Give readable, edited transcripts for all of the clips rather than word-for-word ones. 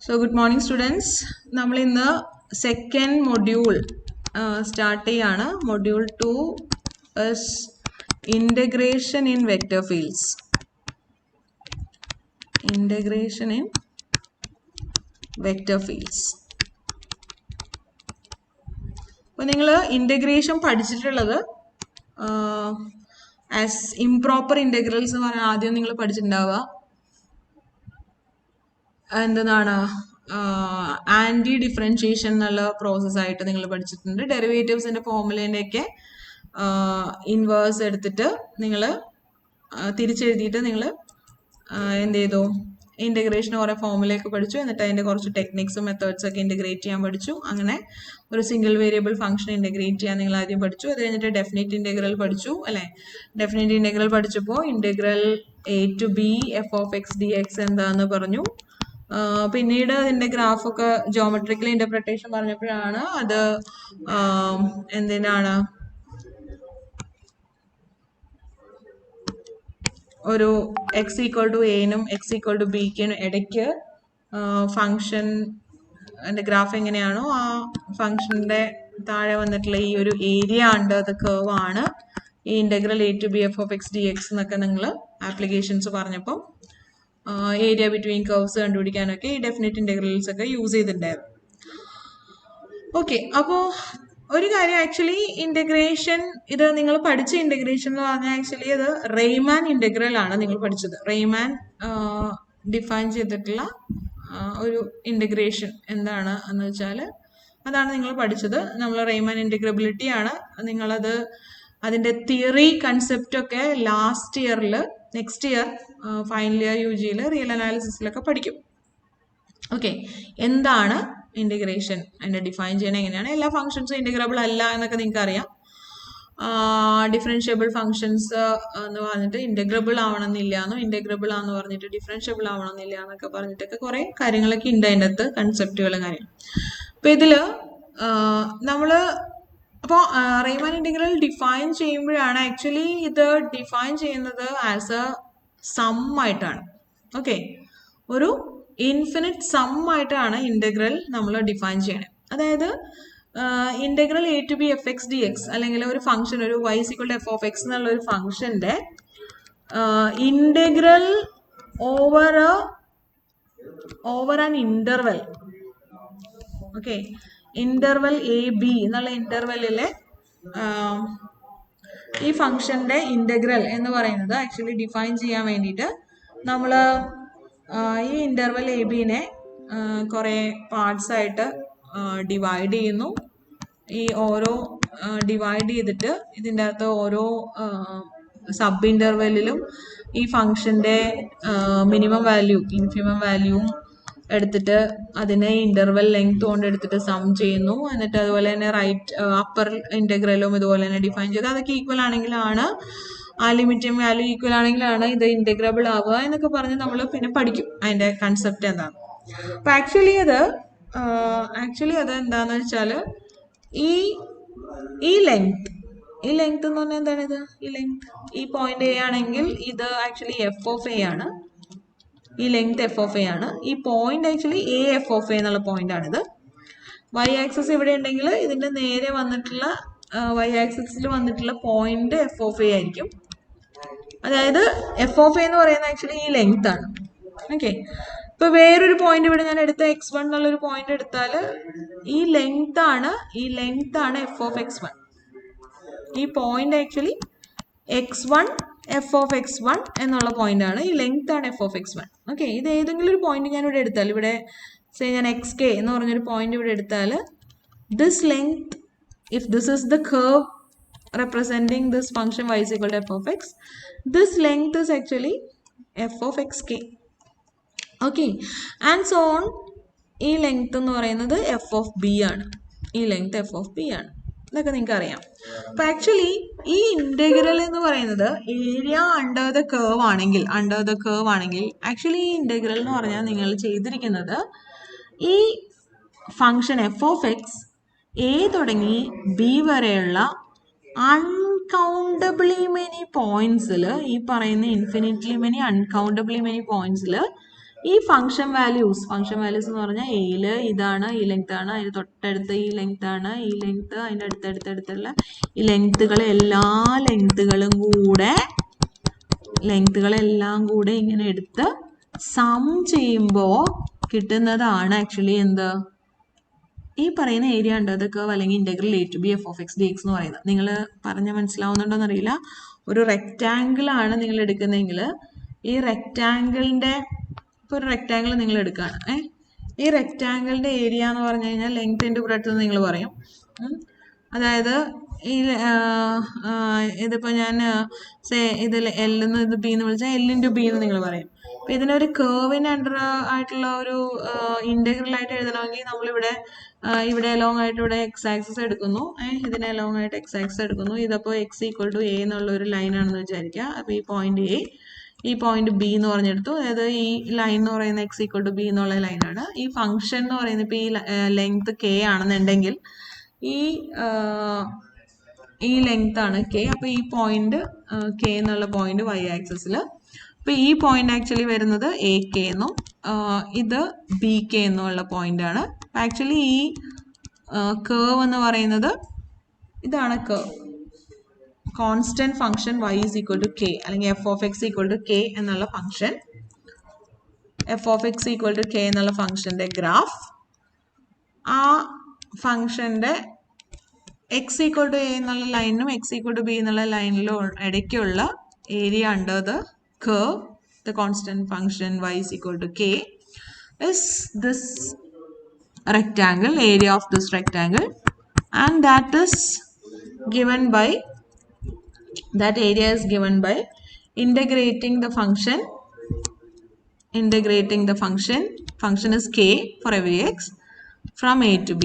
So good morning students. നമ്മൾ ഇന്ന് second module start ചെയ്യാണ്. Module 2 is integration in vector fields. Integration in vector fields. അപ്പോൾ നിങ്ങൾ integration പഠിച്ചിട്ടുള്ളത് ആസ് ഇംപ്രോപ്പർ ഇൻ്റഗ്രൽസ് എന്ന് പറഞ്ഞാൽ ആദ്യം നിങ്ങൾ പഠിച്ചിട്ടുണ്ടാവുക എന്താണ് ആൻറ്റി ഡിഫറൻഷിയേഷൻ എന്നുള്ള പ്രോസസ്സായിട്ട് നിങ്ങൾ പഠിച്ചിട്ടുണ്ട്. ഡെറിവേറ്റീവ്സിൻ്റെ ഫോർമുലേൻ്റെയൊക്കെ ഇൻവേഴ്സ് എടുത്തിട്ട് നിങ്ങൾ തിരിച്ചെഴുതിയിട്ട് നിങ്ങൾ എന്ത് ചെയ്തു, ഇൻ്റഗ്രേഷൻ കുറേ ഫോർമുലയൊക്കെ പഠിച്ചു. എന്നിട്ട് അതിൻ്റെ കുറച്ച് ടെക്നിക്സും മെത്തേഡ്സ് ഒക്കെ ഇൻ്റഗ്രേറ്റ് ചെയ്യാൻ പഠിച്ചു. അങ്ങനെ ഒരു സിംഗിൾ വേരിയബിൾ ഫംഗ്ഷൻ ഇൻ്റഗ്രേറ്റ് ചെയ്യാൻ നിങ്ങൾ ആദ്യം പഠിച്ചു. അത് കഴിഞ്ഞിട്ട് ഡെഫിനിറ്റ് ഇൻ്റഗ്രൽ പഠിച്ചു അല്ലേ. ഡെഫിനിറ്റ് ഇൻ്റഗ്രൽ പഠിച്ചപ്പോൾ integral a to b f(x) dx എന്താന്ന് പറഞ്ഞു. പിന്നീട് അതിൻ്റെ ഗ്രാഫൊക്കെ ജോമെട്രിക്കൽ ഇൻ്റർപ്രിട്ടേഷൻ പറഞ്ഞപ്പോഴാണ് അത് എന്തിനാണ് ഒരു എക്സ് ഈക്വൽ ടു എനും എക്സ് ഈക്വൽ ടു ബിക്കും ഇടയ്ക്ക് ഫങ്ഷൻ അതിൻ്റെ ഗ്രാഫ് എങ്ങനെയാണോ ആ ഫങ്ഷൻ്റെ താഴെ വന്നിട്ടുള്ള ഈ ഒരു ഏരിയ അണ്ടർ ദ കർവ് ആണ് ഈ integral a to b f(x) dx എന്നൊക്കെ നിങ്ങൾ ആപ്ലിക്കേഷൻസ് പറഞ്ഞപ്പം ഏരിയ ബിറ്റ്വീൻ കർവ്സ് കണ്ടുപിടിക്കാനൊക്കെ ഈ ഡെഫിനിറ്റ് ഇൻ്റഗ്രൽസ് ഒക്കെ യൂസ് ചെയ്തിട്ടുണ്ടായിരുന്നു. ഓക്കെ, അപ്പോൾ ഒരു കാര്യം ആക്ച്വലി ഇൻ്റഗ്രേഷൻ ഇത് നിങ്ങൾ പഠിച്ച ഇൻ്റഗ്രേഷൻ എന്ന് പറഞ്ഞാൽ ആക്ച്വലി അത് റെയ്മാൻ ഇൻ്റഗ്രൽ ആണ് നിങ്ങൾ പഠിച്ചത്. റെയ്മാൻ ഡിഫൈൻ ചെയ്തിട്ടുള്ള ഒരു ഇൻ്റഗ്രേഷൻ എന്താണ് എന്ന് വെച്ചാൽ അതാണ് നിങ്ങൾ പഠിച്ചത്. നമ്മൾ റെയ്മാൻ ഇൻ്റഗ്രബിലിറ്റി ആണ് നിങ്ങളത് അതിൻ്റെ തിയറി കൺസെപ്റ്റൊക്കെ ലാസ്റ്റ് ഇയറിൽ നെക്സ്റ്റ് ഇയർ ഫൈനൽ ഇയർ UGയിൽ റിയൽ അനാലിസിസിലൊക്കെ പഠിക്കും. ഓക്കെ, എന്താണ് ഇൻ്റഗ്രേഷൻ, അതിൻ്റെ ഡിഫൈൻ ചെയ്യണം എങ്ങനെയാണ്, എല്ലാ ഫങ്ഷൻസും ഇൻ്റഗ്രബിൾ അല്ല എന്നൊക്കെ നിങ്ങൾക്ക് അറിയാം. ഡിഫറൻഷ്യബിൾ ഫങ്ഷൻസ് എന്ന് പറഞ്ഞിട്ട് ഇൻ്റഗ്രബിൾ ആവണമെന്നില്ല എന്നും ഇൻ്റഗ്രബിൾ ആണെന്ന് പറഞ്ഞിട്ട് ഡിഫറൻഷ്യബിൾ ആവണമെന്നില്ല എന്നൊക്കെ പറഞ്ഞിട്ടൊക്കെ കുറേ കാര്യങ്ങളൊക്കെ ഉണ്ട് അതിൻ്റെ അകത്ത്, കൺസെപ്റ്റുകളും കാര്യം. അപ്പോൾ ഇതിൽ നമ്മൾ അപ്പോൾ റെയ്മാൻ ഇൻ്റഗ്രൽ ഡിഫൈൻ ചെയ്യുമ്പോഴാണ് ആക്ച്വലി ഇത് ഡിഫൈൻ ചെയ്യുന്നത് ആസ് എ സം ആയിട്ടാണ്. ഓക്കെ, ഒരു ഇൻഫിനിറ്റ് സം ആയിട്ടാണ് ഇൻ്റഗ്രൽ നമ്മൾ ഡിഫൈൻ ചെയ്യണത്. അതായത് integral a to b f(x) dx അല്ലെങ്കിൽ ഒരു ഫംഗ്ഷൻ ഒരു y = f(x) എന്നുള്ള ഒരു ഫംഗ്ഷൻ്റെ integral over an interval. Okay, interval AB എന്നുള്ള ഇന്റർവെല്ലിലെ ഈ ഫംഗ്ഷന്റെ ഇന്റഗ്രൽ എന്ന് പറയുന്നത് ആക്ച്വലി ഡിഫൈൻ ചെയ്യാൻ വേണ്ടിയിട്ട് നമ്മൾ ഈ ഇന്റർവെൽ ABനെ കുറേ പാർട്സ് ആയിട്ട് ഡിവൈഡ് ചെയ്യുന്നു. ഈ ഓരോ ഡിവൈഡ് ചെയ്തിട്ട് ഇതിൻ്റെ അകത്ത് ഓരോ സബ് ഇന്റർവെല്ലിലും ഈ ഫംഗ്ഷന്റെ മിനിമം വാല്യൂ ഇൻഫിമം വാല്യൂവും എടുത്തിട്ട് അതിനെ ഇന്റർവെൽ ലെങ്ത് കൊണ്ട് എടുത്തിട്ട് സം ചെയ്യുന്നു. എന്നിട്ട് അതുപോലെ തന്നെ റൈറ്റ് അപ്പർ ഇന്റഗ്രലും ഇതുപോലെ തന്നെ ഡിഫൈൻ ചെയ്ത് അതൊക്കെ ഈക്വൽ ആണെങ്കിലാണ് ആ ലിമിറ്റും വാല്യൂ ഈക്വൽ ആണെങ്കിലാണ് ഇത് ഇന്റഗ്രബിൾ ആവുക എന്നൊക്കെ പറഞ്ഞ് നമ്മൾ പിന്നെ പഠിക്കും അതിൻ്റെ കൺസെപ്റ്റ് എന്താണ്. അപ്പം ആക്ച്വലി അത് എന്താണെന്ന് വെച്ചാൽ ഈ ലെങ്ത് എന്ന് പറഞ്ഞാൽ എന്താണ് ഇത്, ഈ ലെങ്ത് ഈ പോയിന്റ് A ആണെങ്കിൽ ഇത് ആക്ച്വലി f(a) ആണ്. ഈ ലെങ്ത് f(a) ആണ്. ഈ പോയിന്റ് ആക്ച്വലി af(a) എന്നുള്ള പോയിന്റ് ആണിത്. y ആക്സിസ് ഇവിടെ ഉണ്ടെങ്കിൽ ഇതിന്റെ നേരെ വന്നിട്ടുള്ള y ആക്സിസിൽ വന്നിട്ടുള്ള പോയിന്റ് f(a) ആയിരിക്കും. അതായത് f(a) എന്ന് പറയുന്നത് ആക്ച്വലി ഈ ലെങ്ത് ആണ്. ഓക്കെ, ഇപ്പൊ വേറൊരു പോയിന്റ് ഇവിടെ ഞാൻ എടുത്ത x1 എന്നുള്ളൊരു പോയിന്റ് എടുത്താൽ ഈ ലെങ്ത് ആണ് f(x1). ഈ പോയിന്റ് ആക്ച്വലി x1 f(x1) എന്നുള്ള പോയിന്റ് ആണ്. ഈ ലെങ്ത് ആണ് f(x1). ഓക്കെ, ഇത് ഏതെങ്കിലും ഒരു പോയിന്റ് ഞാൻ ഇവിടെ എടുത്താൽ, ഇവിടെ ഞാൻ xk എന്ന് പറഞ്ഞൊരു പോയിന്റ് ഇവിടെ എടുത്താൽ this length, if this is the curve representing this function y = f(x), this length is actually f(xk). Okay, and so on. ഈ ലെങ്ത് എന്ന് പറയുന്നത് f(b) ആണ്. ഈ ലെങ്ത് f(b) ആണ്. ഇതൊക്കെ നിങ്ങൾക്ക് അറിയാം. അപ്പൊ ആക്ച്വലി ഈ ഇന്റഗ്രൽ എന്ന് പറയുന്നത് ഏരിയ അണ്ടർ ദ കർവ് ആണെങ്കിൽ ആക്ച്വലി ഈ ഇന്റഗ്രൽ എന്ന് പറഞ്ഞാൽ നിങ്ങൾ ചെയ്തിരിക്കുന്നത് ഈ ഫംഗ്ഷൻ f(x) A തുടങ്ങി B വരെയുള്ള അൺകൗണ്ടബിളി മെനി പോയിന്റ്സിൽ, ഈ പറയുന്ന ഇൻഫിനിറ്റ്ലി മെനി അൺകൗണ്ടബിളി മെനി പോയിന്റ്സിൽ ഈ ഫംഗ്ഷൻ വാല്യൂസ് എന്ന് പറഞ്ഞാൽ എയിൽ ഇതാണ്, ഈ ലെങ്ത് ആണ്, അതിന് തൊട്ടടുത്ത് ഈ ലെങ്ത് ആണ്, ഈ ലെങ്ത്, അതിൻ്റെ അടുത്തടുത്തുള്ള ഈ ലെങ്ത്തുകളെല്ലാം കൂടെ ഇങ്ങനെ എടുത്ത് സം ചെയ്യുമ്പോൾ കിട്ടുന്നതാണ് ആക്ച്വലി എന്ത്, ഈ പറയുന്ന ഏരിയ ഉണ്ട് അത് കർവ് അല്ലെങ്കിൽ integral a to b f of x dx എന്ന് പറയുന്നത്. നിങ്ങൾ പറഞ്ഞ മനസ്സിലാവുന്നുണ്ടോന്ന് അറിയില്ല. ഒരു റെക്റ്റാങ്കിൾ ആണ് നിങ്ങൾ എടുക്കുന്നതെങ്കിൽ ഈ റെക്റ്റാങ്കിളിന്റെ ഇപ്പോൾ ഒരു റെക്റ്റാങ്കിൾ നിങ്ങൾ എടുക്കുകയാണ്, ഈ റെക്റ്റാങ്കിളിന്റെ ഏരിയ എന്ന് പറഞ്ഞു കഴിഞ്ഞാൽ ലെങ്ത് ഇൻറ്റു ബ്രെഡ്ത്ത് എന്ന് നിങ്ങൾ പറയും. അതായത് ഈ ഇതിപ്പോൾ ഞാൻ ഇതിൽ എൽ എന്ന് ഇത് ബി എന്ന് വിളിച്ചാൽ എൽ ഇൻറ്റു ബി എന്ന് നിങ്ങൾ പറയും. അപ്പം ഇതിനൊരു കേർവിന് അണ്ടർ ആയിട്ടുള്ള ഒരു ഇന്റഗ്രൽ ആയിട്ട് എഴുതണമെങ്കിൽ നമ്മളിവിടെ ഇവിടെ അലോങ് ആയിട്ട് ഇവിടെ എക്സ് ആക്സിസ് എടുക്കുന്നു, ഇതിനെ അലോങ് ആയിട്ട് എക്സ് ആക്സിസ് എടുക്കുന്നു. ഇതിപ്പോൾ എക്സ് ഈക്വൽ ടു എ എന്നുള്ള ഒരു ലൈൻ ആണെന്ന് വിചാരിക്കുക. അപ്പോൾ ഈ പോയിന്റ് എ, ഈ പോയിന്റ് ബി എന്ന് പറഞ്ഞെടുത്തു. അതായത് ഈ ലൈൻ എന്ന് പറയുന്ന എക്സ് ഈക്വൽ ടു ബി എന്നുള്ള ലൈനാണ്. ഈ ഫംഗ്ഷൻ എന്ന് പറയുന്നത് ഇപ്പോൾ ഈ ലെങ്ത് കെ ആണെന്നുണ്ടെങ്കിൽ ഈ ലെങ്ത് ആണ് കെ. അപ്പോൾ ഈ പോയിന്റ് കെ എന്നുള്ള പോയിന്റ് വൈ ആക്സിസിൽ. അപ്പോൾ ഈ പോയിന്റ് ആക്ച്വലി വരുന്നത് എ കെ എന്നും ഇത് ബി കെ എന്നുള്ള പോയിന്റ് ആണ്. ആക്ച്വലി ഈ കേർവ് എന്ന് പറയുന്നത് ഇതാണ് curve. Constant function y is equal to k അല്ലെങ്കിൽ f of x equal to k എന്നുള്ള function, f of x equal to k എന്നുള്ള ഫംഗ്ഷന്റെ ഗ്രാഫ്, ആ ഫംഗ്ഷന്റെ x equal to a എന്നുള്ള ലൈനിനും x equal to b എന്നുള്ള ലൈനിലും ഇടയ്ക്കുള്ള area under the curve, the constant function y is equal to k is this rectangle, area of this rectangle, and that area is given by integrating the function is k for every x from a to b.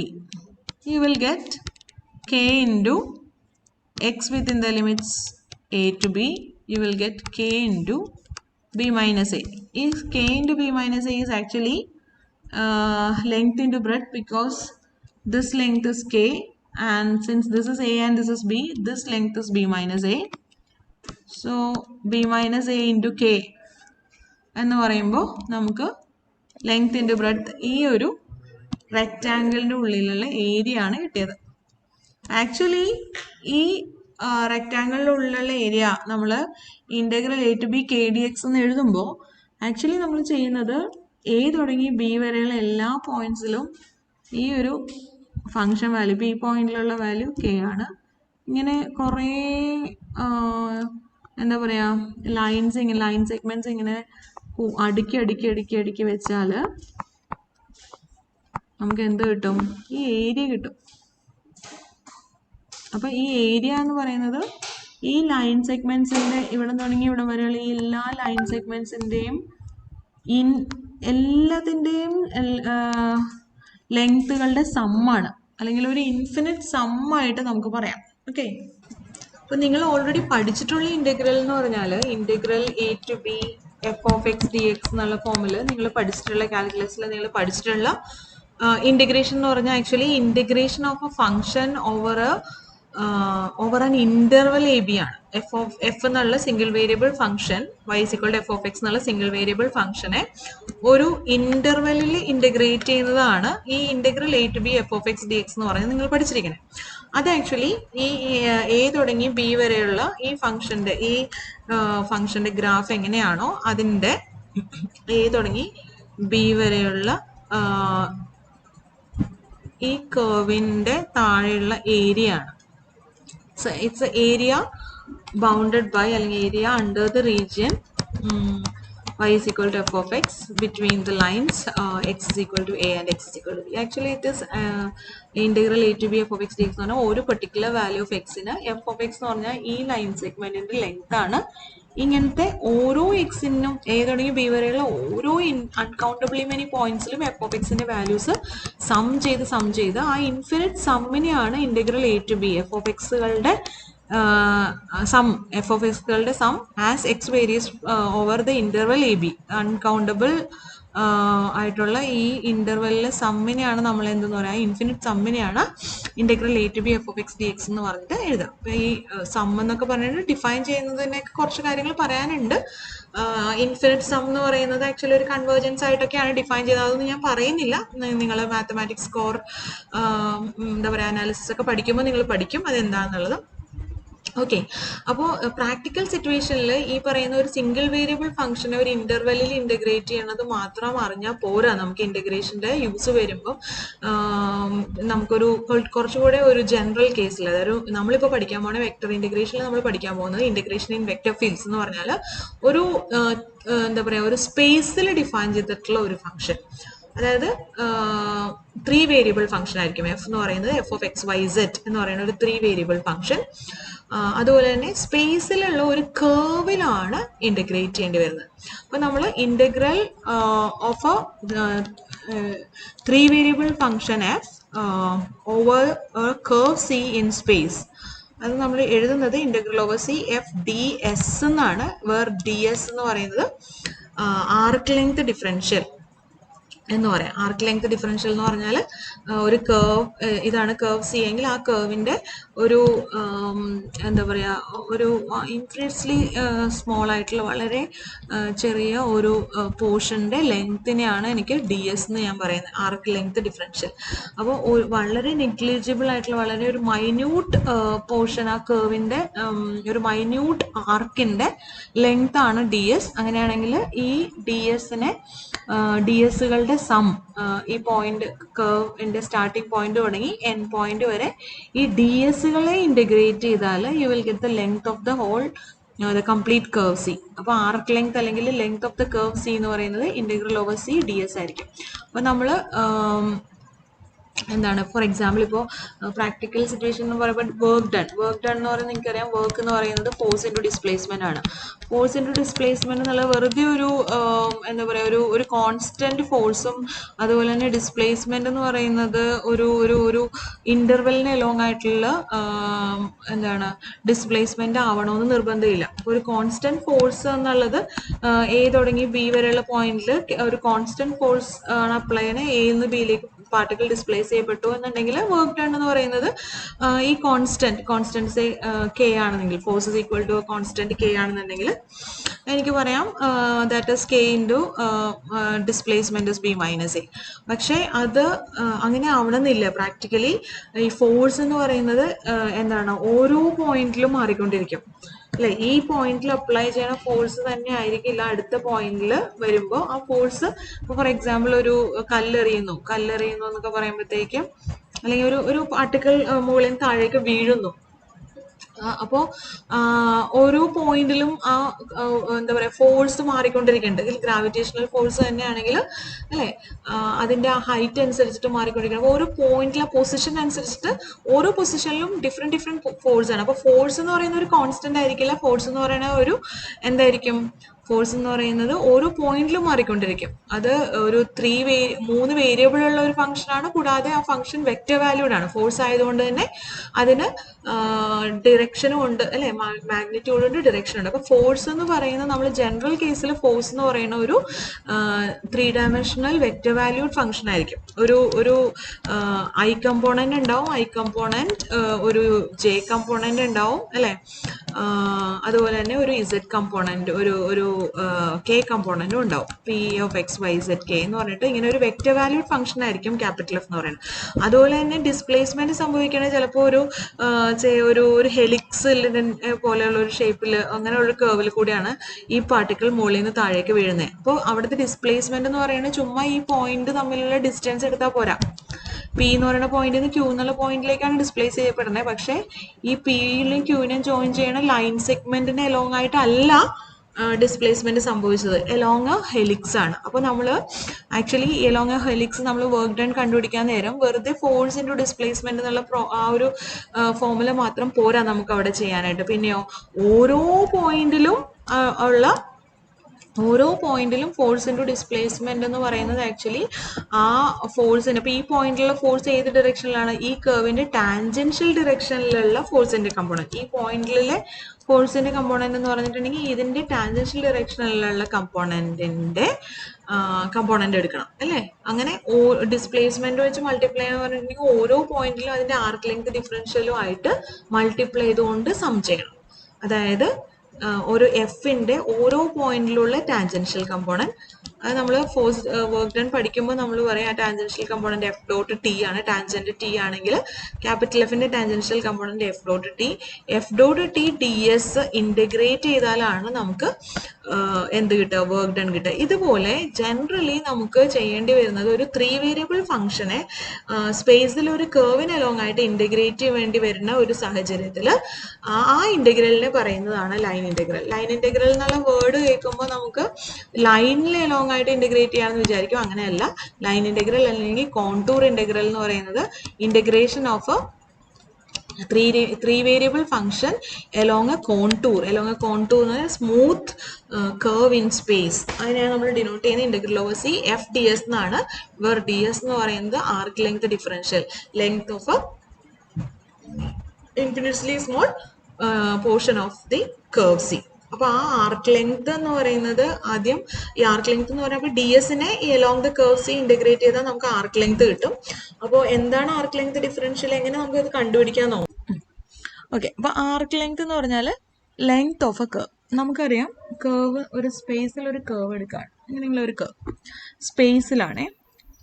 You will get k into x within the limits a to b, you will get k into b minus a. If k into b minus a is actually length into breadth, because this length is k and since this is a and this is b, this length is b minus a. So b minus a into k എന്ന് പറയുമ്പോൾ നമുക്ക് length into breadth ഈ ഒരു റെക്റ്റാങ്കിളിൻ്റെ ഉള്ളിലുള്ള area ആണ് കിട്ടിയത്. Actually ഈ റെക്റ്റാങ്കിളിൻ്റെ ഉള്ളിലുള്ള ഏരിയ നമ്മൾ integral a to b k dx എന്ന് എഴുതുമ്പോൾ ആക്ച്വലി നമ്മൾ ചെയ്യുന്നത് a തുടങ്ങി b വരെയുള്ള എല്ലാ പോയിന്റ്സിലും ഈ ഒരു ഫംഗ്ഷൻ വാല്യൂ, ഇപ്പോൾ ഈ പോയിന്റിലുള്ള വാല്യൂ k ആണ്. ഇങ്ങനെ കുറേ എന്താ പറയുക ലൈൻ സെഗ്മെന്റ്സ് ഇങ്ങനെ അടുക്കി വെച്ചാൽ നമുക്ക് എന്ത് കിട്ടും? ഈ ഏരിയ കിട്ടും. അപ്പോൾ ഈ ഏരിയ എന്ന് പറയുന്നത് ഈ ലൈൻ സെഗ്മെന്റ്സിൻ്റെ ഇവിടെ തുടങ്ങി ഇവിടെ വരെയുള്ള ഈ എല്ലാ ലൈൻ സെഗ്മെന്റ്സിൻ്റെയും എല്ലാത്തിൻ്റെയും ലെങ്ത്തുകളുടെ സമ്മാണ്, അല്ലെങ്കിൽ ഒരു ഇൻഫിനിറ്റ് സമ്മായിട്ട് നമുക്ക് പറയാം. ഓക്കെ, അപ്പോൾ നിങ്ങൾ ഓൾറെഡി പഠിച്ചിട്ടുള്ള ഇൻ്റഗ്രൽ എന്ന് പറഞ്ഞാൽ integral a to b f of x dx എന്നുള്ള ഫോമിൽ നിങ്ങൾ പഠിച്ചിട്ടുള്ള കാൽക്കുലസിൽ നിങ്ങൾ പഠിച്ചിട്ടുള്ള ഇൻ്റഗ്രേഷൻ എന്ന് പറഞ്ഞാൽ actually integration of a function over an interval A B ആണ്. എഫ് എന്നുള്ള single variable function y is equal to f of x എന്നുള്ള സിംഗിൾ വേരിയബിൾ ഫംഗ്ഷനെ ഒരു ഇന്റർവെല്ലിൽ ഇന്റഗ്രേറ്റ് ചെയ്യുന്നതാണ് ഈ integral a to b f of x dx എന്ന് പറയുന്നത് നിങ്ങൾ പഠിച്ചിരിക്കുന്നത്. അത് ആക്ച്വലി ഈ a തുടങ്ങി b വരെയുള്ള ഈ ഫംഗ്ഷന്റെ ഗ്രാഫ് എങ്ങനെയാണോ അതിൻ്റെ a തുടങ്ങി b വരെയുള്ള ഈ കർവിൻ്റെ താഴെയുള്ള ഏരിയ ആണ്. So it's an area bounded by അല്ലെങ്കിൽ area under the region y is equal to f of x between the lines x is equal to a and x is equal to b. Actually it is integral a to b f of x dx എന്ന് പറഞ്ഞാൽ ഒരു particular value of എക്സിന് f of x എന്ന് പറഞ്ഞാൽ ഈ line സെഗ്മെന്റിന്റെ length ആണ്. ഇങ്ങനത്തെ ഓരോ എക്സിനും a തുടങ്ങി b വരെയുള്ള ഓരോ അൺകൗണ്ടബിളി മെനി പോയിന്റ്സിലും f of xന്റെ വാല്യൂസ് സം ചെയ്ത് ആ ഇൻഫിനിറ്റ് സമ്മിനെയാണ് integral a to b f of xകളുടെ sum as x varies over the interval a b. Uncountable ആയിട്ടുള്ള ഈ ഇന്റർവെല്ലിലെ സമ്മിനെയാണ് നമ്മൾ എന്തെന്ന് പറയുക, ഇൻഫിനിറ്റ് സമ്മിനെയാണ് integral a to b f of x dx എന്ന് പറഞ്ഞിട്ട് എഴുതാം. അപ്പൊ ഈ സം എന്നൊക്കെ പറഞ്ഞിട്ട് ഡിഫൈൻ ചെയ്യുന്നതിനൊക്കെ കുറച്ച് കാര്യങ്ങൾ പറയാനുണ്ട്. ഇൻഫിനിറ്റ് സം എന്ന് പറയുന്നത് ആക്ച്വലി ഒരു കൺവേർജൻസ് ആയിട്ടൊക്കെയാണ് ഡിഫൈൻ ചെയ്തത്. അതൊന്നും ഞാൻ പറയുന്നില്ല. നിങ്ങൾ മാത്തമാറ്റിക്സ് സ്കോർ എന്താ പറയുക അനാലിസിസ് ഒക്കെ പഠിക്കുമ്പോൾ നിങ്ങൾ പഠിക്കും അതെന്താണെന്നുള്ളത്. ഓക്കെ, അപ്പോൾ പ്രാക്ടിക്കൽ സിറ്റുവേഷനിൽ ഈ പറയുന്ന ഒരു സിംഗിൾ വേരിയബിൾ ഫംഗ്ഷനെ ഒരു ഇന്റർവെല്ലിൽ ഇന്റഗ്രേറ്റ് ചെയ്യണത് മാത്രം അറിഞ്ഞാൽ പോരാ. നമുക്ക് ഇന്റഗ്രേഷന്റെ യൂസ് വരുമ്പോൾ നമുക്കൊരു കുറച്ചുകൂടെ ഒരു ജനറൽ കേസിൽ, അതായത് നമ്മളിപ്പോൾ പഠിക്കാൻ പോകുന്ന വെക്ടർ ഇന്റഗ്രേഷനിൽ നമ്മൾ പഠിക്കാൻ പോകുന്നത് ഇന്റഗ്രേഷൻ ഇൻ വെക്ടർ ഫീൽഡ്സ് എന്ന് പറഞ്ഞാൽ ഒരു എന്താ പറയുക ഒരു സ്പേസിൽ ഡിഫൈൻ ചെയ്തിട്ടുള്ള ഒരു ഫംഗ്ഷൻ, അതായത് 3 വേരിയബിൾ ഫംഗ്ഷൻ ആയിരിക്കും. എഫ് എന്ന് പറയുന്നത് F of X Y Z എന്ന് പറയുന്ന ഒരു 3 വേരിയബിൾ ഫംഗ്ഷൻ. അതുപോലെ തന്നെ സ്പേസിലുള്ള ഒരു കേർവിലാണ് ഇന്റഗ്രേറ്റ് ചെയ്യേണ്ടി വരുന്നത്. അപ്പൊ നമ്മൾ integral of A 3 variable function F over curve C in space, അത് നമ്മൾ എഴുതുന്നത് integral over C F D S എന്നാണ്. വേർ ഡി എസ് എന്ന് പറയുന്നത് ആർക്ക് ലെങ്ത് ഡിഫറൻഷ്യൽ എന്ന് പറയാം. ആർക്ക് ലെങ്ത് ഡിഫറൻഷ്യൽ എന്ന് പറഞ്ഞാൽ ഒരു കേർവ്, ഇതാണ് കേർവ് സി എങ്കിൽ ആ കേർവിന്റെ ഒരു എന്താ പറയുക ഒരു ഇൻഫിനിറ്റ്ലി സ്മോൾ ആയിട്ടുള്ള വളരെ ചെറിയ ഒരു പോർഷന്റെ ലെങ്തിനെയാണ് എനിക്ക് ഡി എസ് എന്ന് ഞാൻ പറയുന്നത്, ആർക്ക് ലെങ്ത് ഡിഫറൻഷ്യൽ. അപ്പോൾ വളരെ നെഗ്ലിജിബിൾ ആയിട്ടുള്ള വളരെ ഒരു മൈന്യൂട്ട് പോർഷൻ, ആ കേർവിന്റെ ഒരു മൈന്യൂട്ട് ആർക്കിന്റെ ലെങ്ത് ആണ് ഡി എസ്. അങ്ങനെയാണെങ്കിൽ ഈ ഡി എസിനെ ഡി എസുകളുടെ സം, ഈ പോയിന്റ് കർവിന്റെ സ്റ്റാർട്ടിംഗ് പോയിന്റ് തുടങ്ങി എൻ പോയിന്റ് വരെ ഈ ഡി എസുകളെ ഇന്റഗ്രേറ്റ് ചെയ്താൽ you will get the length of the whole the complete curve C. അപ്പൊ ആർക്ക് ലെങ്ത് അല്ലെങ്കിൽ length of the curve C എന്ന് പറയുന്നത് integral over C D S ആയിരിക്കും. അപ്പൊ നമ്മൾ എന്താണ്, ഫോർ എക്സാമ്പിൾ ഇപ്പോൾ പ്രാക്ടിക്കൽ സിറ്റുവേഷൻ എന്ന് പറയുമ്പോൾ വർക്ക് ഡൺ എന്ന് പറയുന്നത് നിങ്ങൾക്കറിയാം, വർക്ക് എന്ന് പറയുന്നത് ഫോഴ്സ് ഇൻറ്റു ഡിസ്പ്ലേസ്മെന്റ് ആണ്. ഫോഴ്സ് ഇൻറ്റു ഡിസ്പ്ലേസ്മെന്റ് എന്നുള്ള വെറുതെ ഒരു എന്താ പറയുക ഒരു കോൺസ്റ്റന്റ് ഫോഴ്സും അതുപോലെ തന്നെ ഡിസ്പ്ലേസ്മെന്റ് എന്ന് പറയുന്നത് ഒരു ഒരു ഒരു ഇന്റർവെല്ലിന് എലോങ് ആയിട്ടുള്ള എന്താണ് ഡിസ്പ്ലേസ്മെന്റ് ആവണമെന്ന് നിർബന്ധമില്ല. ഒരു കോൺസ്റ്റന്റ് ഫോഴ്സ് എന്നുള്ളത് എ തുടങ്ങി ബി വരെയുള്ള പോയിന്റിൽ ഒരു കോൺസ്റ്റന്റ് ഫോഴ്സ് ആണ് അപ്ലൈ ചെയ്യുന്നത്. എ നിന്ന് ബിയിലേക്ക് പാർട്ടിക്കിൾ ഡിസ്പ്ലേസ് ചെയ്യപ്പെട്ടു എന്നുണ്ടെങ്കിൽ വർക്ക് ഡൺ എന്ന് പറയുന്നത് ഈ കോൺസ്റ്റന്റ് കെ ആണെന്നെങ്കിൽ, force is equal to constant k ആണെന്നുണ്ടെങ്കിൽ എനിക്ക് പറയാം that is k into displacement is b minus a. പക്ഷെ അത് അങ്ങനെ ആവണമെന്നില്ല. പ്രാക്ടിക്കലി ഈ ഫോഴ്സ് എന്ന് പറയുന്നത് എന്താണ് ഓരോ പോയിന്റിലും മാറിക്കൊണ്ടിരിക്കും അല്ലെ. ഈ പോയിന്റിൽ അപ്ലൈ ചെയ്യുന്ന ഫോഴ്സ് തന്നെ ആയിരിക്കില്ല അടുത്ത പോയിന്റിൽ വരുമ്പോൾ ആ ഫോഴ്സ്. ഇപ്പൊ ഫോർ എക്സാമ്പിൾ ഒരു കല്ലെറിയുന്നു എന്നൊക്കെ പറയുമ്പോഴത്തേക്കും, അല്ലെങ്കിൽ ഒരു പാർട്ടിക്കിൾ മുകളിൽ നിന്ന് താഴേക്ക് വീഴുന്നു. അപ്പോൾ ഓരോ പോയിന്റിലും ആ എന്താ പറയുക ഫോഴ്സ് മാറിക്കൊണ്ടിരിക്കുന്നുണ്ട്. ഗ്രാവിറ്റേഷണൽ ഫോഴ്സ് തന്നെയാണെങ്കിൽ അല്ലെ അതിന്റെ ആ ഹൈറ്റ് അനുസരിച്ചിട്ട് മാറിക്കൊണ്ടിരിക്കണം. ഓരോ പോയിന്റിലെ പൊസിഷൻ അനുസരിച്ചിട്ട് ഓരോ പൊസിഷനിലും ഡിഫറെന്റ് ഫോഴ്സ് ആണ്. അപ്പൊ ഫോഴ്സ് എന്ന് പറയുന്ന ഒരു കോൺസ്റ്റന്റ് ആയിരിക്കില്ല. ഫോഴ്സ് എന്ന് പറയുന്ന ഒരു എന്തായിരിക്കും, ഫോഴ്സ് എന്ന് പറയുന്നത് ഓരോ പോയിന്റിലും മാറിക്കൊണ്ടിരിക്കും. അത് ഒരു 3 വേരിയബിൾ ഉള്ള ഒരു ഫംഗ്ഷൻ ആണ്. കൂടാതെ ആ ഫംഗ്ഷൻ വെക്റ്റർ വാല്യൂഡ് ആണ്. ഫോഴ്സ് ആയതുകൊണ്ട് തന്നെ അതിന് ഡിറക്ഷനും ഉണ്ട് അല്ലെ, മാഗ്നിറ്റ്യൂഡ് ഉണ്ട്, ഡിറക്ഷൻ ഉണ്ട്. അപ്പൊ ഫോഴ്സ് എന്ന് പറയുന്നത് നമ്മൾ ജനറൽ കേസിൽ ഫോഴ്സ് എന്ന് പറയുന്ന ഒരു 3 ഡയമെൻഷണൽ വെക്റ്റർ വാല്യൂഡ് ഫംഗ്ഷൻ ആയിരിക്കും. ഒരു ഐ കമ്പോണന്റ് ഉണ്ടാവും, ഐ കമ്പോണന്റ് ഒരു ജെ കമ്പോണന്റ് ഉണ്ടാവും അല്ലെ. അതുപോലെ തന്നെ ഒരു ഇസഡ് കമ്പോണന്റ്, ഒരു കെ കമ്പോണന്റും ഉണ്ടാവും. P of X Y Z K എന്ന് പറഞ്ഞിട്ട് ഇങ്ങനെ ഒരു വെക്റ്റർ വാല്യൂഡ് ഫംഗ്ഷൻ ആയിരിക്കും ക്യാപിറ്റൽ എഫ് എന്ന് പറയുന്നത്. അതുപോലെ തന്നെ ഡിസ്പ്ലേസ്മെന്റ് സംഭവിക്കണേ ചിലപ്പോൾ ഒരു ഹെലിക്സ് പോലെയുള്ള ഒരു ഷേപ്പിൽ അങ്ങനെയുള്ള ഒരു കേർവിൽ കൂടിയാണ് ഈ പാർട്ടിക്കിൾ മുകളിൽ നിന്ന് താഴേക്ക് വീഴുന്നത്. അപ്പോൾ അവിടുത്തെ ഡിസ്പ്ലേസ്മെന്റ് എന്ന് പറയുന്നത് ചുമ്മാ ഈ പോയിന്റ് തമ്മിലുള്ള ഡിസ്റ്റൻസ് എടുത്താൽ പോരാ. പി എന്ന് പറയുന്ന പോയിന്റിൽ നിന്ന് ക്യൂ എന്നുള്ള പോയിന്റിലേക്കാണ് ഡിസ്പ്ലേസ് ചെയ്യപ്പെടുന്നത്. പക്ഷെ ഈ പിയിലും ക്യൂവിനെയും ജോയിൻ ചെയ്യണ ലൈൻ സെഗ്മെന്റിന് എലോങ് ആയിട്ടല്ല ഡിസ്പ്ലേസ്മെന്റ് സംഭവിച്ചത്, എലോങ് ഹെലിക്സ് ആണ്. അപ്പോൾ നമ്മൾ ആക്ച്വലി എലോങ് ഹെലിക്സ് നമ്മൾ വർക്ക് ഡൺ കണ്ടുപിടിക്കാൻ നേരം വെറുതെ ഫോഴ്സ് ഇൻറ്റു ഡിസ്പ്ലേസ്മെന്റ് എന്നുള്ള ആ ഒരു ഫോർമുല മാത്രം പോരാ നമുക്ക് അവിടെ ചെയ്യാനായിട്ട്. പിന്നെയോ ഓരോ പോയിന്റിലും ഉള്ള ഓരോ പോയിന്റിലും ഫോഴ്സ് ഇൻറ്റു ഡിസ്പ്ലേസ്മെന്റ് എന്ന് പറയുന്നത് ആക്ച്വലി ആ ഫോഴ്സിന് ഇപ്പോൾ ഈ പോയിന്റിലുള്ള ഫോഴ്സ് ഏത് ഡിറക്ഷനിലാണ്, ഈ കർവിന്റെ ടാൻജൻഷ്യൽ ഡിറക്ഷനിലുള്ള ഫോഴ്സിന്റെ കമ്പോണന്റ്. ഈ പോയിന്റിലെ ഫോഴ്സിന്റെ കമ്പോണന്റ് എന്ന് പറഞ്ഞിട്ടുണ്ടെങ്കിൽ ഇതിന്റെ ടാൻജൻഷ്യൽ ഡിറക്ഷനിലുള്ള കമ്പോണന്റ് എടുക്കണം അല്ലേ. അങ്ങനെ ഡിസ്പ്ലേസ്മെന്റ് വെച്ച് മൾട്ടിപ്ലൈ എന്ന് പറഞ്ഞിട്ടുണ്ടെങ്കിൽ ഓരോ പോയിന്റിലും അതിന്റെ ആർക്ക് ലെങ്ത് ഡിഫറൻഷ്യലും ആയിട്ട് മൾട്ടിപ്ലൈ ചെയ്തുകൊണ്ട് സം ചെയ്യണം. അതായത് ഒരു എഫിന്റെ ഓരോ പോയിന്റിലുള്ള ടാൻജൻഷ്യൽ കമ്പോണന്റ്. അത് നമ്മൾ ഫോഴ്സ് വർക്ക് ഡൺ പഠിക്കുമ്പോൾ നമ്മൾ പറയും ആ tangential component F dot T ആണ്. ടാൻജന്റ് ടി ആണെങ്കിൽ ക്യാപിറ്റൽ എഫിന്റെ tangential component F dot T. F dot T D S integrate ചെയ്താലാണ് നമുക്ക് എന്ത് കിട്ടുക, വർക്ക് ഡൺ കിട്ടുക. ഇതുപോലെ ജനറലി നമുക്ക് ചെയ്യേണ്ടി വരുന്നത് ഒരു 3 വേരിയബിൾ ഫംഗ്ഷനെ സ്പേസിൽ ഒരു കർവിന് അലോങ് ആയിട്ട് ഇന്റഗ്രേറ്റ് ചെയ്യേണ്ടി വരുന്ന ഒരു സാഹചര്യത്തിൽ ആ ഇന്റഗ്രലിനെ പറയുന്നതാണ് ലൈൻ ഇന്റഗ്രൽ. ലൈൻ ഇന്റഗ്രൽ എന്നുള്ള വേർഡ് കേൾക്കുമ്പോൾ നമുക്ക് ലൈനിൽ അലോങ് ആയിട്ട് ഇന്റഗ്രേറ്റ് ചെയ്യാമെന്ന് വിചാരിക്കും. അങ്ങനെയല്ല. ലൈൻ ഇന്റഗ്രൽ അല്ലെങ്കിൽ കോണ്ടൂർ ഇന്റഗ്രൽ എന്ന് പറയുന്നത് integration of three variable function along a contour. Along a contour എന്ന് പറഞ്ഞാൽ സ്മൂത്ത് കർവ് ഇൻ സ്പേസ്. അതിനെയാണ് നമ്മൾ ഡിനോട്ട് ചെയ്യുന്ന integral over C F D S എന്നാണ്. വേർ ഡി എസ് എന്ന് പറയുന്നത് ആർക്ക് length differential, length of A infinitely small portion of the curve C. അപ്പൊ ആ ആർക്ക് ലെങ്ത് എന്ന് പറയുന്നത് ആദ്യം ഈ ആർക്ക് ലെങ്ത് എന്ന് പറയുമ്പോൾ ഡി എസിനെ along the curve C integrate ചെയ്താൽ നമുക്ക് ആർക്ക് ലെങ്ത് കിട്ടും. അപ്പോൾ എന്താണ് ആർക്ക് ലെങ്ത് ഡിഫറൻഷ്യൽ, എങ്ങനെ നമുക്ക് അത് കണ്ടുപിടിക്കാൻ നോക്കാം. ഓക്കെ, അപ്പൊ ആർക്ക് ലെങ്ത് എന്ന് പറഞ്ഞാൽ ലെങ്ത് ഓഫ് എ കർവ്. നമുക്കറിയാം കർവ്, ഒരു സ്പേസിൽ ഒരു കർവ് എടുക്കുകയാണ്. അങ്ങനെയുള്ള ഒരു കർവ് സ്പേസിലാണേ.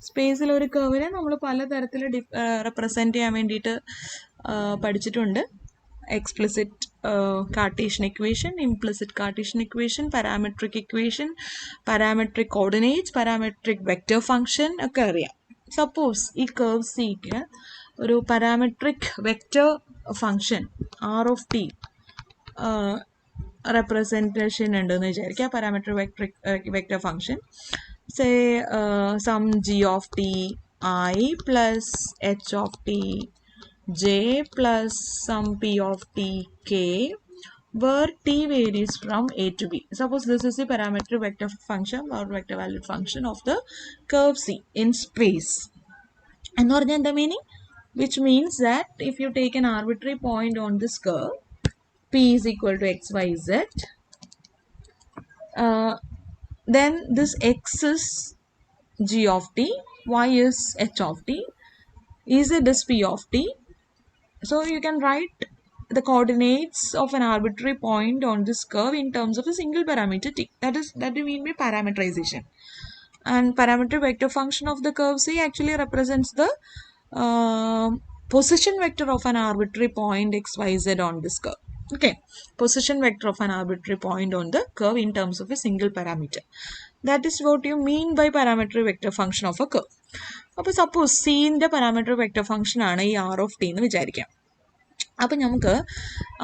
സ്പേസിൽ ഒരു കർവിനെ നമ്മൾ പലതരത്തിൽ റെപ്രസെന്റ് ചെയ്യാൻ വേണ്ടിയിട്ട് പഠിച്ചിട്ടുണ്ട്. Explicit Cartesian equation, implicit Cartesian equation, parametric equation, parametric coordinates, parametric vector function ഒക്കെ അറിയാം. സപ്പോസ് ഈ കർവ് സിക്ക് ഒരു parametric vector function R of T representation ഉണ്ടെന്ന് വിചാരിക്കുക. Parametric vector function say some G of T I plus H of T j plus some p of t k, where t varies from a to b. Suppose this is the parametric vector function or vector valued function of the curve C in space. And the meaning, which means that if you take an arbitrary point on this curve, p is equal to x, y, z, then this x is g of t, y is h of t, z is p of t. So you can write the coordinates of an arbitrary point on this curve in terms of a single parameter t. That we mean by parameterization. And parametric vector function of the curve C actually represents the position vector of an arbitrary point x, y, z on this curve. Okay, position vector of an arbitrary point on the curve in terms of a single parameter. That is what you mean by parametric vector function of a curve. അപ്പോൾ suppose സീൻ്റെ parametric vector function ആണ് ഈ R of T എന്ന് വിചാരിക്കാം. അപ്പം നമുക്ക്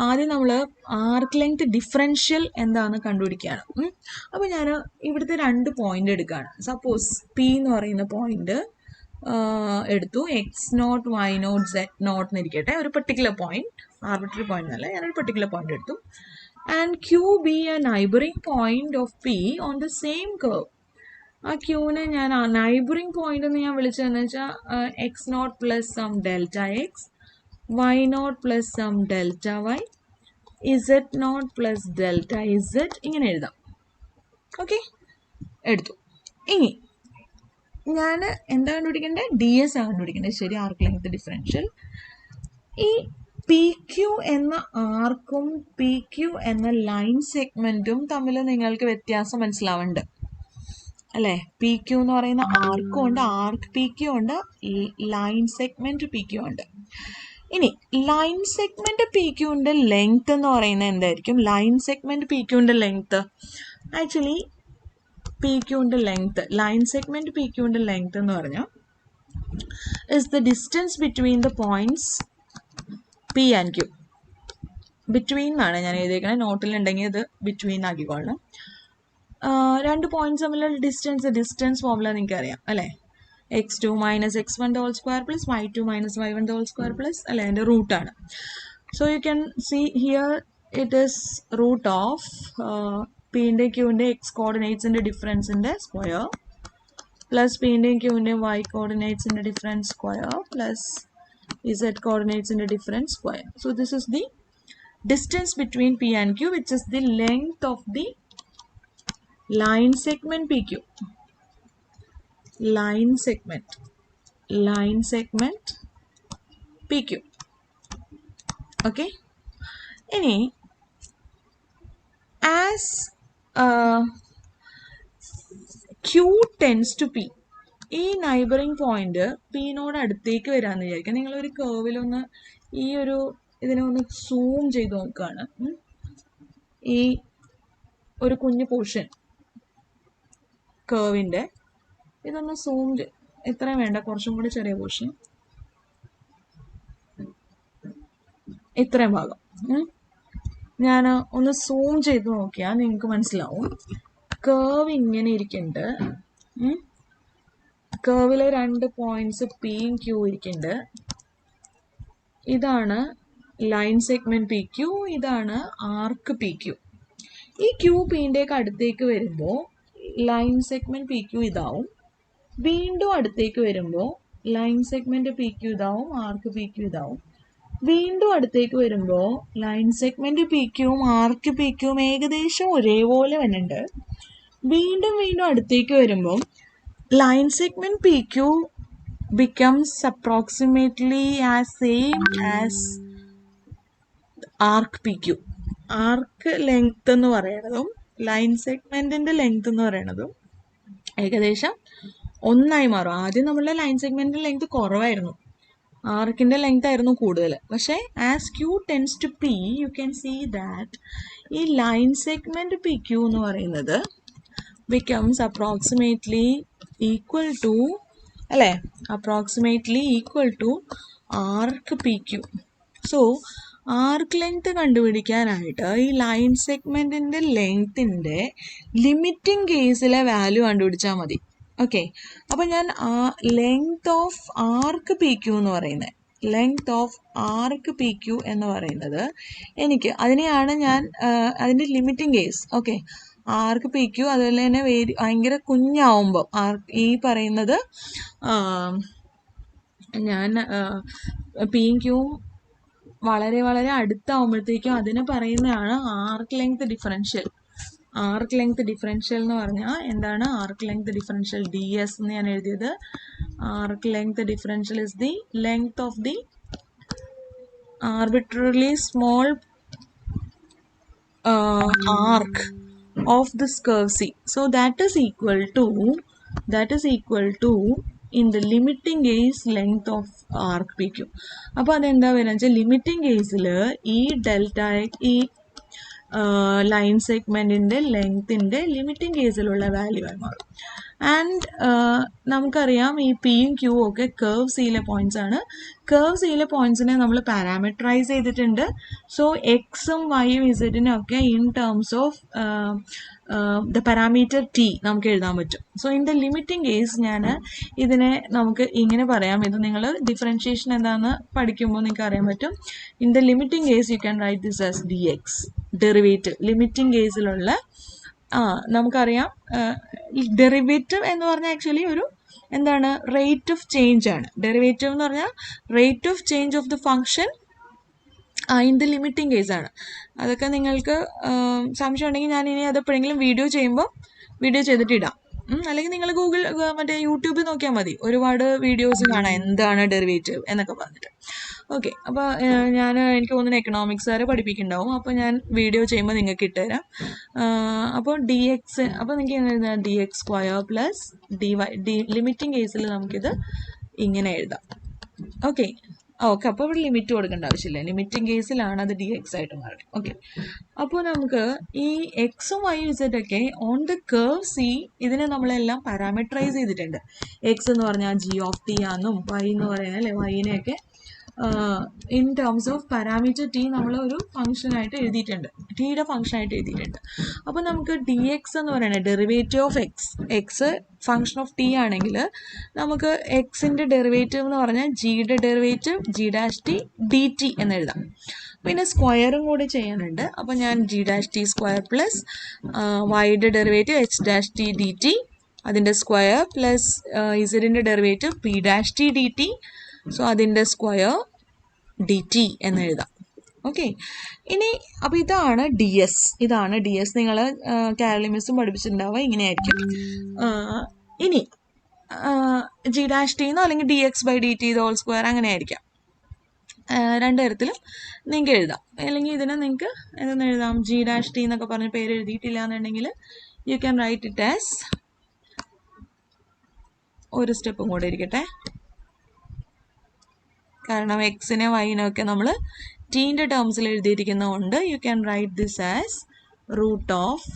ആദ്യം നമ്മൾ ആർക്ക് length differential എന്താണെന്ന് കണ്ടുപിടിക്കുകയാണ്. അപ്പോൾ ഞാൻ ഇവിടുത്തെ 2 പോയിന്റ് എടുക്കുകയാണ്. സപ്പോസ് പി എന്ന് പറയുന്ന പോയിന്റ് എടുത്തു, X naught Y naught Z naught എന്നിരിക്കട്ടെ, ഒരു പെർട്ടിക്കുലർ പോയിന്റ്, ആർബിട്രറി പോയിന്റ് അല്ല, ഞാനൊരു പെർട്ടിക്കുലർ പോയിന്റ് എടുത്തു. And Q be a neighbouring point of P on the same curve. ആ ക്യൂവിനെ ഞാൻ നൈബറിംഗ് പോയിന്റ് എന്ന് ഞാൻ വിളിച്ചതെന്ന് വെച്ചാൽ X naught plus some delta X, Y naught plus some delta Y, Z naught plus delta Z, ഇങ്ങനെ എഴുതാം. Okay, എടുത്തു. ഇനി ഞാൻ എന്താ കണ്ടുപിടിക്കേണ്ടത്? ഡി എസ് ആണ് കണ്ടുപിടിക്കേണ്ടത്. ശരി, ആർക്ക് ലെങ്ത് ഡിഫറൻഷ്യൽ. ഈ പി ക്യു എന്ന ആർക്കും പി ക്യു എന്ന ലൈൻ സെഗ്മെന്റും തമ്മിൽ നിങ്ങൾക്ക് വ്യത്യാസം മനസ്സിലാവുന്നുണ്ട് അല്ലേ? പി ക്യു എന്ന് പറയുന്ന ആർക്കും ഉണ്ട്, ആർക്ക് പി ക്യു ഉണ്ട്, ലൈൻ സെഗ്മെന്റ് പി ക്യു ഉണ്ട്. ഇനി ലൈൻ സെഗ്മെന്റ് പി ക്യുവിന്റെ ലെങ്ത് എന്ന് പറയുന്നത് എന്തായിരിക്കും? ലൈൻ സെഗ്മെന്റ് പി ക്യുവിന്റെ ലെങ്ത് ആക്ച്വലി പി ക്യുവിന്റെ ലെങ്ത്, ലൈൻ സെഗ്മെന്റ് പി ക്യുവിന്റെ ലെങ്ത് എന്ന് പറഞ്ഞാൽ is the distance between the points p and q. Between എന്നാണ് ഞാൻ എഴുതിയേക്കുന്നത്, നോട്ടിലുണ്ടെങ്കിൽ ഇത് ബിറ്റ്വീൻ ആക്കിക്കൊള്ളണം. 2 പോയിന്റ്സ് തമ്മിലുള്ള ഡിസ്റ്റൻസ് ഫോർമുല നിങ്ങൾക്ക് അറിയാം അല്ലേ? x2 minus x1 the whole square plus y2 minus y1 the whole square plus അല്ലേ, അതിൻ്റെ റൂട്ടാണ്. So you can see here it is root of പിന്റെ ക്യൂവിന്റെ എക്സ് കോർഡിനേറ്റ്സിന്റെ ഡിഫറൻസിന്റെ സ്ക്വയർ പ്ലസ് പിന്റെയും ക്യൂവിന്റെയും വൈ കോർഡിനേറ്റ്സിന്റെ ഡിഫറൻസ് സ്ക്വയർ പ്ലസ് z കോർഡിനേറ്റ്സിന്റെ difference square. So this is the distance between P and Q, which is the length of the line segment PQ. Line segment PQ. Okay. Any as Q tends to P, ഈ neighbouring point പിന്നോട് അടുത്തേക്ക് വരാമെന്ന് വിചാരിക്കാം. നിങ്ങളൊരു കേർവിലൊന്ന് ഈ ഒരു ഇതിനെ ഒന്ന് സൂം ചെയ്ത് നോക്കുകയാണ്. ഈ ഒരു കുഞ്ഞു പോർഷൻ കേർവിന്റെ ഇതൊന്ന് സൂം ഇത്രയും വേണ്ട, കുറച്ചും കൂടി ചെറിയ പോർഷൻ, ഇത്രയും ഭാഗം ഞാൻ ഒന്ന് സൂം ചെയ്ത് നോക്കിയാൽ നിങ്ങൾക്ക് മനസ്സിലാവും. കേർവ് ഇങ്ങനെ ഇരിക്കുന്നുണ്ട്. കേർവിലെ 2 പോയിന്റ്സ് പിയും ക്യൂ ഇരിക്കുന്നുണ്ട്. ഇതാണ് ലൈൻ സെഗ്മെന്റ് പി ക്യൂ, ഇതാണ് ആർക്ക് പി ക്യൂ. ഈ ക്യൂ പിൻ്റെയൊക്കെ അടുത്തേക്ക് വരുമ്പോൾ ലൈൻ സെഗ്മെന്റ് പി ക്യൂ ഇതാവും. വീണ്ടും അടുത്തേക്ക് വരുമ്പോൾ ലൈൻ സെഗ്മെന്റ് പി ക്യൂ ഇതാവും, ആർക്ക് പി ക്യൂ ഇതാവും. വീണ്ടും അടുത്തേക്ക് വരുമ്പോൾ ലൈൻ സെഗ്മെന്റ് പി ക്യൂവും ആർക്ക് പി ക്യൂവും ഏകദേശം ഒരേപോലെ വരുന്നുണ്ട്. വീണ്ടും അടുത്തേക്ക് വരുമ്പോൾ line segment P Q becomes approximately as same as arc PQ. Arc length എന്ന് പറയുന്നതും ലൈൻ സെഗ്മെന്റിന്റെ ലെങ്ത് എന്ന് പറയുന്നതും ഏകദേശം ഒന്നായി മാറും. ആദ്യം നമ്മളുടെ ലൈൻ സെഗ്മെന്റിന്റെ ലെങ്ത് കുറവായിരുന്നു, ആർക്കിന്റെ ലെങ്ത് ആയിരുന്നു കൂടുതൽ. പക്ഷെ as Q tends to P you can see that ഈ ലൈൻ സെഗ്മെന്റ് പി ക്യൂ എന്ന് പറയുന്നത് becomes approximately equal to അല്ലേ, approximately equal to arc p q. So arc length കണ്ടുപിടിക്കാനായിട്ട് ഈ ലൈൻ സെഗ്മെന്റിന്റെ ലെങ്ത്തിന്റെ ലിമിറ്റിംഗ് കേസിലെ വാല്യൂ കണ്ടുപിടിച്ചാൽ മതി. ഓക്കെ, അപ്പം ഞാൻ length of arc p Q എന്ന് പറയുന്നത്, length of arc p Q എന്ന് പറയുന്നത് എനിക്ക് അതിനെയാണ് ഞാൻ അതിൻ്റെ limiting case. Okay, arc p q അതുപോലെ തന്നെ ഭയങ്കര കുഞ്ഞാവുമ്പോൾ ഈ പറയുന്നത് ഞാൻ പിയും ക്യൂവും വളരെ വളരെ അടുത്താവുമ്പോഴത്തേക്കും അതിനെ പറയുന്നതാണ് ആർക്ക് ലെങ്ത് ഡിഫറൻഷ്യൽ. ആർക്ക് ലെങ്ത് ഡിഫറൻഷ്യൽ എന്ന് പറഞ്ഞാൽ എന്താണ്? ആർക്ക് ലെങ്ത് ഡിഫറൻഷ്യൽ DS എന്ന് ഞാൻ എഴുതിയത്. ആർക്ക് length differential is the length of the arbitrarily small arc of this curve C. So that is equal to in the limiting case length of arc PQ. അപ്പോൾ അതെന്താ വരുക വെച്ചാൽ ലിമിറ്റിംഗ് കേസിൽ ഈ delta ഈ ലൈൻ സെഗ്മെന്റിന്റെ ലെങ്ത്തിന്റെ ലിമിറ്റിംഗ് കേസിലുള്ള വാല്യൂ ആയി മാറും. ആൻഡ് നമുക്കറിയാം ഈ പിയും ക്യൂവും ഒക്കെ കേർവ് സിയിലെ പോയിന്റ്സ് ആണ്. കേർവ് സിയിലെ പോയിന്റ്സിനെ നമ്മൾ പാരാമീറ്ററൈസ് ചെയ്തിട്ടുണ്ട്. സോ എക്സും വൈയും ഇസഡിനും ഒക്കെ in terms of the parameter T നമുക്ക് എഴുതാൻ പറ്റും. So in the limiting case ഞാൻ ഇതിനെ നമുക്ക് ഇങ്ങനെ പറയാം. ഇത് നിങ്ങൾ ഡിഫറൻഷിയേഷൻ എന്താണെന്ന് പഠിക്കുമ്പോൾ നിങ്ങൾക്ക് അറിയാൻ പറ്റും. In the limiting case you can write this as DX derivative. Limiting കേസിലുള്ള നമുക്കറിയാം ഡെറിവേറ്റീവ് എന്ന് പറഞ്ഞാൽ ആക്ച്വലി ഒരു എന്താണ് റേറ്റ് ഓഫ് ചേഞ്ച് ആണ്. ഡെറിവേറ്റീവ് എന്ന് പറഞ്ഞാൽ rate of change of the function in the limiting case ആണ്. അതൊക്കെ നിങ്ങൾക്ക് സംശയം ഉണ്ടെങ്കിൽ ഞാൻ ഇനി അതെപ്പോഴെങ്കിലും വീഡിയോ ചെയ്തിട്ട് ഇടാം. അല്ലെങ്കിൽ നിങ്ങൾ മറ്റേ യൂട്യൂബിൽ നോക്കിയാൽ മതി, ഒരുപാട് വീഡിയോസ് കാണാം എന്താണ് ഡെറിവേറ്റീവ് എന്നൊക്കെ പറഞ്ഞിട്ട്. ഓക്കെ, അപ്പോൾ എനിക്ക് തോന്നുന്നു എക്കണോമിക്സ് വരെ പഠിപ്പിക്കുന്നുണ്ടാവും. അപ്പോൾ ഞാൻ വീഡിയോ ചെയ്യുമ്പോൾ നിങ്ങൾക്ക് ഇട്ടുതരാം. അപ്പോൾ DX അപ്പോൾ നിങ്ങൾക്ക് എഴുതാം DX square plus DY. Limiting കേസിൽ നമുക്കിത് ഇങ്ങനെ എഴുതാം. ഓക്കെ, അപ്പോൾ ഇവിടെ ലിമിറ്റ് കൊടുക്കേണ്ട ആവശ്യമില്ല. ലിമിറ്റിംഗ് കേസിലാണ് അത് DX ആയിട്ട് മാറും. ഓക്കെ, അപ്പോൾ നമുക്ക് ഈ എക്സും വൈയും ഇസഡ് ഒക്കെ ഓൺ ദ കേർവ് സി ഇതിനെ നമ്മളെല്ലാം പാരാമീറ്ററൈസ് ചെയ്തിട്ടുണ്ട്. എക്സ് എന്ന് പറഞ്ഞാൽ G(t) ആണെന്നും വൈ എന്ന് പറയാൻ അല്ലെ വൈനെയൊക്കെ in terms of parameter t നമ്മൾ ഒരു ഫംഗ്ഷനായിട്ട് എഴുതിയിട്ടുണ്ട്, ടിയുടെ ഫംഗ്ഷനായിട്ട് എഴുതിയിട്ടുണ്ട്. അപ്പോൾ നമുക്ക് DX എന്ന് പറയുന്നത് derivative of X function of T ആണെങ്കിൽ നമുക്ക് എക്സിൻ്റെ ഡെറിവേറ്റീവ് എന്ന് പറഞ്ഞാൽ ജിയുടെ ഡെറിവേറ്റീവ് G'(t) dt എന്ന് എഴുതാം. പിന്നെ സ്ക്വയറും കൂടി ചെയ്യാനുണ്ട്. അപ്പോൾ ഞാൻ g dash t square plus വൈയുടെ derivative h dash t D t അതിൻ്റെ സ്ക്വയർ പ്ലസ് ഇസഡിൻ്റെ derivative p dash t D T, so അതിൻ്റെ സ്ക്വയർ ഡി ടി എന്ന് എഴുതാം. ഓക്കെ, ഇനി അപ്പോൾ ഇതാണ് ഡി എസ്. ഇതാണ് ഡി എസ്. നിങ്ങൾ കാരളി മിസ്സും പഠിപ്പിച്ചിട്ടുണ്ടാവുക ഇങ്ങനെയായിരിക്കും. ഇനി ജി ഡാഷ് ടി എന്നോ അല്ലെങ്കിൽ D X by D T whole square അങ്ങനെ ആയിരിക്കാം. രണ്ട് തരത്തിലും നിങ്ങൾക്ക് എഴുതാം. അല്ലെങ്കിൽ ഇതിനെ നിങ്ങൾക്ക് എന്തെന്ന് എഴുതാം, ജി ഡാഷ് ടി എന്നൊക്കെ പറഞ്ഞ് പേര് എഴുതിയിട്ടില്ല എന്നുണ്ടെങ്കിൽ you can write it as, ഒരു സ്റ്റെപ്പും കൂടെ ഇരിക്കട്ടെ, കാരണം എക്സിനെ വൈനെ ഒക്കെ നമ്മൾ ടീൻ്റെ ടേംസിൽ എഴുതിയിരിക്കുന്നതുകൊണ്ട് you can write this as root of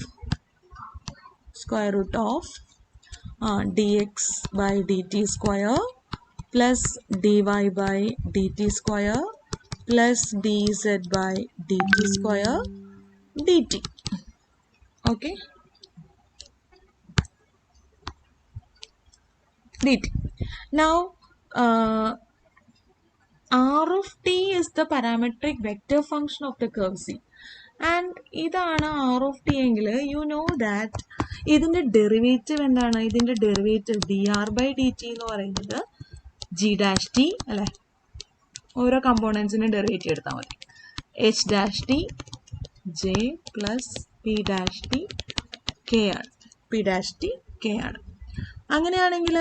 square root of d X by D t square plus dy by dt square plus dz by dt square dt. Okay, dt. Now r of t is the parametric vector function of the curve C, and ഇതാണ് r of t എങ്കിൽ you know that ഇതിൻ്റെ derivative എന്താണ്? ഇതിൻ്റെ derivative dr by dt എന്ന് പറയുന്നത് G dash T അല്ലേ, ഓരോ കമ്പോണൻസിനും derivative എടുത്താൽ മതി. H dash T J plus p dash T K ആണ്. പി ഡാഷ് ടി കെ ആണ്. അങ്ങനെയാണെങ്കിൽ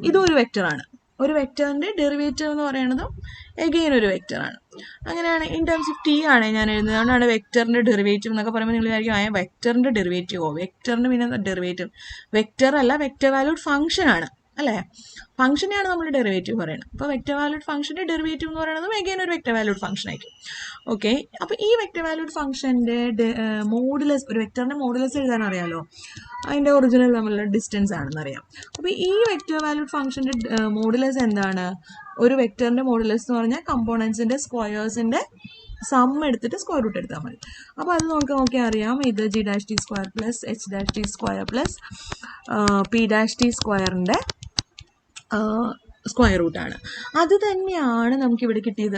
ഇതൊരു വെക്റ്ററാണ്. ഒരു വെക്റ്ററിൻ്റെ ഡെറിവേറ്റീവ് എന്ന് പറയുന്നത് എഗെയിൻ ഒരു വെക്റ്ററാണ്. അങ്ങനെയാണ് ഇൻ ടേംസ് ഓഫ് ടി ആണ് ഞാൻ എഴുതുന്നത്. അതുകൊണ്ടാണ് വെക്റ്ററിൻ്റെ ഡെറിവേറ്റീവ് എന്നൊക്കെ പറയുമ്പോൾ നിങ്ങൾ വിചാരിക്കും വെക്റ്ററിൻ്റെ ഡെറിവേറ്റീവോ, വെക്റ്ററിന് പിന്നെ ഡെറിവേറ്റീവ് വെക്റ്റർ അല്ല, വെക്റ്റർ വാല്യൂഡ് ഫംഗ്ഷൻ ആണ് അല്ലേ. ഫംഗ്ഷനെയാണ് നമ്മൾ ഡെറിവേറ്റീവ് പറയുന്നത്. അപ്പോൾ വെക്റ്റർ വാല്യൂഡ് ഫംഗ്ഷൻ്റെ ഡെറിവേറ്റീവ് എന്ന് പറയുന്നത് എഗെയിൻ ഒരു വെക്റ്റർ വാല്യൂഡ് ഫംഗ്ഷൻ ആയിരിക്കും. ഓക്കെ, അപ്പോൾ ഈ വെക്റ്റർ വാല്യൂഡ് ഫംഗ്ഷൻ്റെ മോഡുലസ്, ഒരു വെക്റ്ററിൻ്റെ മോഡുലസ് എഴുതാൻ അറിയാമല്ലോ, അതിൻ്റെ ഒറിജിനൽ തമ്മിലുള്ള ഡിസ്റ്റൻസ് ആണെന്ന് അറിയാം. അപ്പോൾ ഈ വെക്റ്റർ വാല്യൂഡ് ഫംഗ്ഷൻ്റെ മോഡുലസ് എന്താണ്? ഒരു വെക്റ്ററിൻ്റെ മോഡുലസ് എന്ന് പറഞ്ഞാൽ കമ്പോണൻസിൻ്റെ സ്ക്വയേഴ്സിൻ്റെ സം എടുത്തിട്ട് സ്ക്വയർ റൂട്ട് എടുത്താൽ മതി. അപ്പോൾ അത് നമുക്ക് നോക്കിയാൽ അറിയാം, ഇത് g dash t square plus h dash t square plus p dash t സ്ക്വയറിൻ്റെ സ്ക്വയർ റൂട്ടാണ്. അത് തന്നെയാണ് നമുക്കിവിടെ കിട്ടിയത്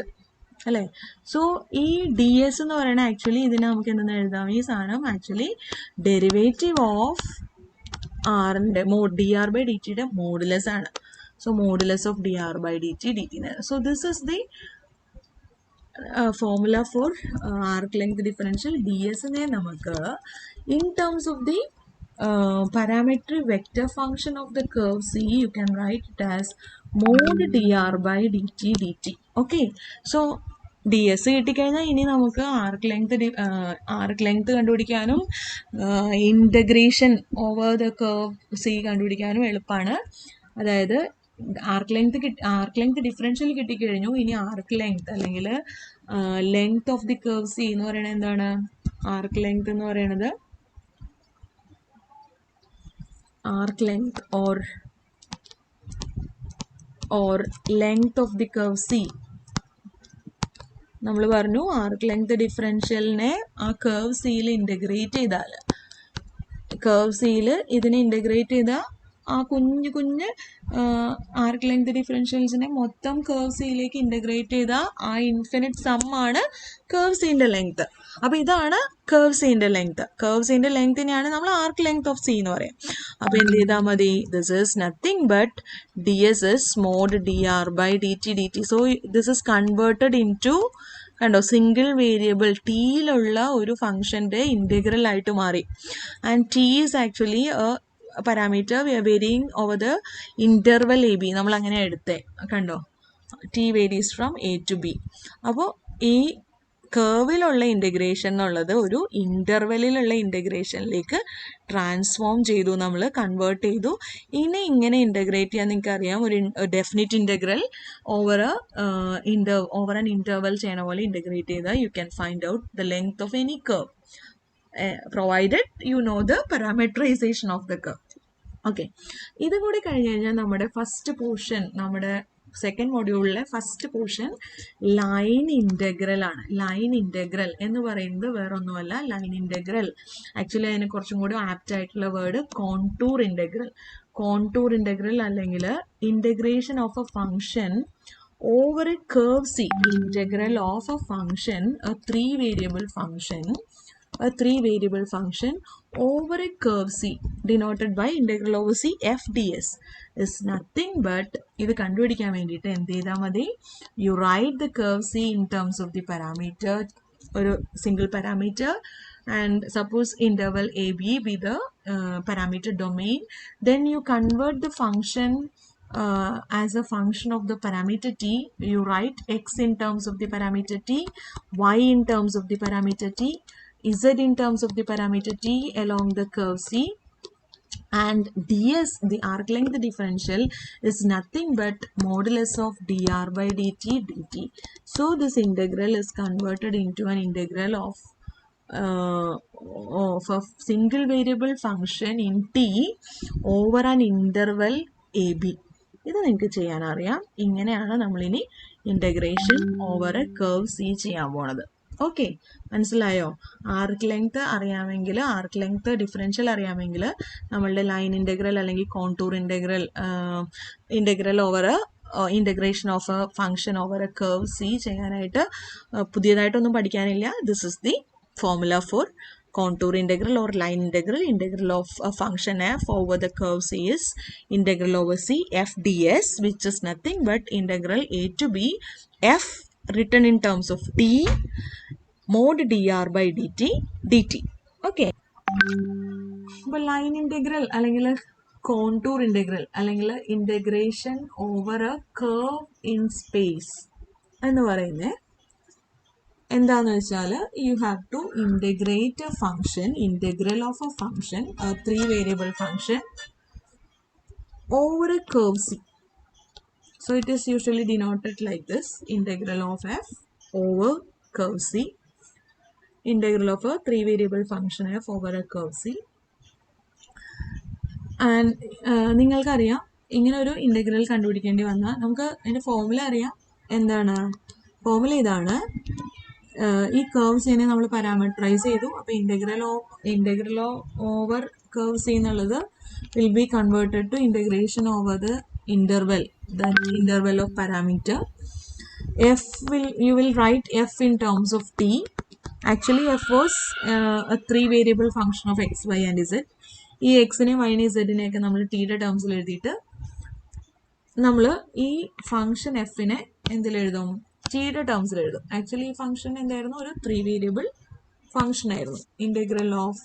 അല്ലേ. സോ ഈ ഡി എസ് എന്ന് പറയുന്നത് ആക്ച്വലി ഇതിനെ നമുക്ക് എന്തെന്ന് എഴുതാം, ഈ സാധനം ആക്ച്വലി ഡെറിവേറ്റീവ് ഓഫ് ആറിൻ്റെ ഡി ആർ ബൈ ഡി ടിയുടെ മോഡുലസ് ആണ്. So modulus of D R by D T D T. So this is the formula for arc length differential D എസിനെ നമുക്ക് in terms of the parametric vector function of the curve C, you can write it as mod dr by dt dt. Okay, so ds കിട്ടിക്കഴിഞ്ഞാൽ ഇനി നമുക്ക് arc length കണ്ടുപിടിക്കാനും integration over the curve C കണ്ടുപിടിക്കാനും എളുപ്പമാണ്. അതായത് ആർക്ക് length differential കിട്ടിക്കഴിഞ്ഞു. ഇനി ആർക്ക് length അല്ലെങ്കിൽ length of the curve C എന്ന് പറയുന്നത് എന്താണ്? ആർക്ക് ലെങ്ത് എന്ന് പറയുന്നത് arc length or length of the curve C. നമ്മൾ പറഞ്ഞു ആർക്ക് ലെങ്ത് ഡിഫറൻഷ്യലിനെ ആ കർവ് സിയിൽ ഇൻ്റഗ്രേറ്റ് ചെയ്താൽ, കർവ് സിയിൽ ഇതിനെ ഇൻ്റഗ്രേറ്റ് ചെയ്താൽ ആ കുഞ്ഞ് ആർക്ക് ലെങ്ത് ഡിഫറൻഷ്യൽസിനെ മൊത്തം കർവ് സിയിലേക്ക് ഇൻ്റഗ്രേറ്റ് ചെയ്താൽ ആ ഇൻഫിനിറ്റ് സം ആണ് കർവ് സിൻ്റെ ലെങ്ത്. അപ്പോൾ ഇതാണ് കർവ് സിൻ്റെ ലെങ്ത്. കർവ് സിൻ്റെ ലെങ്തിനെയാണ് നമ്മൾ ആർക്ക് ലെങ്ത് ഓഫ് സി എന്ന് പറയും. അപ്പോൾ എന്ത് ചെയ്താൽ മതി? This is nothing but D S is mod D R by D T D T. So this is converted into, കണ്ടോ, സിംഗിൾ വേരിയബിൾ ടിയിലുള്ള ഒരു ഫംഗ്ഷൻ്റെ ഇൻ്റഗ്രൽ ആയിട്ട് മാറി. And T is actually parameter we are varying over the interval A B. നമ്മൾ അങ്ങനെ എടുത്തേ, കണ്ടോ, T varies from A to B. അപ്പോൾ ഈ കേർവിലുള്ള ഇൻ്റഗ്രേഷൻ എന്നുള്ളത് ഒരു ഇൻ്റർവെല്ലിലുള്ള ഇൻ്റഗ്രേഷനിലേക്ക് ട്രാൻസ്ഫോം ചെയ്തു, നമ്മൾ കൺവേർട്ട് ചെയ്തു. ഇനി ഇങ്ങനെ ഇൻ്റഗ്രേറ്റ് ചെയ്യാൻ നിങ്ങൾക്കറിയാം, ഒരു definite integral over an interval ചെയ്യണ പോലെ ഇൻ്റഗ്രേറ്റ് ചെയ്താൽ you can find out the length of any curve provided you know the parameterization of the curve. Okay, ഇത് കൂടി കഴിഞ്ഞ് കഴിഞ്ഞാൽ നമ്മുടെ ഫസ്റ്റ് പോർഷൻ, നമ്മുടെ സെക്കൻഡ് മൊഡ്യൂളിലെ ഫസ്റ്റ് പോർഷൻ ലൈൻ ഇൻ്റഗ്രൽ ആണ്. ലൈൻ ഇൻ്റഗ്രൽ എന്ന് പറയുന്നത് വേറെ ഒന്നുമല്ല, ലൈൻ ഇൻ്റഗ്രൽ ആക്ച്വലി അതിന് കുറച്ചും കൂടി ആപ്റ്റ് ആയിട്ടുള്ള word contour integral. Contour integral അല്ലെങ്കിൽ integration of a function over a curve C, integral of a function, a three variable function over a curve C denoted by integral over C f ds is nothing but ഇത് കണ്ടുപിടിക്കാൻ വേണ്ടിയിട്ട് എന്ത് ചെയ്താൽ മതി, you write the curve C in terms of the parameter, ഒരു single parameter, and suppose interval AB be the parameter domain, then you convert the function as a function of the parameter t. You write x in terms of the parameter t, y in terms of the parameter t, z in terms of the parameter t along the curve C, and ds, the arc length differential, is nothing but modulus of dr by dt dt. So this integral is converted into an integral of a single variable function in t over an interval ab. ഇത് നിങ്ങൾക്ക് ചെയ്യാൻ അറിയാം. ഇങ്ങനെയാണ് നമ്മളിനി integration over a curve C ചെയ്യാൻ പോണത്. Okay, മനസ്സിലായോ? Arc length അറിയാമെങ്കിൽ, ആർക്ക് ലെങ്ത് ഡിഫറൻഷ്യൽ അറിയാമെങ്കിൽ നമ്മളുടെ ലൈൻ ഇൻ്റഗ്രൽ അല്ലെങ്കിൽ contour integral over integration of a function over a curve c ചെയ്യാനായിട്ട് പുതിയതായിട്ടൊന്നും പഠിക്കാനില്ല. This is the formula for contour integral or line integral of a function f over the curve C is integral over C f ds, which is nothing but integral a to b f written in terms of t mod dr by dt dt. Okay, അപ്പോൾ line integral അല്ലെങ്കിൽ contour integral അല്ലെങ്കിൽ integration over a curve in space എന്ന് പറയുന്നത് എന്താന്ന് വെച്ചാൽ, you have to integrate a function, integral of a function, three variable function over a curve C. So it is usually denoted like this, integral of F over curve C, integral of a three variable function F over a curve C. And നിങ്ങൾക്കറിയാം, ഇങ്ങനെ ഒരു integral കണ്ടുപിടിക്കേണ്ടി വന്നാൽ നമുക്ക് അതിൻ്റെ formula അറിയാം. എന്താണ് formula? ഇതാണ്. ഈ കർവ് സീനെ നമ്മൾ പാരാമീറ്ററൈസ് ചെയ്തു. അപ്പോൾ ഇൻ്റഗ്രൽ ഓവർ കർവ് സി എന്നുള്ളത് will be converted to integration over the interval of parameter. You will write f in terms of t. Actually f was a three variable function of x, y and z. ഈ എക്സിനെയും വൈനെയും സെഡിനെയൊക്കെ നമ്മൾ ടിയുടെ ടേംസിൽ എഴുതിയിട്ട് നമ്മൾ ഈ function എഫിനെ എന്തിലെഴുതും? ടിയുടെ ടേംസിൽ എഴുതും. Actually ഈ ഫംഗ്ഷൻ എന്തായിരുന്നു? ഒരു ത്രീ വേരിയബിൾ ഫംഗ്ഷൻ ആയിരുന്നു. Integral of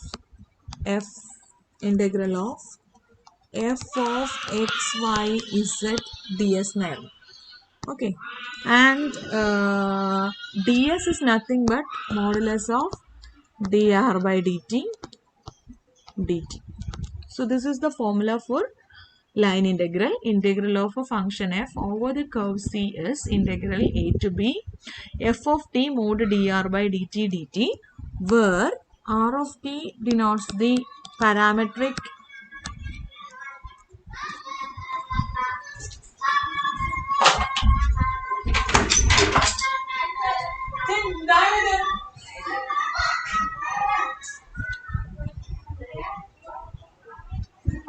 f of X y z d s എന്നായിരുന്നു. Okay, and d S is nothing but modulus of D R by D t dt. So this is the formula for line integral. Integral of a function f over the curve C is integral a to b f of t mod dr by dt dt, where r of t denotes the parametric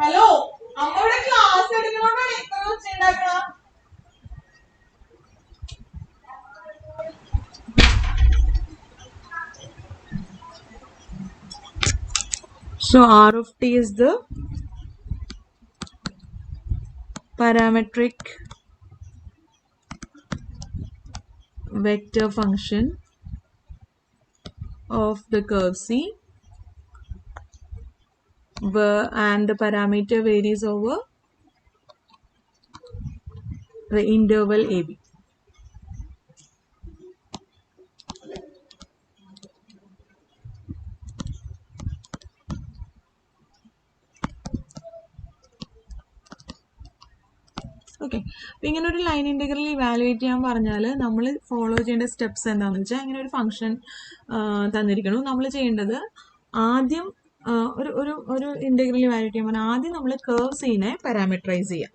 hello, അമ്മയുടെ class എടുക്കുന്നോണ്ടാണ് എത്ര വെച്ചുണ്ടാക്കണം. So r of t is the parametric vector function of the curve C, and the parameter varies over the interval AB. Okay, അപ്പം ഇങ്ങനെ ഒരു line integral evaluate ചെയ്യാൻ പറഞ്ഞാൽ നമ്മൾ follow ചെയ്യേണ്ട steps എന്താണെന്ന് വെച്ചാൽ, ഇങ്ങനെ ഒരു ഫംഗ്ഷൻ തന്നിരിക്കണം. നമ്മൾ ചെയ്യേണ്ടത് ആദ്യം ഒരു ഇൻ്റഗ്രൽ ഇവാലുവേറ്റ് ചെയ്യാൻ പറഞ്ഞാൽ ആദ്യം നമ്മൾ കർവ് സീനെ പാരാമീറ്ററൈസ് ചെയ്യാം.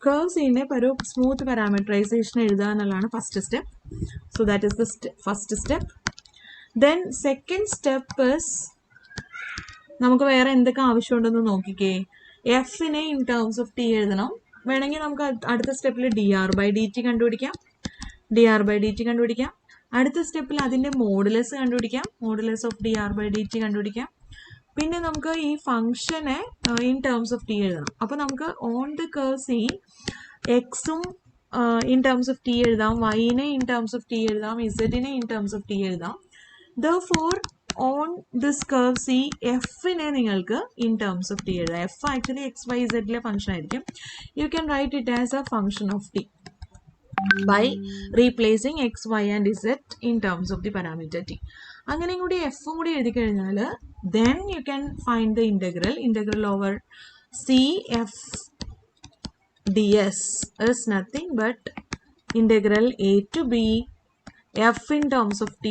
കർവ് സീനെ ഒരു സ്മൂത്ത് പാരാമീറ്ററൈസേഷൻ എഴുതുക എന്നുള്ളതാണ് first step. So that is the first step. Then second step is, നമുക്ക് വേറെ എന്തൊക്കെ ആവശ്യമുണ്ടെന്ന് നോക്കിക്കേ. എഫിനെ ഇൻ ടേംസ് ഓഫ് ടി എഴുതണം, വേണമെങ്കിൽ നമുക്ക് അടുത്ത സ്റ്റെപ്പിൽ dr/dt കണ്ടുപിടിക്കാം. dr/dt കണ്ടുപിടിക്കാം. അടുത്ത സ്റ്റെപ്പിൽ അതിൻ്റെ മോഡുലസ് കണ്ടുപിടിക്കാം. മോഡുലസ് ഓഫ് dr/dt കണ്ടുപിടിക്കാം. പിന്നെ നമുക്ക് ഈ ഫംഗ്ഷനെ ഇൻ ടേംസ് ഓഫ് ടി എഴുതണം. അപ്പോൾ നമുക്ക് ഓൺ ദ കർവ് സി എക്സും ഇൻ ടേംസ് ഓഫ് ടി എഴുതാം, വൈനെ ഇൻ ടേംസ് ഓഫ് ടി എഴുതാം, ഇസഡിനെ ഇൻ ടേംസ് ഓഫ് ടി എഴുതാം. Therefore on this curve C എഫിനെ നിങ്ങൾക്ക് ഇൻ ടേംസ് ഓഫ് ടി എഴുതാം. എഫ് ആക്ച്വലി എക്സ് വൈ സെഡിലെ ഫംഗ്ഷൻ ആയിരിക്കും. You can write it as a function of t by replacing x, y and z in terms of the parameter t. അങ്ങനെയും കൂടി എഫും കൂടി എഴുതി കഴിഞ്ഞാൽ then you can find the integral over c f ds is nothing but integral a to b f in terms of t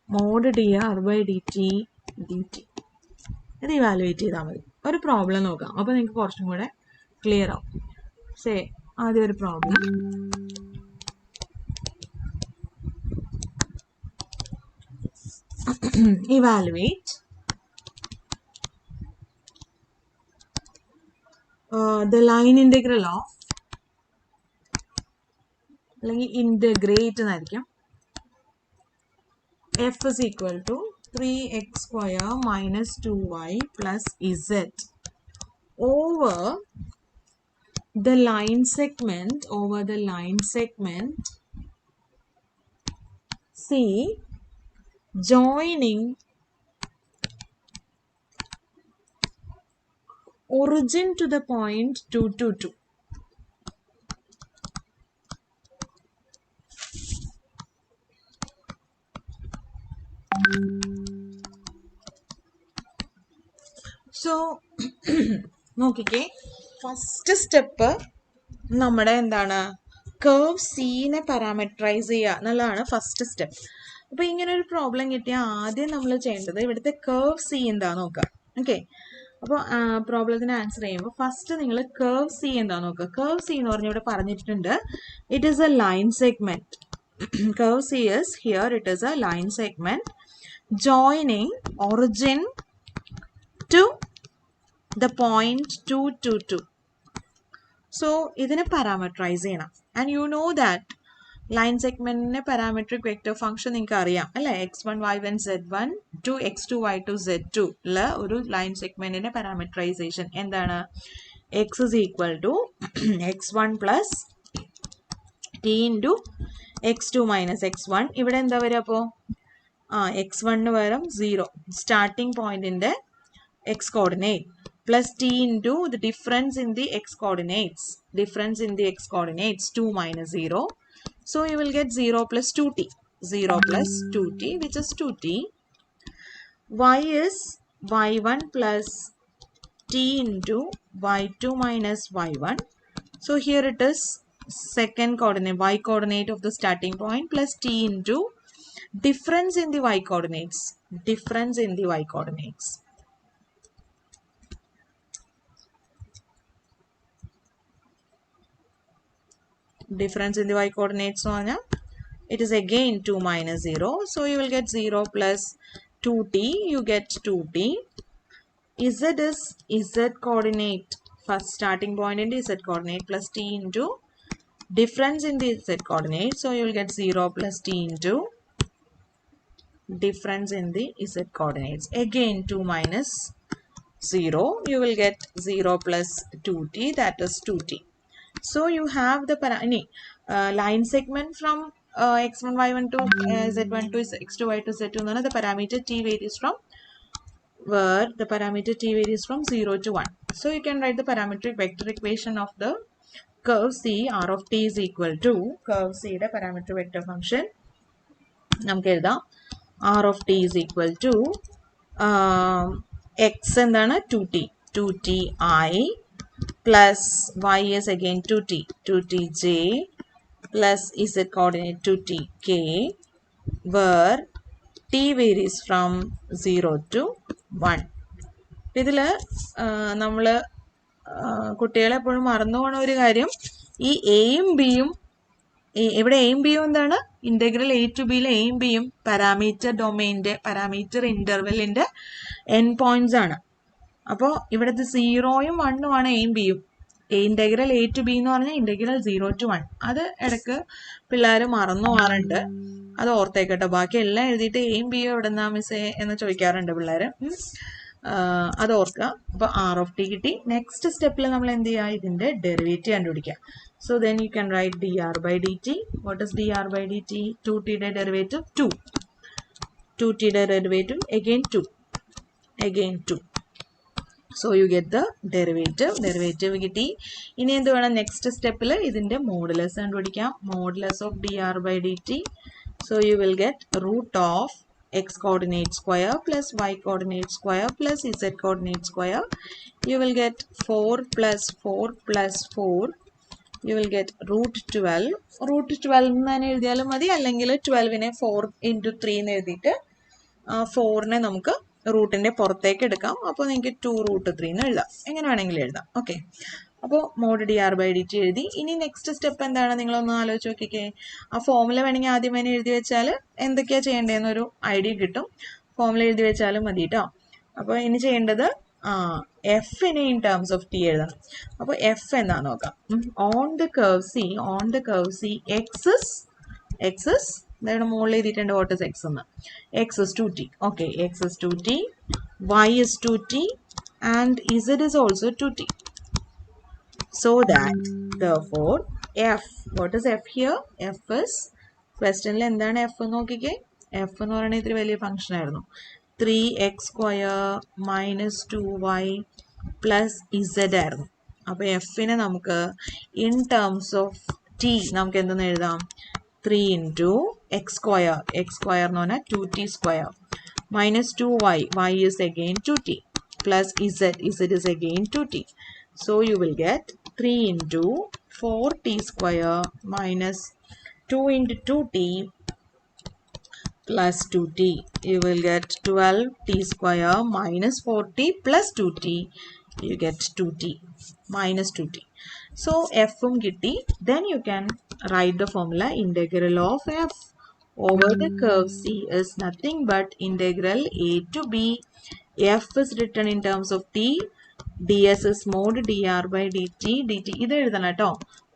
mod dr/dt dt. ഇത് evaluate ചെയ്താൽ മതി. ഒരു പ്രോബ്ലം നോക്കാം, അപ്പോൾ നിങ്ങൾക്ക് കുറച്ചും കൂടെ ക്ലിയർ ആവും. ആദ്യം ഒരു problem. Evaluate the line integral of integrate f is equal to 3x square minus 2y plus z over the line segment C joining origin to the point 2, 2, 2. So നോക്കിക്കേ, ഫസ്റ്റ് സ്റ്റെപ്പ് നമ്മുടെ എന്താണ്, curve സീനെ parameterise ചെയ്യുക എന്നുള്ളതാണ് first step. അപ്പോൾ ഇങ്ങനെ ഒരു problem കിട്ടിയാൽ ആദ്യം നമ്മൾ ചെയ്യേണ്ടത് ഇവിടുത്തെ കർവ് സി എന്താ നോക്കുക. ഓക്കെ, അപ്പോൾ പ്രോബ്ലത്തിന് ആൻസർ ചെയ്യുമ്പോൾ ഫസ്റ്റ് നിങ്ങൾ കർവ് സി എന്താ നോക്കുക. കർവ് സി എന്ന് പറഞ്ഞ് ഇവിടെ പറഞ്ഞിട്ടുണ്ട്, it is a line segment. Curve C is here, it is a line segment joining origin to the point 2, 2, 2. So ഇതിനെ പാരാമീറ്ററൈസ് ചെയ്യണം. And you know that line സെഗ്മെന്റിന്റെ പാരാമെട്രിക് വെക്റ്റർ ഫംഗ്ഷൻ നിങ്ങൾക്ക് അറിയാം അല്ലേ. x1 y1 z1 to x2 y2 z2 ഉള്ള ഒരു line സെഗ്മെന്റിന്റെ parameterisation എന്താണ്, x is equal to x1 plus t into x2 minus x1. ഇവിടെ എന്താ വരിക അപ്പോൾ, x1 പകരം 0 സ്റ്റാർട്ടിംഗ് പോയിന്റിന്റെ x coordinate plus t into the difference in the x coordinates 2 minus 0. So you will get 0 plus 2t, 0 plus 2t, which is 2t. Y is y1 plus t into y2 minus y1. So here it is second coordinate, y coordinate of the starting point plus t into difference in the y coordinates, difference in the y coordinates. Difference in the y coordinates, it is again 2 minus 0. So you will get 0 plus 2t, you get 2t. Z is z coordinate, first starting point in the z coordinate plus t into difference in the z coordinate. So you will get 0 plus t into difference in the z coordinates. Again 2 minus 0, you will get 0 plus 2t, that is 2t. So you have the line segment from x1 y1 to z1 to x2 y2 z2. The parameter t varies from where the parameter t varies from 0 to 1. So you can write the parametric vector equation of the curve C. R of t is equal to curve C the parametric vector function. നമുക്ക് എഴുതാം R of t is equal to x എന്താണ് 2t I plus y is again 2tj plus z coordinate 2tk, where t varies from 0 to 1. ഇതിൽ നമ്മൾ കുട്ടികളെ എപ്പോഴും മറന്നു പോണ ഒരു കാര്യം, ഈ എയും ബിയും, ഇവിടെ എയും ബിയും എന്താണ്, ഇന്റഗ്രൽ എ ടു ബിയിലെ എയും ബിയും പാരാമീറ്റർ ഡൊമൈൻ്റെ പാരാമീറ്റർ ഇന്റർവെല്ലിന്റെ എൻ പോയിന്റ്സ് ആണ്. അപ്പോൾ ഇവിടുത്തെ 0യും 1ഉം ആണ് എയും ബിയും. ഇന്റഗ്രൽ a to b എന്ന് പറഞ്ഞാൽ ഇന്റഗ്രൽ 0 to 1. അത് ഇടയ്ക്ക് പിള്ളേർ മറന്നു പോകാറുണ്ട്, അത് ഓർത്തേക്കട്ടെ. ബാക്കി എല്ലാം എഴുതിയിട്ട് എയും ബിയും എവിടെന്നാ മിസ്സേ എന്ന് ചോദിക്കാറുണ്ട് പിള്ളേർ. അത് ഓർക്കുക. അപ്പോൾ ആർ ഓഫ് ടി കിട്ടി. നെക്സ്റ്റ് സ്റ്റെപ്പിൽ നമ്മൾ എന്ത് ചെയ്യുക, ഇതിന്റെ ഡെറിവേറ്റീവ് കണ്ടുപിടിക്കുക. So then you can write D R by D T. What is D R by D T? 2t derivative 2, 2t derivative again 2, again 2. So you get the derivative കിട്ടി. ഇനി എന്ത് വേണം, നെക്സ്റ്റ് സ്റ്റെപ്പിൽ ഇതിന്റെ മോഡുലസ് കണ്ടുപിടിക്കാം. Modulus of D R by D T. So you will get root of x coordinate square plus y coordinate square plus z coordinate square. You will get 4 plus 4 plus 4. You will get root 12. root 12 എന്ന് തന്നെ എഴുതിയാലും മതി, അല്ലെങ്കിൽ 12നെ 4 into 3 എന്ന് എഴുതിയിട്ട് 4നെ നമുക്ക് റൂട്ടിന്റെ പുറത്തേക്ക് എടുക്കാം. അപ്പോൾ നിങ്ങൾക്ക് 2 root 3 എന്ന് എഴുതാം, എങ്ങനെ വേണമെങ്കിലും എഴുതാം. ഓക്കെ, അപ്പോൾ mod D R by D T എഴുതി. ഇനി നെക്സ്റ്റ് സ്റ്റെപ്പ് എന്താണ്, നിങ്ങളൊന്ന് ആലോചിച്ച് നോക്കിക്കേ. ആ ഫോമുല വേണമെങ്കിൽ ആദ്യം തന്നെ എഴുതി വെച്ചാൽ എന്തൊക്കെയാണ് ചെയ്യേണ്ടതെന്നൊരു ഐഡിയ കിട്ടും. ഫോമുല എഴുതി വെച്ചാലും മതി കേട്ടോ. അപ്പോൾ ഇനി ചെയ്യേണ്ടത് എഫിനെ ഇൻ ടേംസ് ഓഫ് ടി എഴുതണം. അപ്പോൾ എഫ് എന്താന്ന് നോക്കാം. On the curve C axes എന്താണ് മുകളിൽ എഴുതിയിട്ടുണ്ട്, വാട്ട് ഇസ് എക്സ് എന്ന്. X is 2t. Okay, x is 2t, y is 2t and z is also 2t. So that therefore f, what is f here? f is, questionൽ എന്താണ് f എന്ന് നോക്കിക്കേ. f എന്ന് പറയുന്നത് ഇത്തിരി വലിയ ഫംഗ്ഷൻ ആയിരുന്നു. 3x square minus 2y plus z ആയിരുന്നു. അപ്പോൾ എഫിനെ നമുക്ക് ഇൻ ടേംസ് ഓഫ് t നമുക്ക് എന്തെന്ന് എഴുതാം, 3 into x square എന്ന് പറഞ്ഞാൽ 2t square minus 2y, y is again 2t, plus z is again 2t. So you will get 3 into 4t square minus 2 into 2t plus 2t. You will get 12t square minus 4t plus 2t. You get 2t minus 2t. So f gitti. Then you can write the formula. Integral of f over the curve C is nothing but integral a to b. f is written in terms of t. ds is mod dr by dt. dt ഇത് എഴുതണം കേട്ടോ,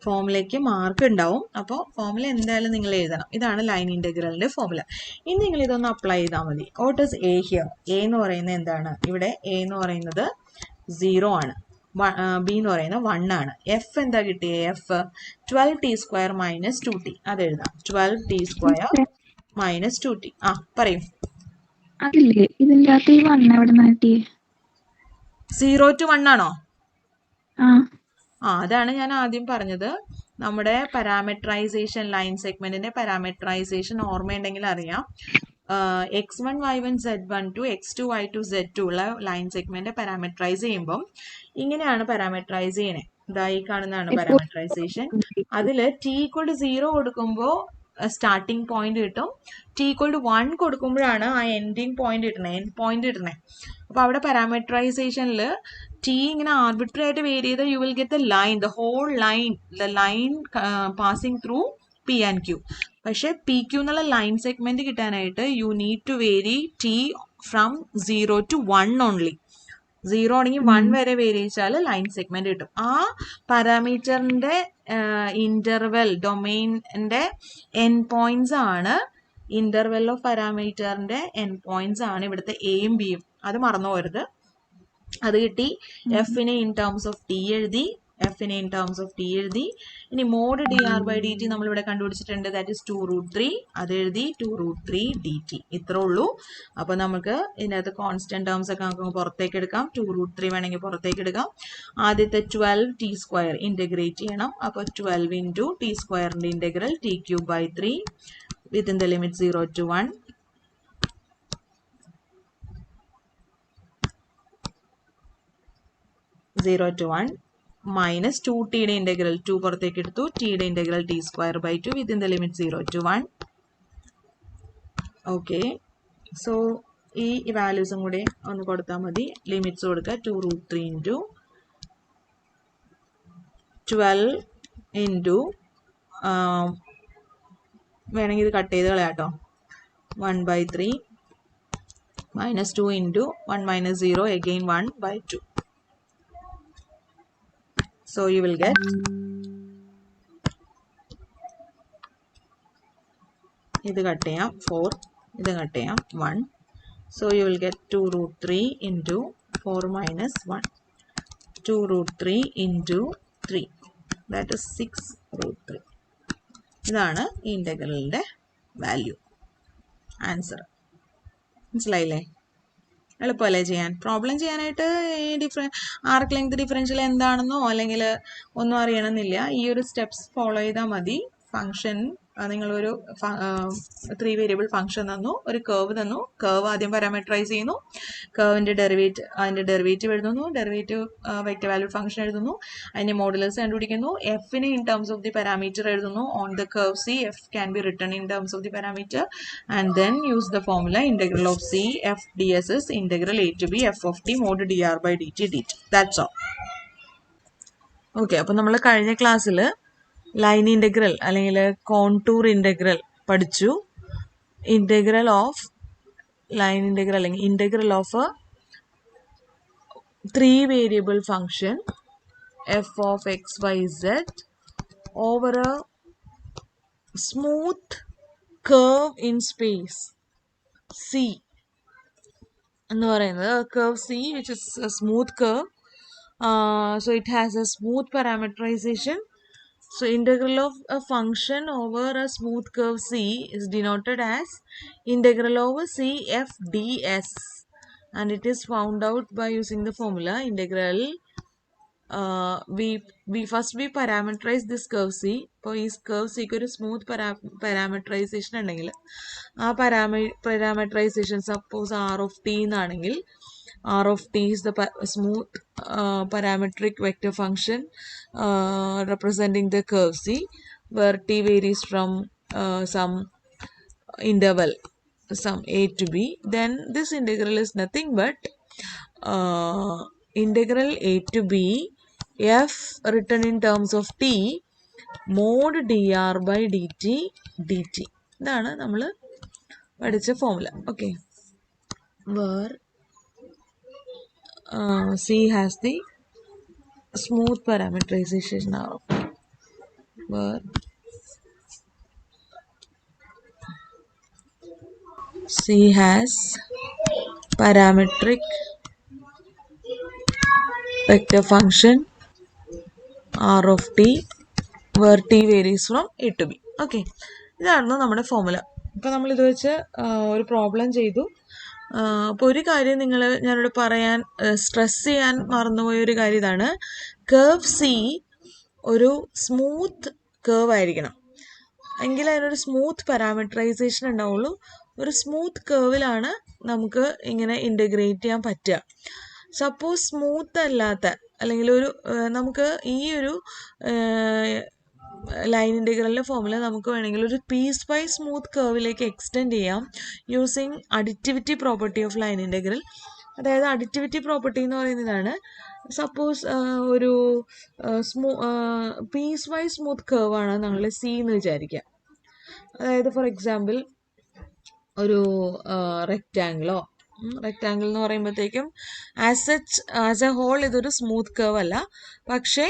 ഫോമുലയ്ക്ക് mark ഉണ്ടാവും. അപ്പോൾ formula എന്തായാലും നിങ്ങൾ എഴുതണം. ഇതാണ് line ഇൻ്റഗ്രലിൻ്റെ ഫോമുല. ഇനി നിങ്ങൾ ഇതൊന്ന് അപ്ലൈ ചെയ്താൽ മതി. What is A here? A എന്ന് പറയുന്നത് എന്താണ്? ഇവിടെ എ എന്ന് പറയുന്നത് 0 ആണ്, ബി എന്ന് പറയുന്നത് 1 ആണ്. എഫ് എന്താ കിട്ടിയത്? F 12t square minus 2t. അത് എഴുതാം, 12t സ്ക്വയർ മൈനസ് 2t. ആ പറയും. അതില്ലേ ഇതിന്റെ അകത്ത് ഈ 1 എവിടെ നിന്ന് കിട്ടിയേ? 0 to 1 ആണോ? ആ, അതാണ് ഞാൻ ആദ്യം പറഞ്ഞത്. നമ്മുടെ പാരാമെട്രൈസേഷൻ, ലൈൻ സെഗ്മെന്റിന്റെ പാരാമെട്രൈസേഷൻ ഓർമ്മയുണ്ടെങ്കിൽ അറിയാം. x1 y1 z12 x2 y2 z2 ഉള്ള ലൈൻ സെഗ്മെന്റ് പാരാമെട്രൈസ് ചെയ്യുമ്പം ഇങ്ങനെയാണ് പാരാമെട്രൈസ് ചെയ്യണേ. ഇതായി കാണുന്നതാണ് പാരാമെട്രൈസേഷൻ. അതില് t = 0 കൊടുക്കുമ്പോൾ സ്റ്റാർട്ടിംഗ് പോയിന്റ് കിട്ടും. t = 1 കൊടുക്കുമ്പോഴാണ് ആ എൻഡിങ് പോയിന്റ് കിട്ടണേ. അപ്പൊ അവിടെ പാരാമെട്രൈസേഷനിൽ t ഇങ്ങനെ ആർബിട്രറി ആയിട്ട് വേരി ചെയ്ത് you will get the whole line passing through P and Q. പക്ഷെ പി ക്യൂ എന്നുള്ള ലൈൻ സെഗ്മെന്റ് കിട്ടാനായിട്ട് you need to vary t from 0 to 1 only. 0 ആണെങ്കിൽ 1 വരെ വേരി ചെയ്താൽ ലൈൻ സെഗ്മെന്റ് കിട്ടും. ആ പാരാമീറ്ററിന്റെ ഇന്റർവെൽ ഡൊമെയിൻ്റെ എൻ പോയിന്റ്സ് ആണ്, ഇന്റർവെൽ ഓഫ് പാരാമീറ്ററിന്റെ എൻ പോയിന്റ്സ് ആണ് ഇവിടുത്തെ എയും ബിയും. അത് മറന്നു പോകരുത്. അത് കിട്ടി. എഫിനെ ഇൻ ടേംസ് ഓഫ് ടി എഴുതി. ഇനി mod D R by D t നമ്മളിവിടെ കണ്ടുപിടിച്ചിട്ടുണ്ട്. That is 2√3. അത് എഴുതി 2√3 dt. ഇത്രേ ഉള്ളൂ. അപ്പോൾ നമുക്ക് ഇതിനകത്ത് കോൺസ്റ്റന്റ് ടേംസ് ഒക്കെ നമുക്ക് പുറത്തേക്ക് എടുക്കാം. 2√3 വേണമെങ്കിൽ പുറത്തേക്ക് എടുക്കാം. ആദ്യത്തെ 12t സ്ക്വയർ ഇന്റഗ്രേറ്റ് ചെയ്യണം. അപ്പോൾ 12 into t സ്ക്വയറിന്റെ integral t³/3 within the limit 0 to 1. minus 2t യുടെ ഇന്റഗ്രൽ 2 പുറത്തേക്ക് എടുത്തു. t യുടെ integral t²/2 within the limit 0 to 1. Okay, so ഈ വാല്യൂസും കൂടി ഒന്ന് കൊടുത്താൽ മതി. ലിമിറ്റ്സ് കൊടുക്കുക. 2√3 into 12 into വേണമെങ്കിൽ ഇത് കട്ട് ചെയ്ത് കളയാട്ടോ. 1/3 minus 2 into 1 minus 0 again 1/2. So you will get ഇത് കട്ട് ചെയ്യാം 4, ഇത് കട്ട് ചെയ്യാം 1. So you will get 2 root 3 into 4 minus 1. 2 root 3 into 3. That is 6 root 3. ഇതാണ് ഈ ഇൻ്റഗ്രലിൻ്റെ വാല്യൂ, ആൻസർ. മനസ്സിലായില്ലേ? എളുപ്പമല്ലേ ചെയ്യാൻ? പ്രോബ്ലം ചെയ്യാനായിട്ട് ഈ ആർക്ക് ലെങ്ത് ഡിഫറൻഷ്യൽ എന്താണെന്നോ അല്ലെങ്കിൽ ഒന്നും അറിയണമെന്നില്ല. ഈ ഒരു സ്റ്റെപ്സ് ഫോളോ ചെയ്താൽ മതി. ഫംഗ്ഷൻ നിങ്ങളൊരു 3 വേരിയബിൾ ഫംഗ്ഷൻ തന്നു, ഒരു കേർവ് തന്നു. കേർവ് ആദ്യം പാരാമീറ്ററൈസ് ചെയ്യുന്നു, കേർവിൻ്റെ അതിൻ്റെ ഡെറിവേറ്റീവ് എഴുതുന്നു, ഡെറിവേറ്റീവ് വെക്റ്റർ വാല്യൂഡ് ഫംഗ്ഷൻ എഴുതുന്നു, അതിൻ്റെ മോഡുലസ് കണ്ടുപിടിക്കുന്നു, എഫിനെ in terms of the parameter എഴുതുന്നു. On the curve C F can be written in terms of the parameter and then use the formula integral of C F D S S integral A to B F of T mod D R by D T D T. That's all. Okay, അപ്പോൾ നമ്മൾ കഴിഞ്ഞ ക്ലാസ്സിൽ line integral അല്ലെങ്കിൽ contour integral പഠിച്ചു. Integral of line integral അല്ലെങ്കിൽ integral of A 3 variable function f of X Y z over a smooth curve in space C എന്ന് പറയുന്നത് curve C which is a smooth curve. So it has a smooth parameterization. So integral of a function over a smooth curve C is denoted as integral over C f ds, and it is found out by using the formula integral. We first parameterize this curve C. അപ്പോൾ ഈ curve C ക്ക് ഒരു smooth parameterisation ഉണ്ടെങ്കിൽ ആ parameterisation suppose R of t എന്നാണെങ്കിൽ R of t is the smooth parametric vector function representing the curve C, where t varies from some interval, some a to b. Then this integral is nothing but integral a to b f written in terms of t mod dr by dt dt. ഇതാണ് നമ്മൾ പഠിച്ച formula. Okay, where C has the smooth parameterization of where C has parametric vector function R of t where t varies from a to b. Okay, ഇതാണ് നമ്മുടെ formula. ഇപ്പോൾ നമ്മളിത് വെച്ച് ഒരു problem ചെയ്തു. അപ്പോൾ ഒരു കാര്യം ഞാനിവിടെ പറയാൻ സ്ട്രെസ് ചെയ്യാൻ മറന്നുപോയ ഒരു കാര്യം ഇതാണ്. കേർവ് സി ഒരു സ്മൂത്ത് കേർവ് ആയിരിക്കണം, എങ്കിൽ അതിനൊരു സ്മൂത്ത് പാരാമീറ്ററൈസേഷൻ ഉണ്ടാവുള്ളൂ. ഒരു സ്മൂത്ത് കേർവിലാണ് നമുക്ക് ഇങ്ങനെ ഇൻ്റഗ്രേറ്റ് ചെയ്യാൻ പറ്റുക. സപ്പോസ് സ്മൂത്ത് അല്ലാത്ത അല്ലെങ്കിൽ നമുക്ക് ഈ ഒരു ലൈൻ ഇൻ്റഗ്രലിൻ്റെ ഫോർമുല നമുക്ക് വേണമെങ്കിൽ ഒരു പീസ് ബൈ സ്മൂത്ത് കർവിലേക്ക് എക്സ്റ്റെൻഡ് ചെയ്യാം using additivity property of line integral. അതായത് അഡിറ്റിവിറ്റി പ്രോപ്പർട്ടി എന്ന് പറയുന്നതാണ്, സപ്പോസ് ഒരു പീസ് ബൈ സ്മൂത്ത് കർവാണ് നമ്മൾ സി എന്ന് വിചാരിക്കുക. അതായത് ഫോർ എക്സാമ്പിൾ ഒരു റെക്റ്റാങ്കിൾ എന്ന് പറയുമ്പോഴത്തേക്കും ആസ് എ ഹോൾ ഇതൊരു സ്മൂത്ത് കർവ് അല്ല, പക്ഷേ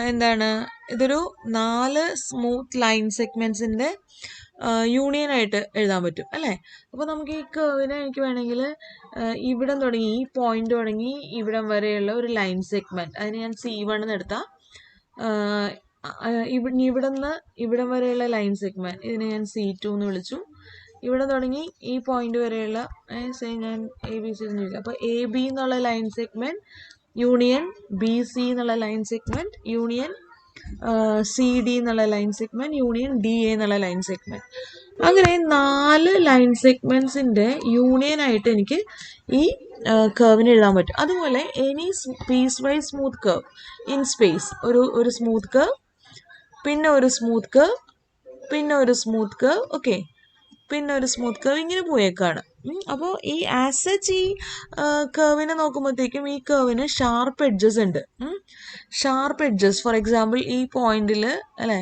എന്താണ്, ഇതൊരു 4 സ്മൂത്ത് ലൈൻ സെഗ്മെൻറ്റ്സിൻ്റെ യൂണിയനായിട്ട് എഴുതാൻ പറ്റും അല്ലേ. അപ്പോൾ നമുക്ക് ഈ കർവിനെ എനിക്ക് വേണമെങ്കിൽ ഇവിടം തുടങ്ങി ഈ പോയിന്റ് തുടങ്ങി ഇവിടം വരെയുള്ള ഒരു ലൈൻ സെഗ്മെൻറ്റ്, അതിന് ഞാൻ C1 എന്ന് എടുത്താൽ ഇവിടുന്ന് ഇവിടം വരെയുള്ള ലൈൻ സെഗ്മെൻറ്റ് ഇതിനെ ഞാൻ C2 എന്ന് വിളിച്ചു. ഇവിടെ തുടങ്ങി ഈ പോയിന്റ് വരെയുള്ള ഞാൻ ABC എന്ന് വിളിച്ചു. അപ്പോൾ AB എന്നുള്ള ലൈൻ സെഗ്മെൻറ്റ് യൂണിയൻ BC എന്നുള്ള ലൈൻ സെഗ്മെൻറ്റ് യൂണിയൻ CD എന്നുള്ള ലൈൻ സെഗ്മെൻറ്റ് യൂണിയൻ DA എന്നുള്ള ലൈൻ സെഗ്മെൻറ്റ്. അങ്ങനെ 4 ലൈൻ സെഗ്മെൻറ്റ്സിൻ്റെ യൂണിയനായിട്ട് എനിക്ക് ഈ കർവിന് എഴുതാൻ പറ്റും. അതുപോലെ any piece by smooth curve in space, ഒരു സ്മൂത്ത് കർവ്, പിന്നെ ഒരു സ്മൂത്ത് കർവ്, പിന്നെ ഒരു സ്മൂത്ത് കർവ്, ഓക്കെ, പിന്നെ ഒരു സ്മൂത്ത് കർവ്, ഇങ്ങനെ പോയേക്കാണ്. അപ്പോൾ ഈ ആസച്ച് ഈ കർവിനെ നോക്കുമ്പോഴത്തേക്കും ഈ കർവിന് ഷാർപ്പ് എഡ്ജസ് ഉണ്ട്. ഷാർപ്പ് എഡ്ജസ് ഫോർ എക്സാമ്പിൾ ഈ പോയിന്റിൽ അല്ലേ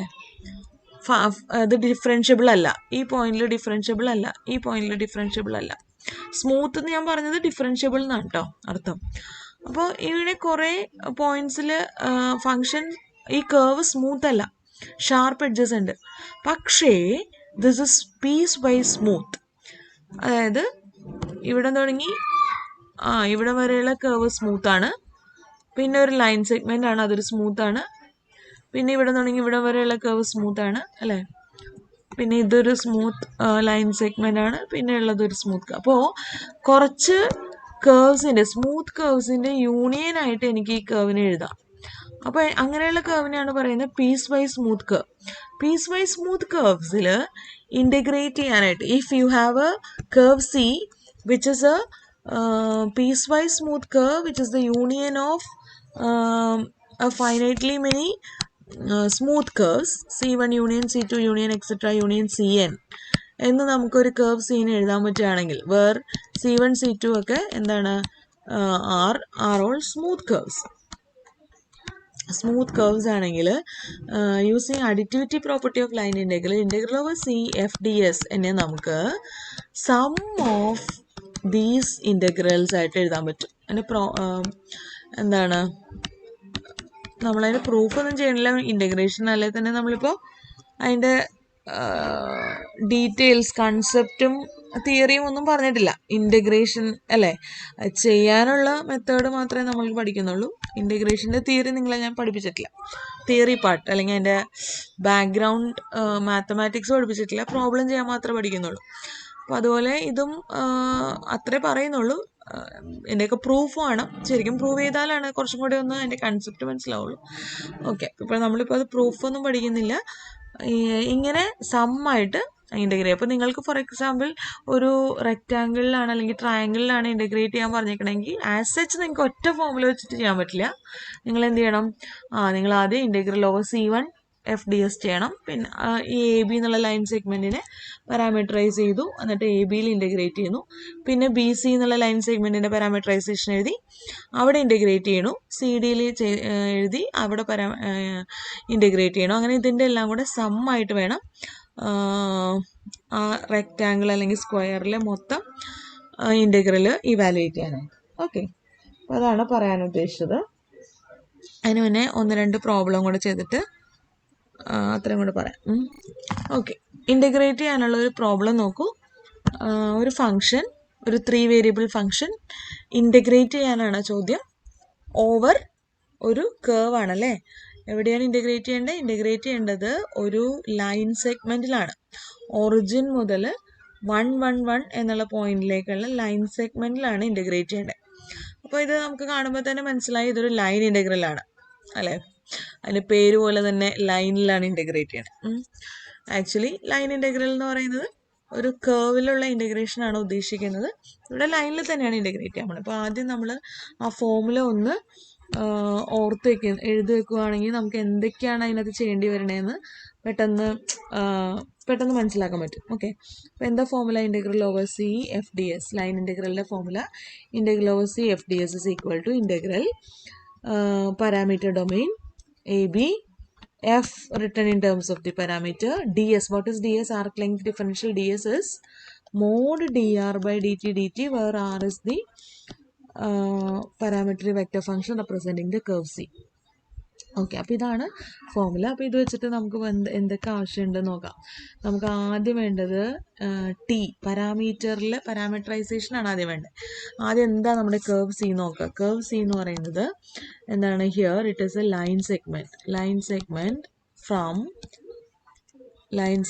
അത് ഡിഫറൻഷ്യബിൾ അല്ല, ഈ പോയിന്റിൽ ഡിഫറൻഷ്യബിൾ അല്ല, ഈ പോയിന്റിൽ ഡിഫറൻഷ്യബിൾ അല്ല. സ്മൂത്ത് എന്ന് ഞാൻ പറഞ്ഞത് ഡിഫറൻഷ്യബിൾ എന്നാണ് കേട്ടോ അർത്ഥം. അപ്പോൾ ഇവിടെ കുറേ പോയിന്റ്സിൽ ഫങ്ഷൻ ഈ കേർവ് സ്മൂത്ത് അല്ല, ഷാർപ്പ് എഡ്ജസ് ഉണ്ട്. പക്ഷേ this is piecewise smooth. അതായത് ഇവിടെ തുടങ്ങി ഇവിടെ വരെയുള്ള കേർവ് സ്മൂത്താണ്. പിന്നെ ഒരു ലൈൻ സെഗ്മെന്റ് ആണ്, അതൊരു സ്മൂത്താണ്. പിന്നെ ഇവിടെ തുടങ്ങി ഇവിടെ വരെയുള്ള കേർവ് സ്മൂത്താണ് അല്ലേ. പിന്നെ ഇതൊരു സ്മൂത്ത് ലൈൻ സെഗ്മെന്റ് ആണ്. പിന്നെ ഉള്ളതൊരു സ്മൂത്ത്. അപ്പോൾ കുറച്ച് കേർവ്സിൻ്റെ സ്മൂത്ത് കേർവ്സിൻ്റെ യൂണിയൻ ആയിട്ട് എനിക്ക് ഈ കേർവിനെ എഴുതാം. അപ്പോൾ അങ്ങനെയുള്ള കേർവിനെയാണ് പറയുന്നത് piecewise smooth curve. Piecewise smooth കേർവ്സിൽ ഇൻ്റഗ്രേറ്റ് ചെയ്യാനായിട്ട്, if you have a curve C which is a piecewise smooth curve which is the union of a finitely many smooth curves, C1 union C2 union etc union Cn എന്ന് നമുക്കൊരു curve scene എഴുതാൻ പറ്റുകയാണെങ്കിൽ, where C1 C2 ഒക്കെ എന്താണ് are all smooth curves. Smooth curves ആണെങ്കിൽ using additivity property of line integral over C F D S എന്നെ നമുക്ക് some of these integrals ആയിട്ട് എഴുതാൻ പറ്റും. അതിൻ്റെ എന്താണ്, നമ്മളതിന് പ്രൂഫൊന്നും ചെയ്യണില്ല, ഇൻ്റഗ്രേഷൻ അല്ലെ തന്നെ നമ്മളിപ്പോൾ അതിൻ്റെ ഡീറ്റെയിൽസ് കൺസെപ്റ്റും തിയറിയും ഒന്നും പറഞ്ഞിട്ടില്ല. ഇൻ്റഗ്രേഷൻ അല്ലേ, ചെയ്യാനുള്ള മെത്തേഡ് മാത്രമേ നമ്മൾ പഠിക്കുന്നുള്ളൂ. ഇൻ്റഗ്രേഷൻ്റെ തിയറി നിങ്ങളെ ഞാൻ പഠിപ്പിച്ചിട്ടില്ല, തിയറി പാർട്ട് അല്ലെങ്കിൽ അതിൻ്റെ ബാക്ക്ഗ്രൗണ്ട് മാത്തമാറ്റിക്സ് പഠിപ്പിച്ചിട്ടില്ല, പ്രോബ്ലം ചെയ്യാൻ മാത്രമേ പഠിക്കുന്നുള്ളൂ. അപ്പോൾ അതുപോലെ ഇതും അത്രേ പറയുന്നുള്ളൂ. എൻ്റെയൊക്കെ പ്രൂഫ് വേണം, ശരിക്കും പ്രൂവ് ചെയ്താലാണ് കുറച്ചും കൂടി ഒന്ന് അതിൻ്റെ കൺസെപ്റ്റ് മനസ്സിലാവുള്ളൂ. ഓക്കെ, ഇപ്പോൾ നമ്മളിപ്പോൾ അത് പ്രൂഫൊന്നും പഠിക്കുന്നില്ല, ഇങ്ങനെ സമ്മായിട്ട് ഇൻ്റഗ്രേറ്റ്. അപ്പോൾ നിങ്ങൾക്ക് ഫോർ എക്സാമ്പിൾ ഒരു റെക്റ്റാങ്കിളിലാണ് അല്ലെങ്കിൽ ട്രയാങ്കിളിലാണ് ഇൻ്റഗ്രേറ്റ് ചെയ്യാൻ പറഞ്ഞേക്കണമെങ്കിൽ ആസ് സച്ച് നിങ്ങൾക്ക് ഒറ്റ ഫോമുല വെച്ചിട്ട് ചെയ്യാൻ പറ്റില്ല. നിങ്ങൾ എന്ത് ചെയ്യണം, നിങ്ങൾ ആദ്യം ഇൻ്റഗ്രൽ ഓവർ C1 FDS ചെയ്യണം. പിന്നെ ഈ AB എന്നുള്ള ലൈൻ സെഗ്മെൻറ്റിനെ പാരാമീറ്ററൈസ് ചെയ്തു, എന്നിട്ട് ABയിൽ ഇൻ്റഗ്രേറ്റ് ചെയ്യുന്നു. പിന്നെ BC എന്നുള്ള ലൈൻ സെഗ്മെൻറ്റിൻ്റെ പാരാമീറ്ററൈസേഷൻ എഴുതി അവിടെ ഇൻ്റഗ്രേറ്റ് ചെയ്യണു. CDയിൽ എഴുതി അവിടെ ഇൻ്റഗ്രേറ്റ് ചെയ്യണം. അങ്ങനെ ഇതിൻ്റെ എല്ലാം കൂടെ സമ്മായിട്ട് വേണം ആ റെക്റ്റാങ്കിൾ അല്ലെങ്കിൽ സ്ക്വയറിലെ മൊത്തം ഇൻ്റഗ്രൽ ഇവാലുവേറ്റ് ചെയ്യാനായിട്ട്. ഓക്കെ, അപ്പോൾ അതാണ് പറയാൻ ഉദ്ദേശിച്ചത്. അതിന് മുന്നേ 1-2 പ്രോബ്ലം കൂടെ ചെയ്തിട്ട് അത്രയും കൂടെ പറയാം. ഓക്കെ, ഇൻ്റഗ്രേറ്റ് ചെയ്യാനുള്ള ഒരു പ്രോബ്ലം നോക്കൂ. ഒരു ഫങ്ഷൻ, ഒരു 3 വേരിയബിൾ ഫങ്ഷൻ ഇൻ്റഗ്രേറ്റ് ചെയ്യാനാണ് ചോദ്യം. ഓവർ ഒരു കേർവ് ആണല്ലേ. എവിടെയാണ് ഇൻ്റഗ്രേറ്റ് ചെയ്യേണ്ടത്? ഇൻ്റഗ്രേറ്റ് ചെയ്യേണ്ടത് ഒരു ലൈൻ സെഗ്മെൻറ്റിലാണ്. ഒറിജിൻ മുതൽ 111 എന്നുള്ള പോയിന്റിലേക്കുള്ള ലൈൻ സെഗ്മെൻറ്റിലാണ് ഇൻ്റഗ്രേറ്റ് ചെയ്യേണ്ടത്. അപ്പോൾ ഇത് നമുക്ക് കാണുമ്പോൾ തന്നെ മനസ്സിലായി ഇതൊരു ലൈൻ ഇൻ്റഗ്രലാണ് അല്ലേ. അതിൻ്റെ പേര് പോലെ തന്നെ ലൈനിലാണ് ഇൻ്റഗ്രേറ്റ് ചെയ്യണത്. ആക്ച്വലി ലൈൻ ഇൻ്റഗ്രൽ എന്ന് പറയുന്നത് ഒരു കേർവിലുള്ള ഇൻ്റഗ്രേഷൻ ആണ് ഉദ്ദേശിക്കുന്നത്. ഇവിടെ ലൈനിൽ തന്നെയാണ് ഇൻ്റഗ്രേറ്റ് ചെയ്യാൻ പോകുന്നത്. അപ്പോൾ ആദ്യം നമ്മൾ ആ ഫോമുല ഒന്ന് എഴുതി വെക്കുകയാണെങ്കിൽ നമുക്ക് എന്തൊക്കെയാണ് അതിനകത്ത് ചെയ്യേണ്ടി വരണതെന്ന് പെട്ടെന്ന് മനസ്സിലാക്കാൻ പറ്റും. ഓക്കെ, അപ്പോൾ എന്താ formula? Integral over C F D S. Line ഇൻ്റഗ്രലിൻ്റെ formula integral over C F D S is equal to integral parameter domain AB, F written in terms of the parameter, DS. What is DS? Arc length differential. DS is mod dr by dt dt, where r is the parametric vector function representing the curve C. Okay, അപ്പോൾ ഇതാണ് formula. അപ്പോൾ ഇത് വെച്ചിട്ട് നമുക്ക് എന്തൊക്കെ ആവശ്യമുണ്ടെന്ന് നോക്കാം. നമുക്ക് ആദ്യം വേണ്ടത് പാരാമീറ്ററൈസേഷൻ ആണ് ആദ്യം വേണ്ടത്. ആദ്യം എന്താ നമ്മുടെ കേർവ് സി നോക്കുക. കേർവ് സി എന്ന് പറയുന്നത് എന്താണ്? Here it is a line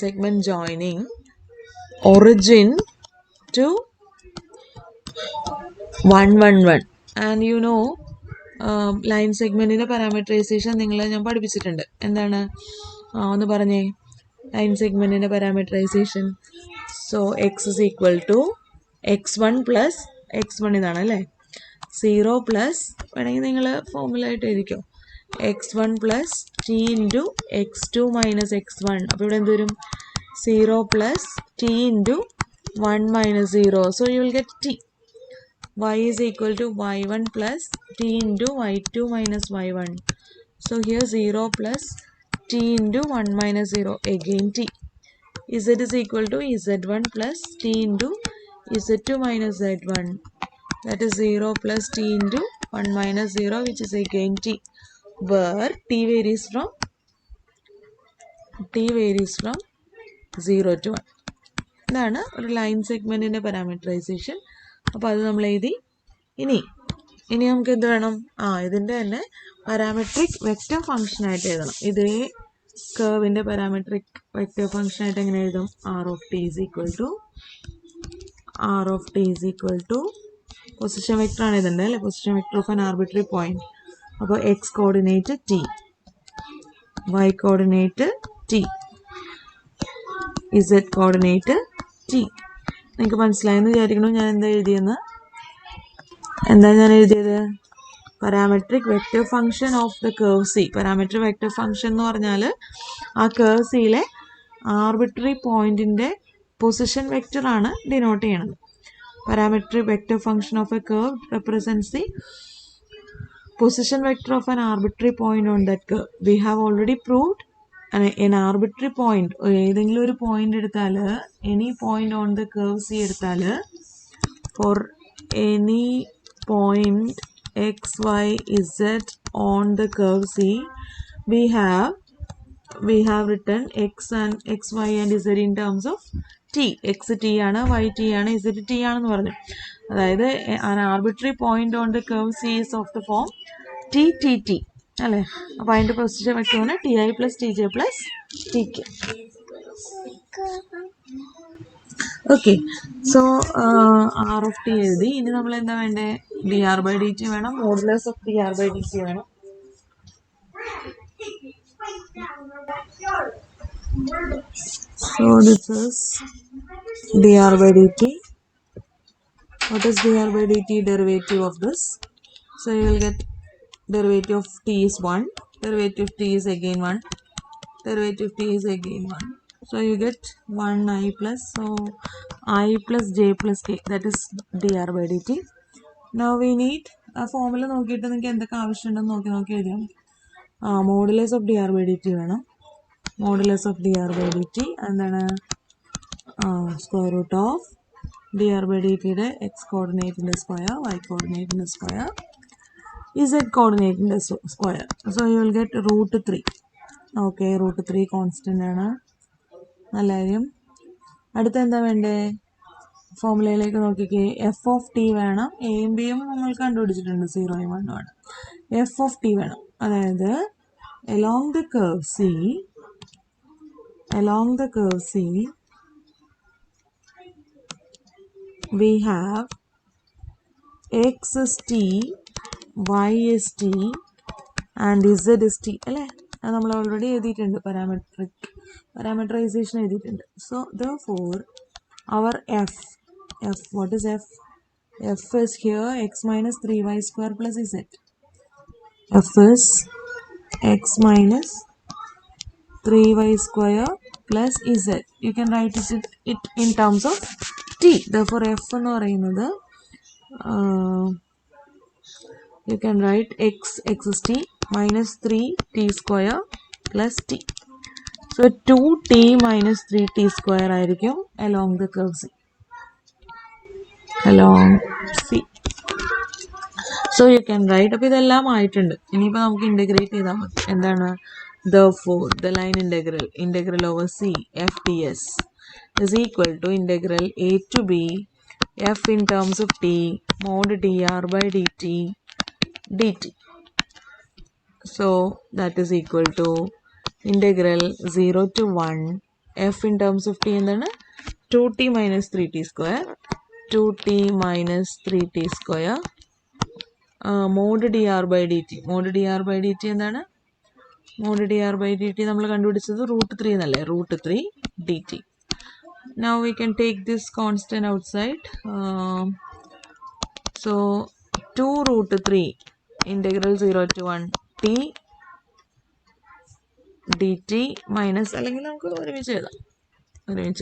segment joining origin to 111 and you know line സെഗ്മെൻറ്റിൻ്റെ പാരാമീറ്ററൈസേഷൻ ഞാൻ പഠിപ്പിച്ചിട്ടുണ്ട്. എന്താണ് ഒന്ന് പറഞ്ഞേ, ലൈൻ സെഗ്മെൻറ്റിൻ്റെ parameterisation. So X is equal to x1 plus x1 ഇതാണ് അല്ലേ. 0 പ്ലസ് വേണമെങ്കിൽ നിങ്ങൾ ഫോമുല ആയിട്ട് എഴുതിക്കോ, x1 plus t into x2 minus x1. അപ്പോൾ ഇവിടെ എന്ത് വരും? 0 plus t into 1 minus 0. So you will get t. Y is equal to y1 plus t into y2 minus y1. So here 0 plus t into 1 minus 0, again t. Z is equal to z1 plus t into z2 minus z1. That is 0 plus t into 1 minus 0 which is again t, where t varies from 0 to 1. ഇതാണ് ഒരു line സെഗ്മെൻറ്റിൻ്റെ parameterisation. അപ്പോൾ അത് നമ്മൾ എഴുതി. ഇനി നമുക്ക് എന്ത് വേണം? ഇതിൻ്റെ തന്നെ പാരാമെട്രിക് വെക്റ്റർ ഫംഗ്ഷനായിട്ട് എഴുതണം. ഇതേ കർവിൻ്റെ പാരാമെട്രിക് വെക്റ്റർ ഫംഗ്ഷനായിട്ട് എങ്ങനെ എഴുതും? r of t is equal to position vector ആണ് ഇതുണ്ട് അല്ലേ, position vector of an arbitrary point. അപ്പോൾ X coordinate t, y coordinate t, z coordinate t. നിങ്ങൾക്ക് മനസ്സിലായെന്ന് വിചാരിക്കണു ഞാൻ എന്താ എഴുതിയത്? Parametric vector function of the curve C. Parametric vector function എന്ന് പറഞ്ഞാൽ ആ കർവ് സിയിലെ ആർബിട്രറി പോയിന്റിൻ്റെ പൊസിഷൻ വെക്റ്റർ ആണ് ഡിനോട്ട് ചെയ്യണത്. Parametric vector function of a curve represents the position vector of an arbitrary point on that curve. We have already proved an arbitrary point, ഏതെങ്കിലും ഒരു point എടുത്താൽ, any point on the curve C എടുത്താൽ, for any point x, y, z on the curve C, we have written x, y and z in terms of t. x t ആണ്, y t ആണ്, z t ആണെന്ന് പറഞ്ഞു. അതായത് an arbitrary point on the curve C is of the form t t t അല്ലേ. അപ്പോൾ അതിൻ്റെ position വെക്റ്ററാണ് ti plus tj plus tk. Okay, so r of t എഴുതി. ഇനി നമ്മൾ എന്താ വേണ്ടേ? dr by dt വേണം, modulus of dr by dt വേണം. So this is dr by dt. What is dr by dt? Derivative of this. So you will get derivative of t is 1, derivative of t is again 1, derivative of t is again 1. So you get 1 I plus, so I plus j plus k, that is dr by dt. Now we need a formula നോക്കിയിട്ട് നിങ്ങൾക്ക് എന്തൊക്കെ ആവശ്യമുണ്ടെന്ന് നോക്കി എഴുതിയാൽ മതി. Modulus of dr by dt വേണം. Modulus of dr by dt എന്താണ്? Square root of dr by dt-യുടെ എക്സ് കോർഡിനേറ്റിൻ്റെ സ്ക്വയർ, വൈ കോർഡിനേറ്റിൻ്റെ സ്ക്വയർ, z കോർഡിനേറ്റിൻ്റെ square. So you will get √3. Okay, √3 constant ആണ്. നല്ല കാര്യം. അടുത്ത എന്താ വേണ്ടേ? ഫോർമുലയിലേക്ക് നോക്കിക്കേ. എഫ് ഓഫ് ടി വേണം. എയും ബിയും നമ്മൾ കണ്ടുപിടിച്ചിട്ടുണ്ട്, 0യും 1ഉം ആണ്. എഫ് ഓഫ് ടി വേണം. അതായത് along the curve C we have x is t, y is t and z is t അല്ലേ. അത് നമ്മൾ ഓൾറെഡി എഴുതിയിട്ടുണ്ട്, പാരാമീറ്ററൈസേഷൻ എഴുതിയിട്ടുണ്ട്. So therefore our f, what is f? f is here x minus 3y square plus z. f is x minus 3y square plus z. You can write it in terms of t. Therefore f എന്ന് പറയുന്നത് you can write x is t minus 3t square plus t. So 2t minus 3t square ആയിരിക്കും along the curve C. Along C. So you can write. അപ്പോൾ ഇതെല്ലാം ആയിട്ടുണ്ട്. ഇനിയിപ്പോൾ നമുക്ക് integrate ചെയ്താൽ മതി. എന്താണ്? Therefore the line integral over C f ds is equal to integral a to b f in terms of t mod dr by dt dt. So that is equal to integral 0 to 1 f in terms of t എന്താണ്? 2t minus 3t square, 2t minus 3t square mod dr by dt. mod dr by dt എന്താണ്? mod dr by dt നമ്മൾ കണ്ടുപിടിച്ചത് √3 എന്നല്ലേ, √3 dt. Now we can take this constant outside. So 2√3 integral 0 to 1 t dt minus, അല്ലെങ്കിൽ നമുക്ക് ഒരുമിച്ച്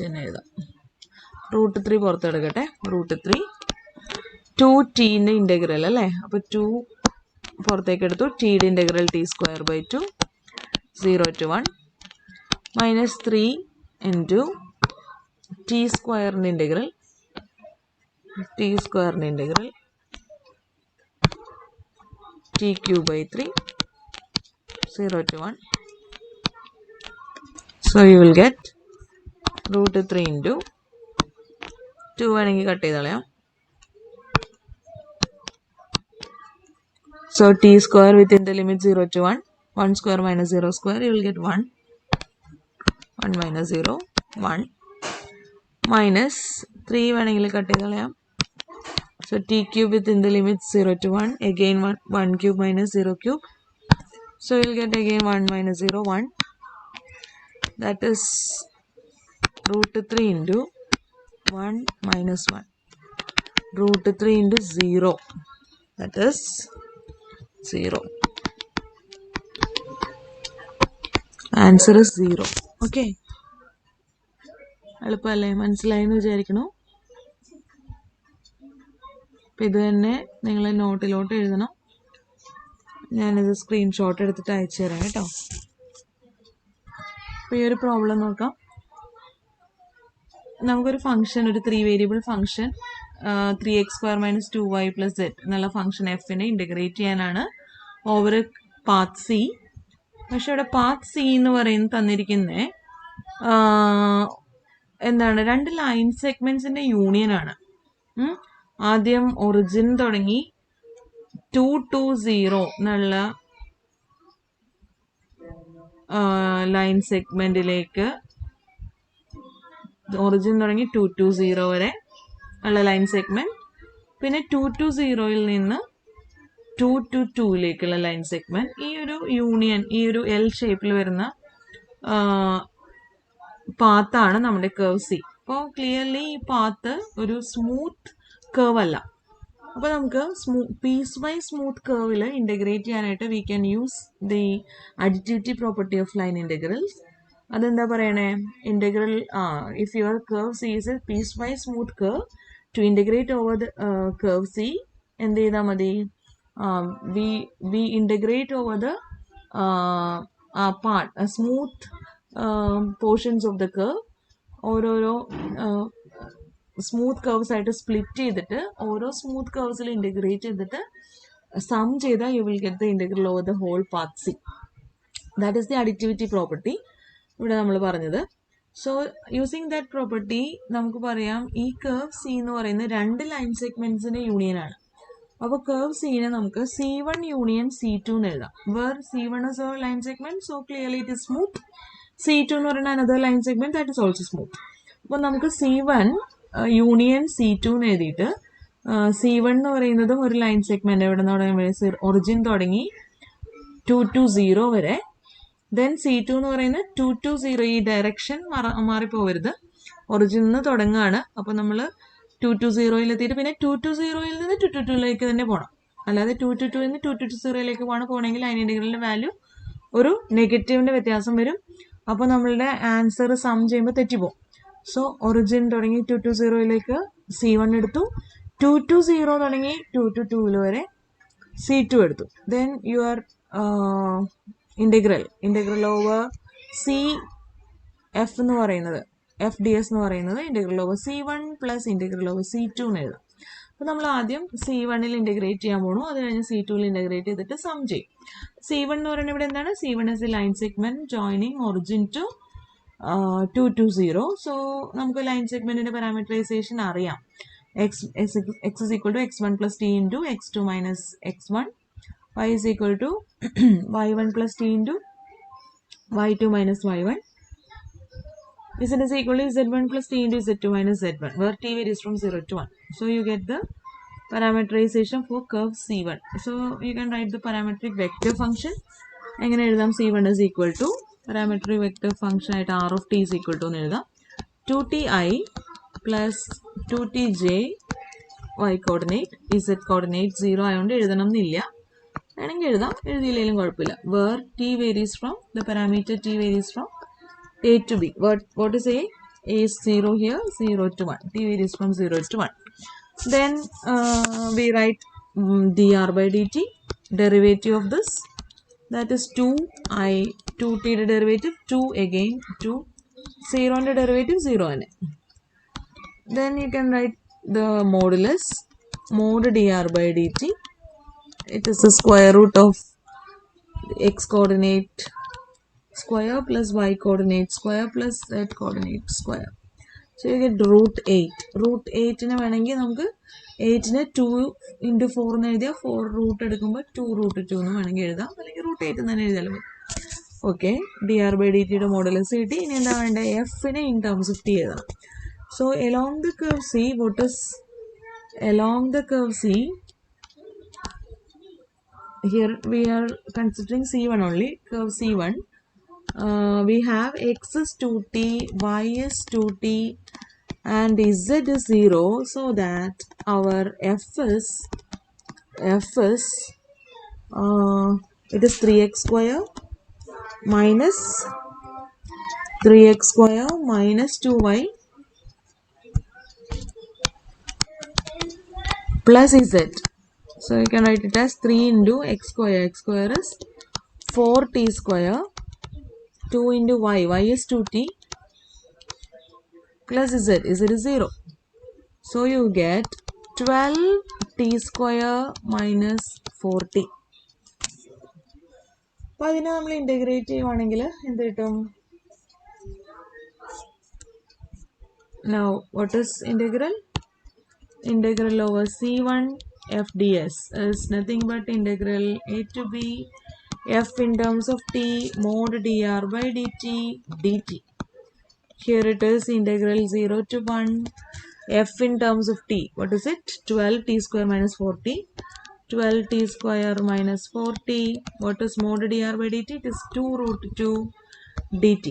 തന്നെ എഴുതാം. √3 പുറത്തെടുക്കട്ടെ. √3 2tൻ്റെ integral അല്ലേ. അപ്പോൾ 2 പുറത്തേക്ക് എടുത്തു. ടിയുടെ integral t square by 2 0 to 1 minus 3 into t സ്ക്വയറിൻ്റെ integral t cube by 3, 0 to 1. So you will get root 3 into 2 വേണമെങ്കിൽ കട്ട് ചെയ്ത് കളയാം. So t square within the limit 0 to 1, 1 square minus 0 square, you will get 1, 1 minus 0, 1, minus 3 വേണമെങ്കിൽ cut ചെയ്ത് കളയാം. So t cube within the limit 0 to 1, again 1 cube minus 0 cube. So you will get again 1 minus 0, 1. That is root 3 into 1 minus 1. Root 3 into 0. That is 0. Answer is 0. Okay. എളുപ്പമല്ലേ? മനസ്സിലായെന്ന് വിചാരിക്കണു. അപ്പം ഇത് തന്നെ നിങ്ങൾ നോട്ടിലോട്ട് എഴുതണം. ഞാനിത് സ്ക്രീൻഷോട്ട് എടുത്തിട്ട് അയച്ചു തരാം കേട്ടോ. അപ്പോൾ ഈ ഒരു പ്രോബ്ലം നോക്കാം. നമുക്കൊരു ഫംഗ്ഷൻ, ഒരു 3 variable function 3x² - 2y + z എന്നുള്ള ഫംഗ്ഷൻ എഫിനെ ഇൻ്റഗ്രേറ്റ് ചെയ്യാനാണ് ഓവർ പാത്ത് സി. പക്ഷെ ഇവിടെ പാത്ത് സി എന്ന് പറയുന്നത് തന്നിരിക്കുന്നത് എന്താണ്, 2 ലൈൻ സെഗ്മെന്റ്സിന്റെ യൂണിയൻ ആണ്. ആദ്യം ഒറിജിൻ തുടങ്ങി 2 to 0 എന്നുള്ള ലൈൻ സെഗ്മെന്റിലേക്ക്, ഒറിജിൻ തുടങ്ങി 2 to 0 വരെ ഉള്ള ലൈൻ സെഗ്മെന്റ്, പിന്നെ 2 to 0യിൽ നിന്ന് 2 to 2ലേക്കുള്ള ലൈൻ സെഗ്മെന്റ്. ഈ ഒരു യൂണിയൻ, ഈ ഒരു എൽ ഷേപ്പിൽ വരുന്ന പാത്താണ് നമ്മുടെ കർവ് സി. അപ്പോൾ ക്ലിയർലി ഈ പാത്ത് ഒരു സ്മൂത്ത് കർവ് അല്ല. അപ്പോൾ നമുക്ക് പീസ് വൈസ് സ്മൂത്ത് കർവിൽ ഇൻ്റഗ്രേറ്റ് ചെയ്യാനായിട്ട് we can use the additivity property of line integrals. അതെന്താ പറയണേ? Integral if your curve C is a piecewise smooth curve, to integrate over the curve C എന്ത് ചെയ്താൽ മതി? We integrate over the part smooth portions of the curve. ഓരോരോ smooth curves ആയിട്ട് split ചെയ്തിട്ട് ഓരോ smooth കർവ്സിൽ integrate ചെയ്തിട്ട് sum ചെയ്താൽ you will get the integral over the whole path C. That is the additivity property ഇവിടെ നമ്മൾ പറഞ്ഞത്. സോ യൂസിങ് ദാറ്റ് പ്രോപ്പർട്ടി നമുക്ക് പറയാം ഈ കർവ് സി എന്ന് പറയുന്നത് 2 ലൈൻ സെഗ്മെന്റ്സിന്റെ യൂണിയൻ ആണ്. അപ്പോൾ കർവ് സീനെ നമുക്ക് C1 യൂണിയൻ C2 എന്ന് എഴുതാം. Where C1 is a line segment, so clearly it is smooth. C2 എന്ന് പറയുന്ന another line segment, that is also smooth. അപ്പോൾ നമുക്ക് C1 യൂണിയൻ C2 എന്ന് എഴുതിയിട്ട് C1 എന്ന് പറയുന്നതും ഒരു ലൈൻ സെഗ്മെന്റ്, എവിടെ നിന്ന് തുടങ്ങി? ഒറിജിൻ തുടങ്ങി 2 to 0 വരെ. ദെൻ C2 എന്ന് പറയുന്നത് 2 to 0, ഈ ഡയറക്ഷൻ മാറിപ്പോവരുത്, ഒറിജിൻ നിന്ന് തുടങ്ങുകയാണ്. അപ്പോൾ നമ്മൾ 2 to 0യിൽ എത്തിയിട്ട് പിന്നെ 2 to 0യിൽ നിന്ന് 2 to 2ലേക്ക് തന്നെ പോകണം. അല്ലാതെ 2 to 2ൽ നിന്ന് 2 to 0ലേക്ക് പോകണമെങ്കിൽ ലൈൻ ഇൻ്റഗ്രലിൻ്റെ വാല്യൂ ഒരു നെഗറ്റീവിൻ്റെ വ്യത്യാസം വരും. അപ്പോൾ നമ്മളുടെ ആൻസർ സം ചെയ്യുമ്പോൾ തെറ്റിപ്പോവും. സോ ഒറിജിൻ തുടങ്ങി 2 to 0യിലേക്ക് C1 എടുത്തു, 2 to 0 തുടങ്ങി 2 to 2 വരെ C2 എടുത്തു. Then your integral over C F എന്ന് പറയുന്നത്, എഫ് ഡി എസ് എന്ന് പറയുന്നത് integral over C1 plus integral over C2 എന്ന് എഴുതാം. അപ്പോൾ നമ്മൾ ആദ്യം C1ൽ ഇൻ്റഗ്രേറ്റ് ചെയ്യാൻ പോകണു, അത് കഴിഞ്ഞ് C2ൽ ഇൻ്റഗ്രേറ്റ് ചെയ്തിട്ട് സം ചെയ്യും. C1 എന്ന് പറയുന്നത് ഇവിടെ എന്താണ്? C1 is the line segment joining origin to 2 to 0. So നമുക്ക് ലൈൻ സെഗ്മെന്റിന്റെ പാരാമീറ്ററൈസേഷൻ അറിയാം. x is equal to x1 plus t into x2 minus x1, y is equal to y1 plus t into y2 minus y1, z is equal to z1 plus t into z2 minus z1, where t varies from 0 to 1. So you get the parameterization for curve C1. So you can write the parametric vector function. എങ്ങനെ എഴുതാം? C1 is equal to parametric vector function ആയിട്ട് r of t is equal to എന്ന് എഴുതാം. 2ti plus 2tj y coordinate, z coordinate 0 ആയതുകൊണ്ട് എഴുതണം എന്നില്ല, വേണമെങ്കിൽ എഴുതാം, എഴുതിയില്ലെങ്കിലും കുഴപ്പമില്ല. Where t varies from, the parameter t varies from a to b. What is a? A is 0 here, 0 to 1. T varies from 0 to 1. Then we write dr by dt, derivative of this, that is 2i, 2t derivative 2 again 2, 0 derivative 0 ആണ്. Then you can write the modulus, mod dr by dt it is the square root of x coordinate square plus y coordinate square plus z coordinate square. So you get root 8. Root 8 നെ വേണമെങ്കിൽ നമുക്ക് 8നെ 2 into 4 എന്ന് എഴുതിയാൽ 4 root എടുക്കുമ്പോൾ 2 root 2 എന്ന് വേണമെങ്കിൽ എഴുതാം, അല്ലെങ്കിൽ root 8 എന്ന് തന്നെ എഴുതിയാലും മതി. ഓക്കെ, dr by dt യുടെ മോഡുലസ് കിട്ടി. ഇനി എന്താ വേണ്ടത്? എഫിനെ ഇൻ ടേംസ് ഓഫ് ടി എഴുതണം. So along the curve C, what is along the curve C, here we are considering C1 only, curve C1, we have x is 2t, y is 2t and z is 0, so that our f is it is 3x square minus 2y plus z. So you can write it as 3 into x square. X square is 4t square. 2 into y. Y is 2t plus z. Z is 0. So you get 12t square minus 4t. അപ്പോൾ അതിനെ നമ്മൾ integrate ചെയ്യുവാണെങ്കിൽ എന്ത് കിട്ടും? Now what is integral? Integral over C1 f ds is nothing but integral a to b f in terms of t mod dr by dt dt. Here it is integral 0 to 1 f in terms of t. What is it? 12t square minus 4t. 12t square minus 4t. What is mod dr by dt? It is 2 root 2 dt.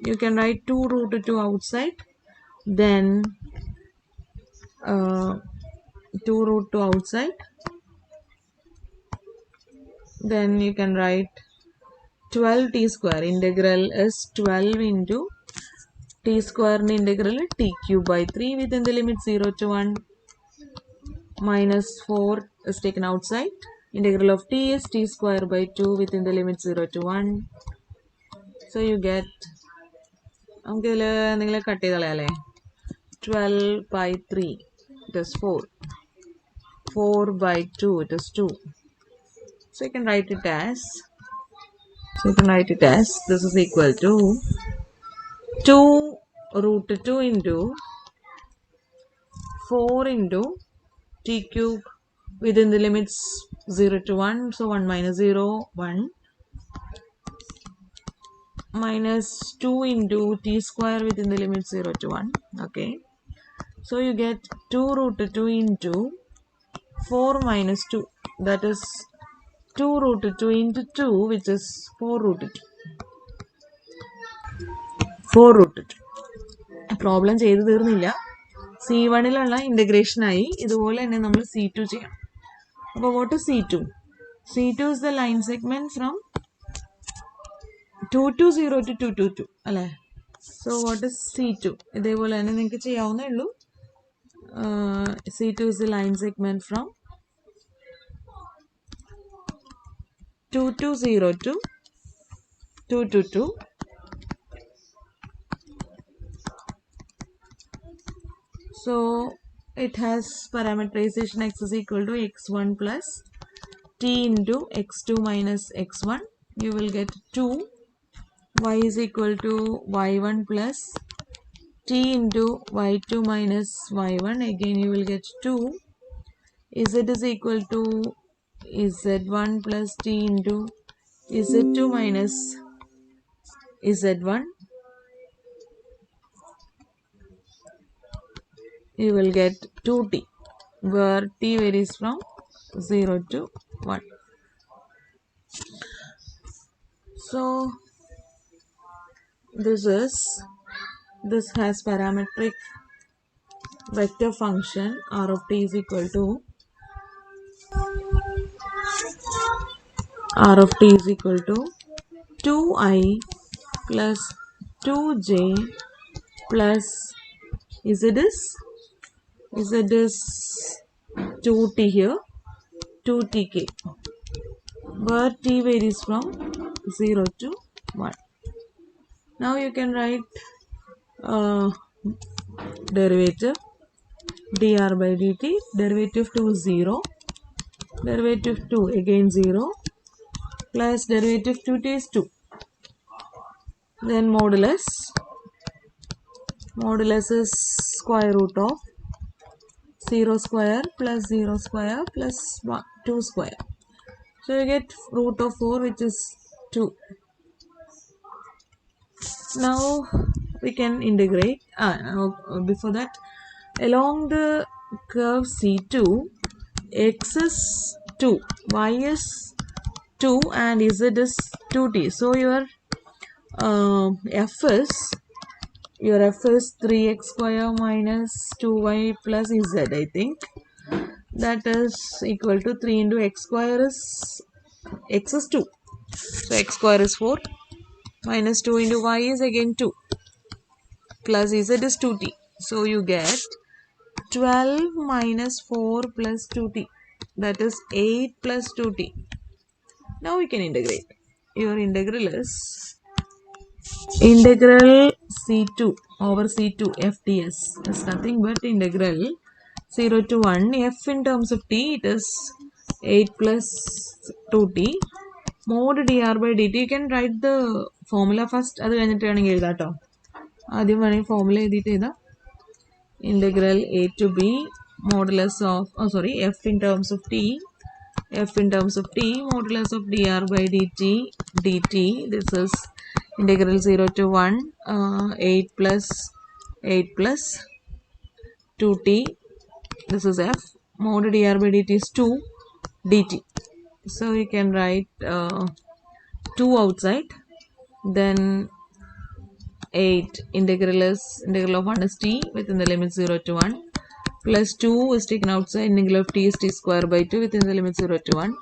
You can write 2 root 2 outside. Then 2 root 2 outside. Then you can write 12t square. Integral is 12 into t square integral t cube by 3 within the limit 0 to 1 minus 4 is taken outside. Integral of t is t square by 2 within the limit 0 to 1. So you get, നമുക്ക് ഇതിൽ എന്തെങ്കിലും cut ചെയ്ത് കളയാം അല്ലേ? 12 by 3 it is 4. 4 by 2 it is 2. So you can write it as this is equal to 2 root 2 into 4 into t cube within the limits 0 to 1. So 1 minus 0, 1 minus 2 into t square within the limits 0 to 1. Okay. So you get 2 root 2 into 4 minus 2. That is 2 root 2 into 2, which is 4 root 2. 4 root 2. Problem ചെയ്ത് തീർന്നില്ല. C1ലുള്ള ഇൻ്റഗ്രേഷനായി ഇതുപോലെ തന്നെ നമ്മൾ C2 ചെയ്യണം. അപ്പോൾ what is C2? C2 is the line segment from 220 to 222 അല്ലേ? So what is C2? ഇതേപോലെ തന്നെ നിങ്ങൾക്ക് ചെയ്യാവുന്നേ ഉള്ളൂ. C2 is the line segment from 220 to 222. So it has parameterization x is equal to x1 plus t into x2 minus x1. You will get 2. Y is equal to y1 plus t into y2 minus y1. Again you will get 2. Z is equal to z1 plus t into z2 minus z1. You will get 2t, where t varies from 0 to 1. So this has parametric vector function r of t is equal to 2i plus 2j plus z is 2t here, 2tk, where t varies from 0 to 1. Now you can write derivative dr by dt. Derivative 2 is 0. derivative 2 again 0 plus derivative 2t is 2. Then modulus is square root of 0 square plus 0 square plus 2 square. So you get root of 4, which is 2. Now we can integrate. Before that, along the curve C2, x is 2, y is 2, and z is 2t. So your f is 3x square minus 2y plus z, I think. That is equal to 3 into x square is, x is 2. So x square is 4 minus 2 into y is again 2 plus z is 2t. So you get 12 minus 4 plus 2t. That is 8 plus 2t. Now we can integrate. Your integral is integral C2 over C2 f ds is nothing but integral 0 to 1 f in terms of t, it is 8 plus 2t mod dr by dt. You can write the formula first. അത് കഴിഞ്ഞിട്ടാണെങ്കിൽ എഴുതാം കേട്ടോ. ആദ്യം വേണമെങ്കിൽ formula എഴുതിയിട്ട് എഴുതാം. Integral a to b modulus of f in terms of t modulus of dr by dt. This is integral 0 to 1 8 plus 2t. This is f. Mod dr by dt is 2 dt. So you can write 2 outside. Then 8 integral of 1 is t within the limit 0 to 1 plus 2 is taken outside. Integral of t is t square by 2 within the limit 0 to 1.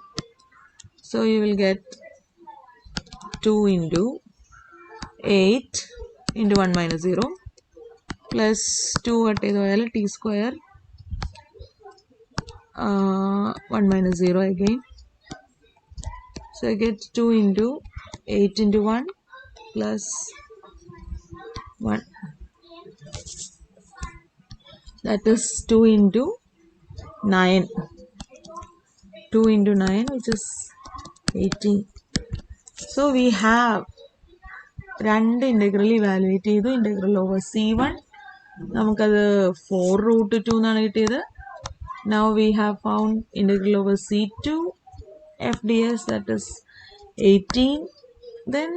So you will get 2 into 8 into 1 minus 0 plus 2 at t square 1 minus 0 again. So I get 2 into 8 into 1 plus 1. That is 2 into 9. 2 into 9, which is 18. So we have രണ്ട് integral evaluate ചെയ്തു. Integral over C1 നമുക്കത് 4 root 2 എന്നാണ് കിട്ടിയത്. Now we have found integral over C2 f ds, that is 18. Then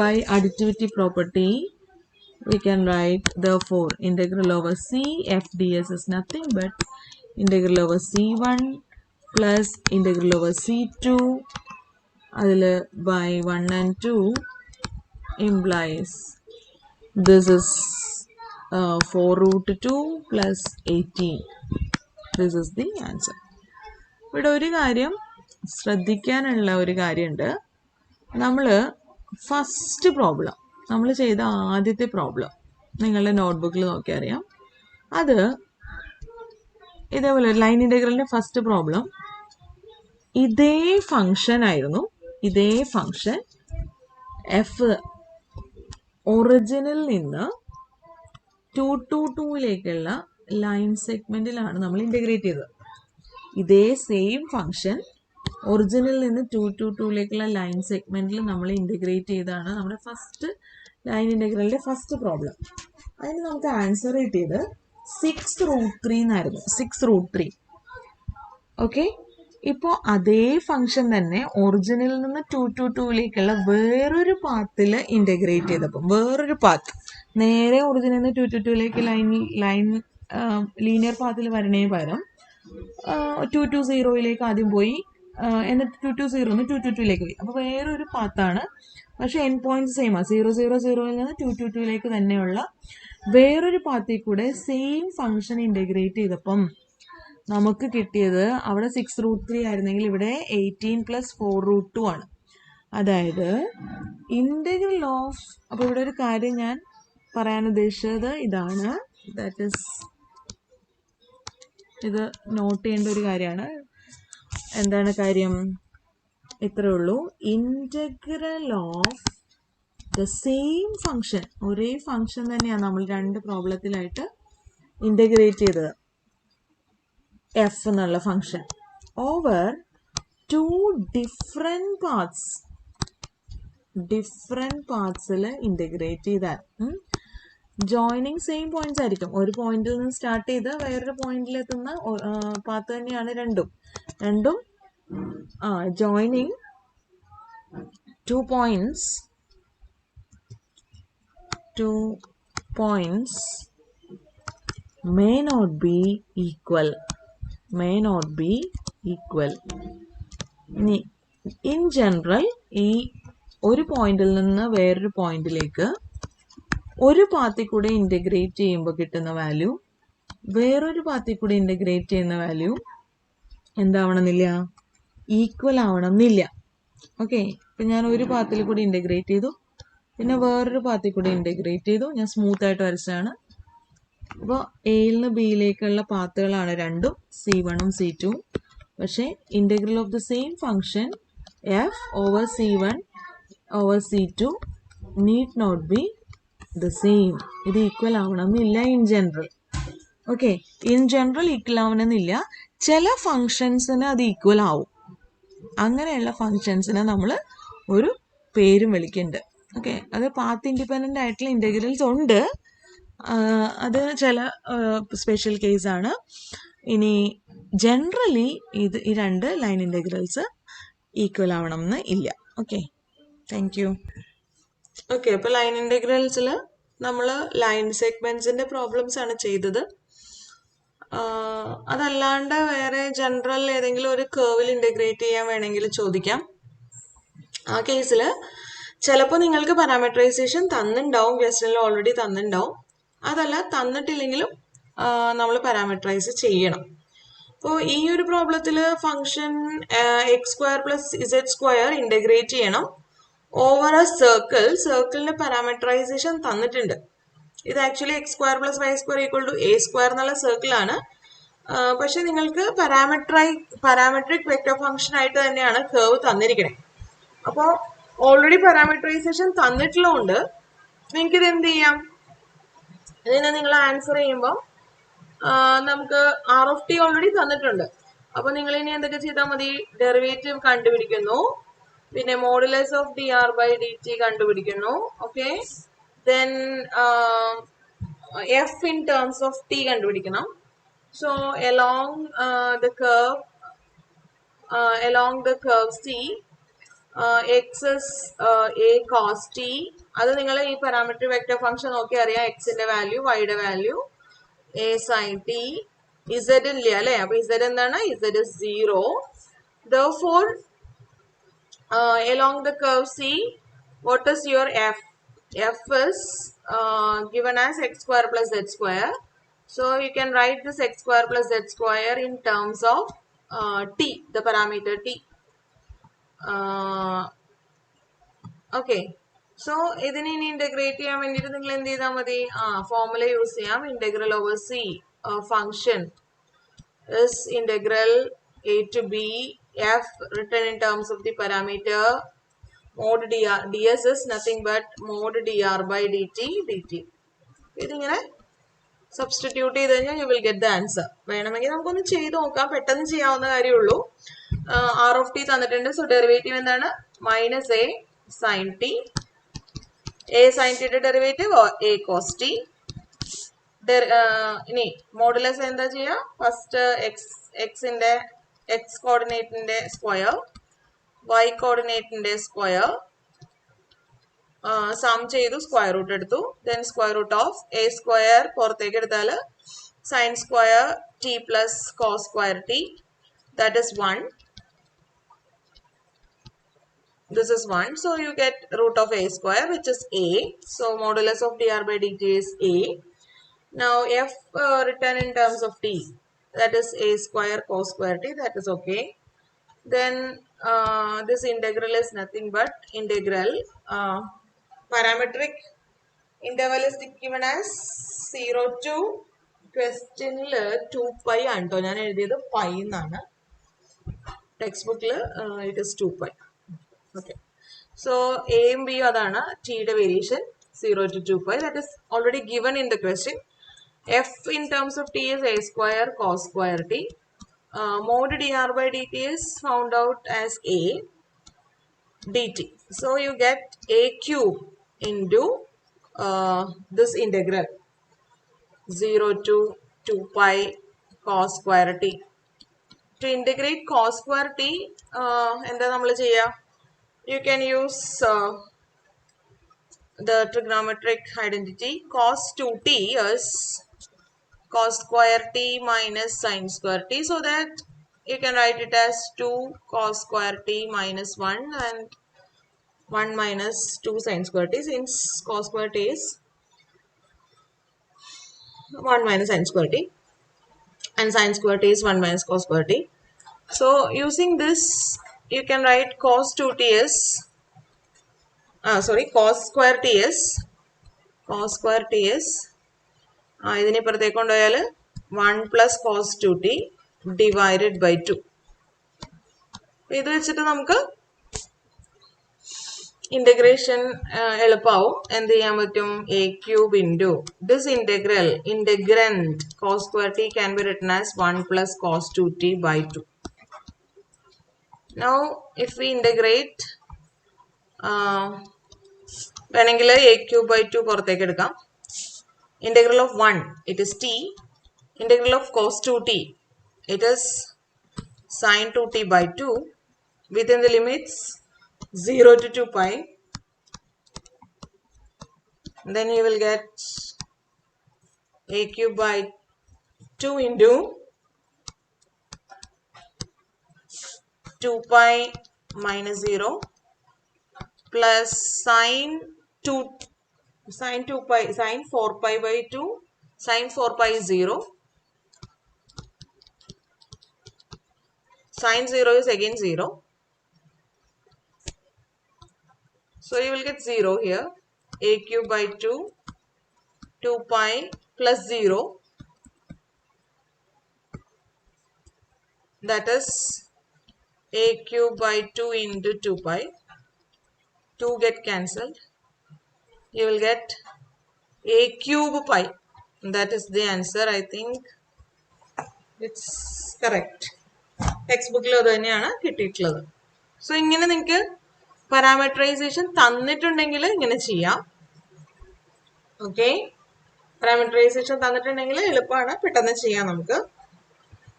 by additivity property we can write, therefore integral over C f ds is nothing but integral over C1 plus integral over C2 by 1 and 2 implies this is 4 root 2 plus 18. This is the answer. ഇവിടെ ഒരു കാര്യം ശ്രദ്ധിക്കാനുള്ള ഒരു കാര്യമുണ്ട്. നമ്മൾ first problem നമ്മൾ ചെയ്ത ആദ്യത്തെ problem നിങ്ങളുടെ നോട്ട്ബുക്കിൽ നോക്കിയാൽ അറിയാം. അത് ഇതേപോലെ ലൈൻ ഇൻ്റഗ്രലിൻ്റെ ഫസ്റ്റ് പ്രോബ്ലം ഇതേ ഫംഗ്ഷൻ ആയിരുന്നു. ഇതേ ഫംഗ്ഷൻ എഫ് ഒറിജിനിൽ നിന്ന് 2 to 2ലേക്കുള്ള ലൈൻ സെഗ്മെന്റിലാണ് നമ്മൾ ഇൻ്റഗ്രേറ്റ് ചെയ്തത്. ഇതേ സെയിം ഫംഗ്ഷൻ ഒറിജിനിൽ നിന്ന് 2 to 2ലേക്കുള്ള ലൈൻ സെഗ്മെന്റിൽ നമ്മൾ ഇൻ്റഗ്രേറ്റ് ചെയ്താണ് നമ്മുടെ ഫസ്റ്റ് ലൈൻ ഇൻ്റഗ്രലിൻ്റെ ഫസ്റ്റ് പ്രോബ്ലം. അതിന് നമുക്ക് ആൻസർ കിട്ടിയത് 6√3 എന്നായിരുന്നു. 6√3. ഓക്കെ, ഇപ്പോൾ അതേ ഫംഗ്ഷൻ തന്നെ ഒറിജിനിൽ നിന്ന് 2 to 2ലേക്കുള്ള വേറൊരു പാത്തിൽ ഇൻ്റഗ്രേറ്റ് ചെയ്തപ്പോൾ വേറൊരു പാത്ത് നേരെ ഒറിജിനിൽ നിന്ന് 2 to 2ലേക്ക് ലൈൻ ലീനിയർ പാത്തിൽ വരണേ പകരം 2 to 0യിലേക്ക് ആദ്യം പോയി, എന്നിട്ട് 2 to 0 2 to 2ലേക്ക് പോയി. അപ്പോൾ വേറൊരു പാത്താണ്, പക്ഷെ എൻ പോയിന്റ് സെയിം ആണ്. 0 0 0യിൽ നിന്ന് 2 to 2ലേക്ക് തന്നെയുള്ള വേറൊരു പാത്തിൽ കൂടെ സെയിം ഫംഗ്ഷൻ ഇൻ്റഗ്രേറ്റ് ചെയ്തപ്പം നമുക്ക് കിട്ടിയത് അവിടെ 6√3 ആയിരുന്നെങ്കിൽ ഇവിടെ 18 plus 4√2 ആണ്. അതായത് ഇൻ്റഗ്രൽ ഓഫ്, അപ്പോൾ ഇവിടെ ഒരു കാര്യം ഞാൻ പറയാൻ ഉദ്ദേശിച്ചത് ഇതാണ്. ദാറ്റ് ഈസ്, ഇത് നോട്ട് ചെയ്യേണ്ട ഒരു കാര്യമാണ്. എന്താണ് കാര്യം? ഇത്രയേ ഉള്ളൂ. Integral of the same function, ഒരേ ഫംഗ്ഷൻ തന്നെയാണ് നമ്മൾ രണ്ട് പ്രോബ്ലത്തിലായിട്ട് ഇൻ്റഗ്രേറ്റ് ചെയ്തത്. എഫ് എന്നുള്ള function over two different paths integrate ചെയ്താൽ ജോയിനിങ് സെയിം പോയിന്റ്സ് ആയിരിക്കും. ഒരു പോയിന്റിൽ നിന്ന് സ്റ്റാർട്ട് ചെയ്ത് വേറൊരു പോയിന്റിൽ എത്തുന്ന പാത്ത് തന്നെയാണ് രണ്ടും joining two points may not be equal. In general, ഈ ഒരു പോയിന്റിൽ നിന്ന് വേറൊരു പോയിന്റിലേക്ക് ഒരു പാത്തിൽ കൂടെ ഇന്റഗ്രേറ്റ് ചെയ്യുമ്പോൾ കിട്ടുന്ന വാല്യൂ വേറൊരു പാത്തിൽ കൂടെ ഇന്റഗ്രേറ്റ് ചെയ്യുന്ന വാല്യൂ എന്താവണമെന്നില്ല, ഈക്വൽ ആവണമെന്നില്ല. ഓക്കെ, ഇപ്പം ഞാൻ ഒരു പാത്തിൽ കൂടി ഇന്റഗ്രേറ്റ് ചെയ്തു, പിന്നെ വേറൊരു പാത്തിൽ കൂടി ഇന്റഗ്രേറ്റ് ചെയ്തു. ഞാൻ സ്മൂത്ത് ആയിട്ട് വരച്ചാണ്. അപ്പോൾ എയിൽ നിന്ന് ബിയിലേക്കുള്ള പാത്തുകളാണ് രണ്ടും, C1 C2. പക്ഷേ integral of the same function f over C1 over C2 need not be the same. ഇത് ഈക്വൽ ആവണമെന്നില്ല in general. Okay, in general equal ആവണമെന്നില്ല. ചില ഫങ്ഷൻസിന് അത് ഈക്വൽ ആവും. അങ്ങനെയുള്ള ഫങ്ഷൻസിനെ നമ്മൾ ഒരു പേരും വിളിക്കുന്നുണ്ട്. ഓക്കെ, അത് പാത്ത് ഇൻഡിപെൻഡൻ്റ് ആയിട്ടുള്ള ഇൻ്റഗ്രൽസ് ഉണ്ട്, അത് ചില സ്പെഷ്യൽ കേസാണ്. ഇനി ജനറലി ഈ രണ്ട് ലൈൻ ഇൻ്റഗ്രൽസ് ഈക്വൽ ആവണമെന്ന് ഇല്ല. Okay, thank you. ഓക്കെ, അപ്പോൾ ലൈൻ ഇൻ്റഗ്രൽസിൽ നമ്മൾ ലൈൻ സെഗ്മെൻറ്റ്സിൻ്റെ പ്രോബ്ലംസ് ആണ് ചെയ്തത്. അതല്ലാണ്ട് വേറെ ജനറൽ ഏതെങ്കിലും ഒരു കേർവിൽ ഇൻ്റഗ്രേറ്റ് ചെയ്യാൻ വേണമെങ്കിൽ ചോദിക്കാം. ആ കേസിൽ ചിലപ്പോൾ നിങ്ങൾക്ക് പാരാമീറ്ററൈസേഷൻ തന്നിട്ടുണ്ടാവും, ക്വസ്റ്റ്യനിൽ ഓൾറെഡി തന്നിട്ടുണ്ടാവും. അതല്ല തന്നിട്ടില്ലെങ്കിലും നമ്മൾ പാരാമീറ്ററൈസ് ചെയ്യണം. അപ്പോൾ ഈ ഒരു പ്രോബ്ലത്തിൽ ഫംഗ്ഷൻ x² + z² ഇൻ്റഗ്രേറ്റ് ചെയ്യണം ഓവർ എ സർക്കിൾ. സർക്കിളിൻ്റെ പാരാമീറ്ററൈസേഷൻ തന്നിട്ടുണ്ട്. ഇത് ആക്ച്വലി x² + y² = a² എന്നുള്ള സർക്കിളാണ്. പക്ഷെ നിങ്ങൾക്ക് പാരാമെട്രിക് വെക്റ്റർ ഫംഗ്ഷൻ ആയിട്ട് തന്നെയാണ് കർവ് തന്നിരിക്കണേ. അപ്പോൾ ഓൾറെഡി പാരാമീറ്ററൈസേഷൻ തന്നിട്ടുള്ളതുകൊണ്ട് നിങ്ങൾക്കിത് എന്ത് ചെയ്യാം, ഇതിനെ നിങ്ങൾ ആൻസർ ചെയ്യുമ്പോൾ നമുക്ക് r(t) ഓൾറെഡി തന്നിട്ടുണ്ട്. അപ്പോൾ നിങ്ങൾ ഇനി എന്തൊക്കെ ചെയ്താൽ മതി, ഡെറിവേറ്റീവ് കണ്ടുപിടിക്കുന്നു, പിന്നെ മോഡുലസ് ഓഫ് dr/dt കണ്ടുപിടിക്കുന്നു. Okay, then f in terms of t കണ്ടുപിടിക്കണം. So along the curve C, x is a cos t. അത് നിങ്ങൾ ഈ പാരാമെട്രിക് വെക്റ്റർ ഫംഗ്ഷൻ നോക്കി അറിയാം. എക്സിന്റെ വാല്യൂ, വൈയുടെ value a sin t. z ഇല്ല അല്ലേ, അപ്പൊ z എന്താണ്, z is 0. Therefore along the curve C, what is your f? F is given as x² + z². So you can write this x² + z² in terms of t, the parameter t. Okay, so ഇതിനെ ഇനി integrate ചെയ്യാൻ വേണ്ടിയിട്ട് നിങ്ങൾ എന്ത് ചെയ്താൽ മതി, formula use ചെയ്യാം. Integral over C function is integral a to b f written in terms of the parameter mod dr. ds is nothing but mod dr/dt dt. ഇതിങ്ങനെ സബ്സ്റ്റിറ്റ്യൂട്ട് ചെയ്ത് കഴിഞ്ഞാൽ you will get the answer. വേണമെങ്കിൽ നമുക്കൊന്ന് ചെയ്ത് നോക്കാം, പെട്ടെന്ന് ചെയ്യാവുന്ന കാര്യമുള്ളൂ. r(t) തന്നിട്ടുണ്ട്. സോ ഡെറിവേറ്റീവ് എന്താണ്, -a sin t. a sin t യുടെ ഡെറിവേറ്റീവ് a cos t. ഇനി മോഡുലസ് എന്താ ചെയ്യുക, ഫസ്റ്റ് എക്സിന്റെ x കോർഡിനേറ്റിന്റെ സ്ക്വയർ, y കോർഡിനേറ്റിന്റെ സ്ക്വയർ സം ചെയ്തു, സ്ക്വയർ റൂട്ട് എടുത്തു. Then square root of a² പുറത്തേക്ക് എടുത്താൽ sin² t + cos² t, that is 1. This is 1. So you get root of a² which is a. So modulus of dr/dt is a. Now f written in terms of t, that is a² cos² t, that is okay. Then this integral is nothing but integral. Parametric interval is given as 0 to questionil 2π ആണ്. ഞാൻ എഴുതിയത് π എന്നാണ്, text ബുക്കിൽ it is 2π. Okay, so എയും ബിയും അതാണ് ടിയുടെ variation 0 to 2π. That is already given in the question. f in terms of t is a² cos² t. mod dr by dt is found out as a dt. So you get a cube into this integral 0 to 2 pi cos square t. To integrate cos square t, എന്താ നമ്മൾ ചെയ്യുക? You can use the trigonometric identity cos 2t as cos square t minus sin square t, so that you can write it as 2 cos square t minus 1 and 1 minus 2 sin square t, since cos square t is 1 minus sin square t and sin square t is 1 minus cos square t. So using this you can write cos 2t as cos square t is ഇതിനെ പുറത്തേക്ക് കൊണ്ടുപോയാൽ 1 plus cos 2t divided by 2. ഇത് വെച്ചിട്ട് നമുക്ക് integration എളുപ്പമാവും. എന്ത് ചെയ്യാൻ പറ്റും? a cube into this integral integrand cos square t can be written as 1 plus cos 2t by 2. Now if we integrate വേണമെങ്കിൽ a cube by 2 പുറത്തേക്ക് എടുക്കാം. Integral of 1 it is t, integral of cos 2t it is sin 2t by 2 within the limits 0 to 2 pi. Then you will get a cube by 2 into 2 pi minus 0 plus sin 4 pi by 2, sin 4 pi is 0, sin 0 is again 0, so you will get 0 here. A cube by 2, 2 pi plus 0, that is a cube by 2 into 2 pi, 2 get cancelled, you will get a cube pi. That is the answer. I think it's correct. ടെക്സ്റ്റ്ബുക്കിൽ അത് തന്നെയാണ് കിട്ടിയിട്ടുള്ളത്. So ഇങ്ങനെ നിങ്ങൾക്ക് parameterisation തന്നിട്ടുണ്ടെങ്കിൽ ഇങ്ങനെ ചെയ്യാം. Okay, parameterisation തന്നിട്ടുണ്ടെങ്കിൽ എളുപ്പമാണ്, പെട്ടെന്ന് ചെയ്യാം നമുക്ക്.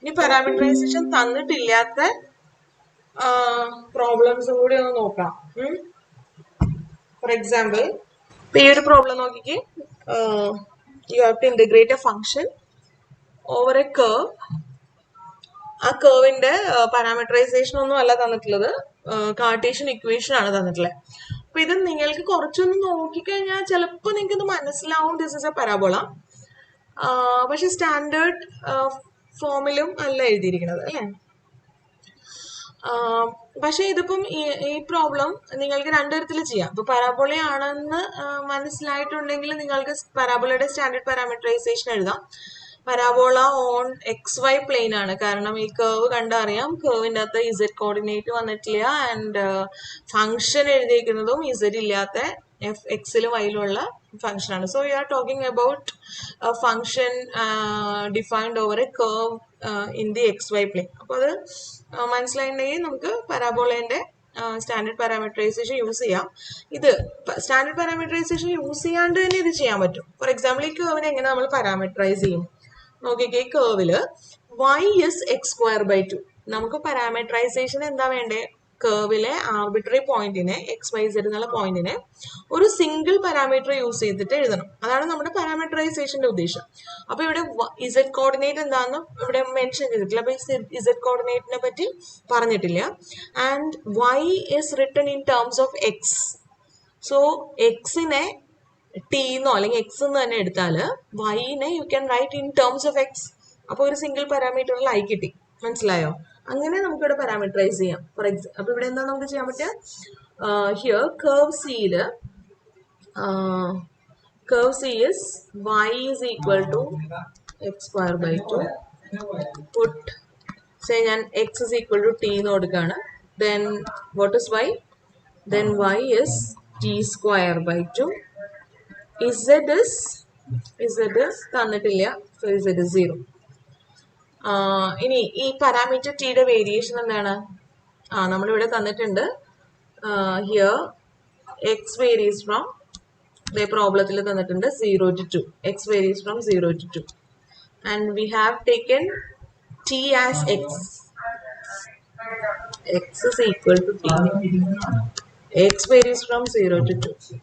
ഇനി പാരാമീറ്ററൈസേഷൻ തന്നിട്ടില്ലാത്ത പ്രോബ്ലംസും കൂടി ഒന്ന് നോക്കാം. ഫോർ എക്സാമ്പിൾ, ഈ ഒരു പ്രോബ്ലം നോക്കിക്കേ. You have to integrate a function over a curve. ആ കർവിന്റെ പാരാമീറ്ററൈസേഷൻ ഒന്നും അല്ല തന്നിട്ടുള്ളത്, കാർട്ടീഷ്യൻ ഇക്വേഷൻ ആണ് തന്നിട്ടുള്ളത്. അപ്പൊ ഇത് നിങ്ങൾക്ക് കുറച്ചൊന്ന് നോക്കിക്കഴിഞ്ഞാൽ ചിലപ്പോൾ നിങ്ങൾക്ക് ഇത് മനസ്സിലാവും, ദിസ് ഇസ് എ പരാബോള. പക്ഷെ സ്റ്റാൻഡേർഡ് ഫോമിലും അല്ല എഴുതിയിരിക്കുന്നത്, അല്ലേ? പക്ഷെ ഇതിപ്പം ഈ പ്രോബ്ലം നിങ്ങൾക്ക് രണ്ടു തരത്തിൽ ചെയ്യാം. ഇപ്പൊ പരാബോളയാണെന്ന് മനസ്സിലായിട്ടുണ്ടെങ്കിൽ നിങ്ങൾക്ക് പരാബോളയുടെ സ്റ്റാൻഡേർഡ് പാരാമീറ്ററൈസേഷൻ എഴുതാം. പരാബോള ഓൺ XY പ്ലെയിൻ ആണ്, കാരണം ഈ കർവ് കണ്ടറിയാം, കർവിൻ്റെ അകത്ത് ഇസെഡ് കോർഡിനേറ്റ് വന്നിട്ടില്ല ആൻഡ് ഫംഗ്ഷൻ എഴുതിയിരിക്കുന്നതും ഇസെഡ് ഇല്ലാത്ത എക്സിലും വൈയിലുള്ള ഫംഗ്ഷൻ ആണ്. So you are talking about function defined over a curve in the XY plane. അപ്പോൾ അത് മനസ്സിലായിട്ടുണ്ടെങ്കിൽ നമുക്ക് പരാബോളേന്റെ സ്റ്റാൻഡേർഡ് പാരാമീറ്ററൈസേഷൻ യൂസ് ചെയ്യാം. ഇത് സ്റ്റാൻഡേർഡ് പാരാമീറ്ററൈസേഷൻ യൂസ് ചെയ്യാണ്ട് തന്നെ ഇത് ചെയ്യാൻ പറ്റും. ഫോർ എക്സാമ്പിൾ, ഈ കർവിനെ എങ്ങനെ നമ്മൾ പാരാമീറ്ററൈസ് ചെയ്യും നോക്കിക്കേ. ഈ കർവില് y is x²/2. നമുക്ക് പാരാമീറ്ററൈസേഷൻ എന്താ വേണ്ടേ? കർവിലെ ആർബിട്രറി പോയിന്റിനെ XYZ എന്നുള്ള പോയിന്റിനെ ഒരു സിംഗിൾ പാരാമീറ്റർ യൂസ് ചെയ്തിട്ട് എഴുതണം. അതാണ് നമ്മുടെ പാരാമീറ്ററൈസേഷന്റെ ഉദ്ദേശം. അപ്പൊ ഇവിടെ ഇസെഡ് കോർഡിനേറ്റ് എന്താണെന്ന് ഇവിടെ മെൻഷൻ ചെയ്തിട്ടില്ല. അപ്പൊ ഇസെഡ് കോർഡിനേറ്റിനെ പറ്റി പറഞ്ഞിട്ടില്ല. And y is written in terms of x. So എക്സിനെ ടിന്നോ അല്ലെങ്കിൽ എക്സ് എന്ന് തന്നെ എടുത്താല് വൈനെ you can write in terms of X. അപ്പൊ ഒരു സിംഗിൾ പാരാമീറ്ററിലായി കിട്ടി. മനസ്സിലായോ? അങ്ങനെ നമുക്കിവിടെ പാരാമീറ്ററൈസ് ചെയ്യാം. ഫോർ എക്സാമ്പിൾ, അപ്പൊ ഇവിടെ എന്താ നമുക്ക് ചെയ്യാൻ പറ്റുക? ഹിയർ കർവ് സിയില് curve C is y is equal to x²/2. Put say ഞാൻ x is equal to t എന്ന് കൊടുക്കുകയാണ്. Then what is y? Then y is t²/2. Z is തന്നിട്ടില്ല, so Z is 0. ഇനി ഈ പാരാമീറ്റർ ടിയുടെ variation എന്താണ്? നമ്മളിവിടെ തന്നിട്ടുണ്ട്. ഹിയർ എക്സ് വേരീസ് ഫ്രം, പ്രോബ്ലത്തിൽ തന്നിട്ടുണ്ട് 0 to 2. X varies from 0 to 2. And we have taken t as x. X is equal to t. X varies from 0 to 2.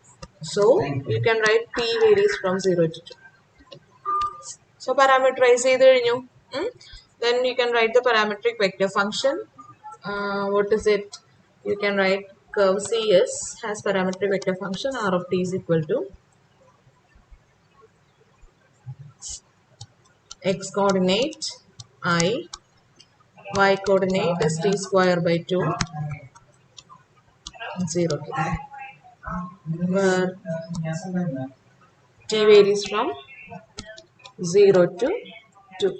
So you can write t varies from 0 to 2. So parameterize either you. Then you can write the parametric vector function. What is it? You can write curve CS has parametric vector function r of t is equal to x coordinate I, y coordinate is t square by 2, 0 where t varies from 0 to 2.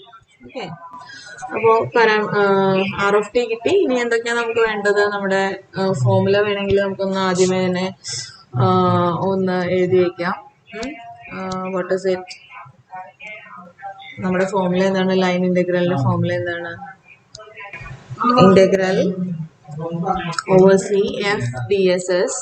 Okay. അപ്പോൾ R of T കിട്ടി. ഇനി എന്തൊക്കെയാണ് നമുക്ക് വേണ്ടത്? നമ്മുടെ formula വേണമെങ്കിൽ നമുക്കൊന്ന് ആദ്യമേ തന്നെ ഒന്ന് എഴുതി വയ്ക്കാം. What is it? നമ്മുടെ ഫോർമുല എന്താണ്? ലൈൻ ഇന്റഗ്രലിന്റെ ഫോർമുല എന്താണ്? Integral over C f dss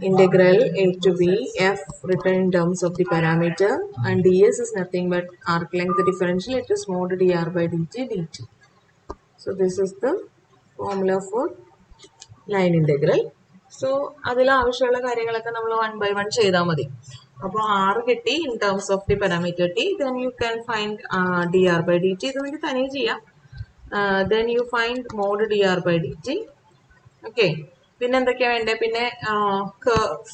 integral a to b f written in terms of the parameter, and ds is nothing but arc length differential, it is mod dr by dt. So this is the formula for line integral. So അതിൽ ആവശ്യമുള്ള കാര്യങ്ങളൊക്കെ നമ്മൾ 1 by 1 ചെയ്താൽ മതി. അപ്പോൾ r കിട്ടി in terms of the parameter t, then you can find dr by dt. ഇത് നിങ്ങൾക്ക് തനിയെ ചെയ്യാം. Then you find mod dr by dt. Okay. പിന്നെ എന്തൊക്കെയാ വേണ്ടേ? പിന്നെ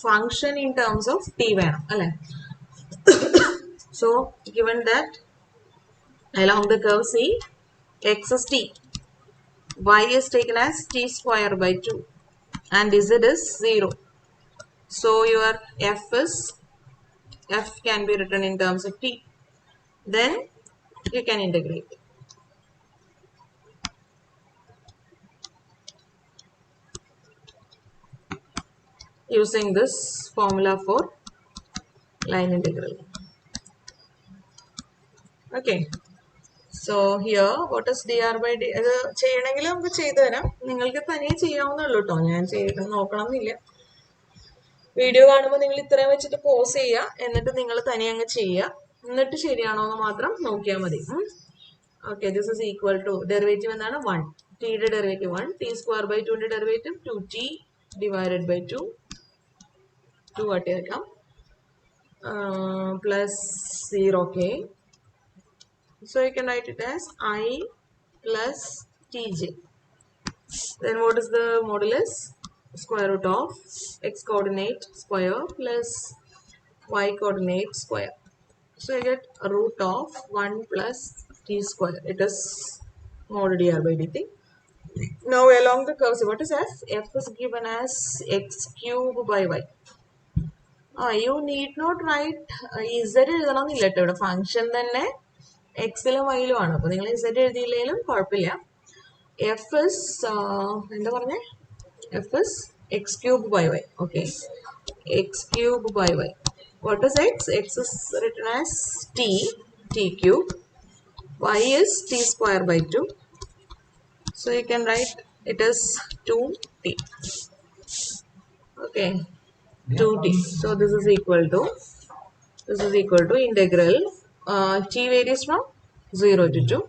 function in terms of T വേണം അല്ലെ? So given that along the curve C, x is t, y is taken as t square by 2, and z is 0. So your f can be written in terms of t. Then you can integrate. Using this formula for line integral. Okay. So here what is dr by d? അത് ചെയ്യണമെങ്കിൽ നമുക്ക് ചെയ്തു തരാം. നിങ്ങൾക്ക് തനിയെ ചെയ്യാവുന്നുള്ളൂ കേട്ടോ. ഞാൻ ചെയ്ത് നോക്കണം എന്നില്ല. വീഡിയോ കാണുമ്പോൾ നിങ്ങൾ ഇത്രയും വെച്ചിട്ട് പോസ് ചെയ്യുക, എന്നിട്ട് നിങ്ങൾ തനിയെ അങ്ങ് ചെയ്യുക. എന്നിട്ട് ശരിയാണോ എന്ന് മാത്രം നോക്കിയാൽ മതി. Okay. This is equal to derivative എന്താണ്? 1. ടിയുടെ ഡെറിവേറ്റീവ് 1. ടി സ്ക്വയർ ബൈ 2ന്റെ ഡെറിവേറ്റീവ് 2t ഡിവൈഡഡ് ബൈ 2. 2 ആട്ടേക്കാം plus 0k. So you can write it as I plus tj. Then what is the modulus? Square root of x coordinate square plus y coordinate square. So you get root of 1 plus t square. It is mod dr by dt. Now along the curve, what is f? F is given as x cube by y. You need not write z എഴുതണമെന്നില്ല കേട്ടോ. ഇവിടെ function തന്നെ എക്സിലും വൈയിലും ആണ്. അപ്പൊ നിങ്ങൾ z എഴുതിയില്ലെങ്കിലും കുഴപ്പമില്ല. F is എന്താ പറഞ്ഞേ? F is x cube by y. Okay. X cube by y. What is x? X is written as t cube. Y is t square by 2. So you can write it as 2t. Okay. 2t. So this is equal to integral t varies from 0 to 2.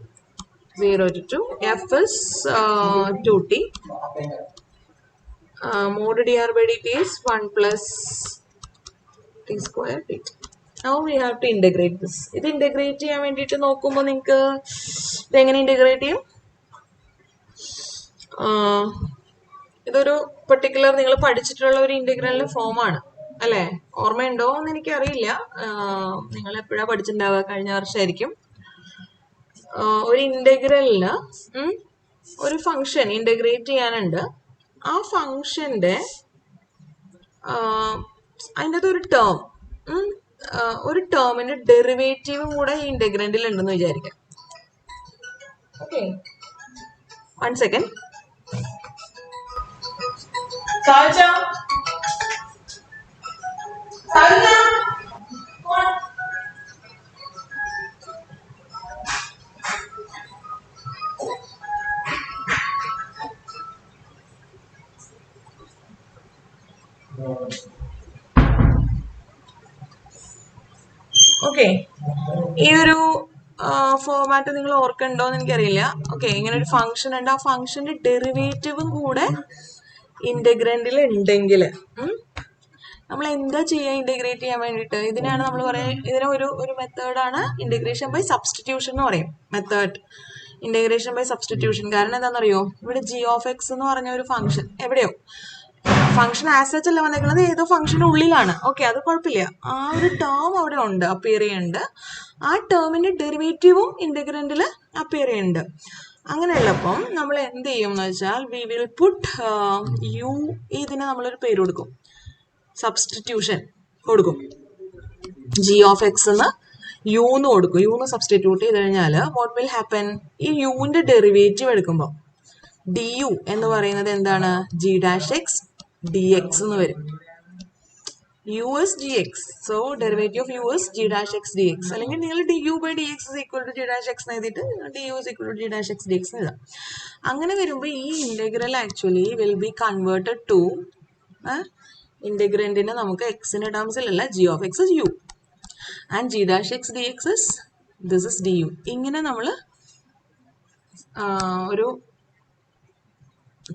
0 to 2. F is 2t. Mod dr by dt is 1 plus t square dt. Now we have to integrate this. ഇത് integrate ചെയ്യാൻ വേണ്ടിയിട്ട് നോക്കുമ്പോൾ നിങ്ങൾക്ക് ഇതെങ്ങനെ integrate ചെയ്യും? ഇതൊരു particular നിങ്ങൾ പഠിച്ചിട്ടുള്ള ഒരു ഇന്റഗ്രലിന്റെ ഫോമാണ് അല്ലെ? ഓർമ്മയുണ്ടോ എന്ന് എനിക്കറിയില്ല. നിങ്ങൾ എപ്പോഴാ പഠിച്ചിട്ടുണ്ടാവുക? കഴിഞ്ഞ വർഷമായിരിക്കും. ഒരു ഇന്റഗ്രലിന് ഒരു ഫംഗ്ഷൻ ഇന്റഗ്രേറ്റ് ചെയ്യാനുണ്ട്. ആ ഫംഗ്ഷന്റെ അതിൻ്റെ അകത്ത് ഒരു ടേമിന്റെ ഡെറിവേറ്റീവും കൂടെ ഈ ഇന്റഗ്രൻഡിൽ ഉണ്ടെന്ന് വിചാരിക്കാം. ഓക്കെ. 1 second. Salcha. ഓക്കെ, ഈ ഒരു ഫോർമാറ്റ് നിങ്ങൾ ഓർക്കണ്ടോ എന്ന് എനിക്കറിയില്ല. ഓക്കെ, ഇങ്ങനെ ഒരു ഫംഗ്ഷൻ ഉണ്ട്, ആ ഫംഗ്ഷന്റെ ഡെറിവേറ്റീവും കൂടെ ഇന്റഗ്രൻഡിൽ ഉണ്ടെങ്കിൽ നമ്മൾ എന്താ ചെയ്യുക ഇന്റഗ്രേറ്റ് ചെയ്യാൻ വേണ്ടിയിട്ട്? ഇതിനാണ് നമ്മൾ പറയുക, ഇതിന് ഒരു മെത്തേഡാണ് ഇന്റഗ്രേഷൻ ബൈ സബ്സ്റ്റിറ്റ്യൂഷൻ എന്ന് പറയും. Method integration by substitution. കാരണം എന്താണെന്നറിയോ, ഇവിടെ ജി ഓഫ് എക്സ് എന്ന് പറഞ്ഞ ഒരു ഫംഗ്ഷൻ എവിടെയോ ഫംഗ്ഷൻ ആസച്ച് അല്ല വന്നേക്കുന്നത്, ഏതോ ഫംഗ്ഷന്റെ ഉള്ളിലാണ്. ഓക്കെ, അത് കുഴപ്പമില്ല. ആ ഒരു ടേം അവിടെ ഉണ്ട്, അപ്പിയർ ചെയ്യുന്നുണ്ട്. ആ ടേമിന്റെ ഡെറിവേറ്റീവും ഇന്റഗ്രൻഡിൽ അപ്പിയർ ചെയ്യുന്നുണ്ട്. അങ്ങനെയുള്ളപ്പം നമ്മൾ എന്ത് ചെയ്യും എന്ന് വെച്ചാൽ, വി വിൽ പുട്ട് യു, ഇതിന് നമ്മളൊരു പേര് കൊടുക്കും, സബ്സ്റ്റിറ്റ്യൂഷൻ കൊടുക്കും. ജി ഓഫ് എക്സ് എന്ന് യു എന്ന് കൊടുക്കും. യു എന്ന് സബ്സ്റ്റിറ്റ്യൂട്ട് ചെയ്ത് കഴിഞ്ഞാൽ വാട്ട് വിൽ ഹാപ്പൻ, ഈ യുവിന്റെ ഡെറിവേറ്റീവ് എടുക്കുമ്പോൾ ഡി യു എന്ന് പറയുന്നത് എന്താണ്, G dash X D X എന്ന് വരും. U is G X, so derivative of U is G dash X D X. അല്ലെങ്കിൽ നിങ്ങൾ D U by D X is equal to G dash X എഴുതിയിട്ട് D U is equal to G dash X D X എഴുതാം. അങ്ങനെ വരുമ്പോൾ ഈ integral actually will be converted to, ഇന്റഗ്രൻഡിന് നമുക്ക് എക്സിന്റെ ടേംസിലല്ല, G of X is U and G dash X D X is this is D U. ഇങ്ങനെ നമ്മൾ ഒരു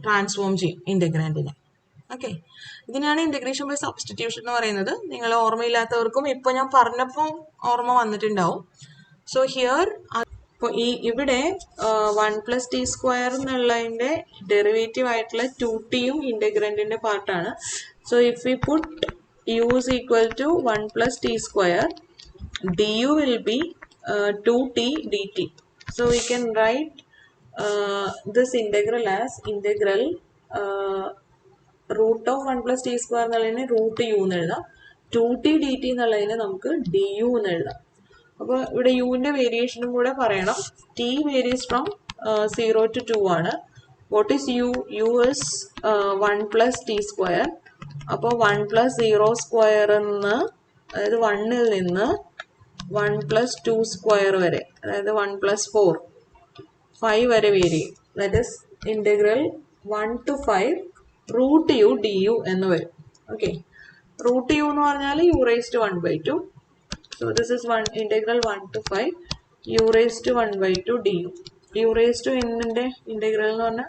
ട്രാൻസ്ഫോം ചെയ്യും ഇന്റഗ്രൻഡിനെ. ഓക്കെ, ഇതിനാണ് ഇന്റഗ്രേഷൻ ബൈ സബ്സ്റ്റിറ്റ്യൂഷൻ എന്ന് പറയുന്നത്. നിങ്ങൾ ഓർമ്മയില്ലാത്തവർക്കും ഇപ്പൊ ഞാൻ പറഞ്ഞപ്പോൾ ഓർമ്മ വന്നിട്ടുണ്ടാവും. സോ ഹിയർ, ഇപ്പോൾ ഇവിടെ 1 + t² എന്നുള്ളതിന്റെ ഡെറിവേറ്റീവ് ആയിട്ടുള്ള 2t ഇന്റഗ്രൻഡിന്റെ പാർട്ടാണ്. So if we put u is equal to 1 + t², du will be 2t dt. So we can write this integral as integral root of 1 + t² എന്നുള്ളതിന് root u എന്ന് എഴുതാം. 2t dt എന്നുള്ളതിന് നമുക്ക് du എന്ന് എഴുതാം. അപ്പോൾ ഇവിടെ യുവിന്റെ വേരിയേഷനും കൂടെ പറയണം. t varies from 0 to 2 ആണ്. What is u? U is 1 + t². അപ്പോൾ 1 + 0² എന്ന്, അതായത് 1ൽ നിന്ന് 1 + 2² വരെ, അതായത് 1 + 4, 5 വരെ വേരി ചെയ്യും. That is integral 1 to 5 root u du എന്ന് വരും. ഓക്കെ, root u എന്ന് പറഞ്ഞാൽ u raised to 1/2. So this is integral 1 to 5 u raised to 1/2 du. u raised to എന്നിന്റെ ഇന്റഗ്രൽ എന്ന് പറഞ്ഞാൽ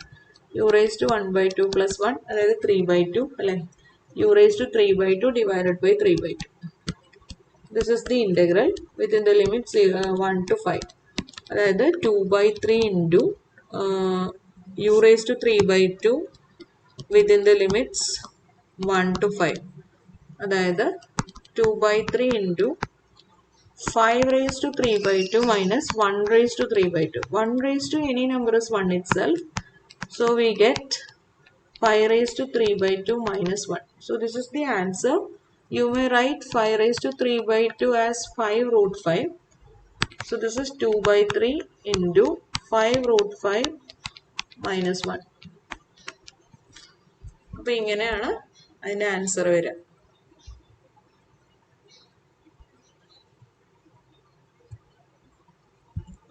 u raised to 1/2 + 1, അതായത് 3/2 അല്ലെ. u raised to 3/2 divided by 3/2. This is the integral within the limits 1 to 5. അതായത് 2/3 into u raised to 3/2 within the limits 1 to 5. അതായത് 2/3 into 5 raised to 3/2 minus 1 raised to 3/2. 1 raised to any number is 1 itself. So we get 5 raised to 3/2 minus 1. So this is the answer. You may write 5 raised to 3/2 as 5√5. So this is 2/3 into 5√5 minus 1. അപ്പോൾ ഇങ്ങനെയാണ് അതിൻ്റെ answer വരിക.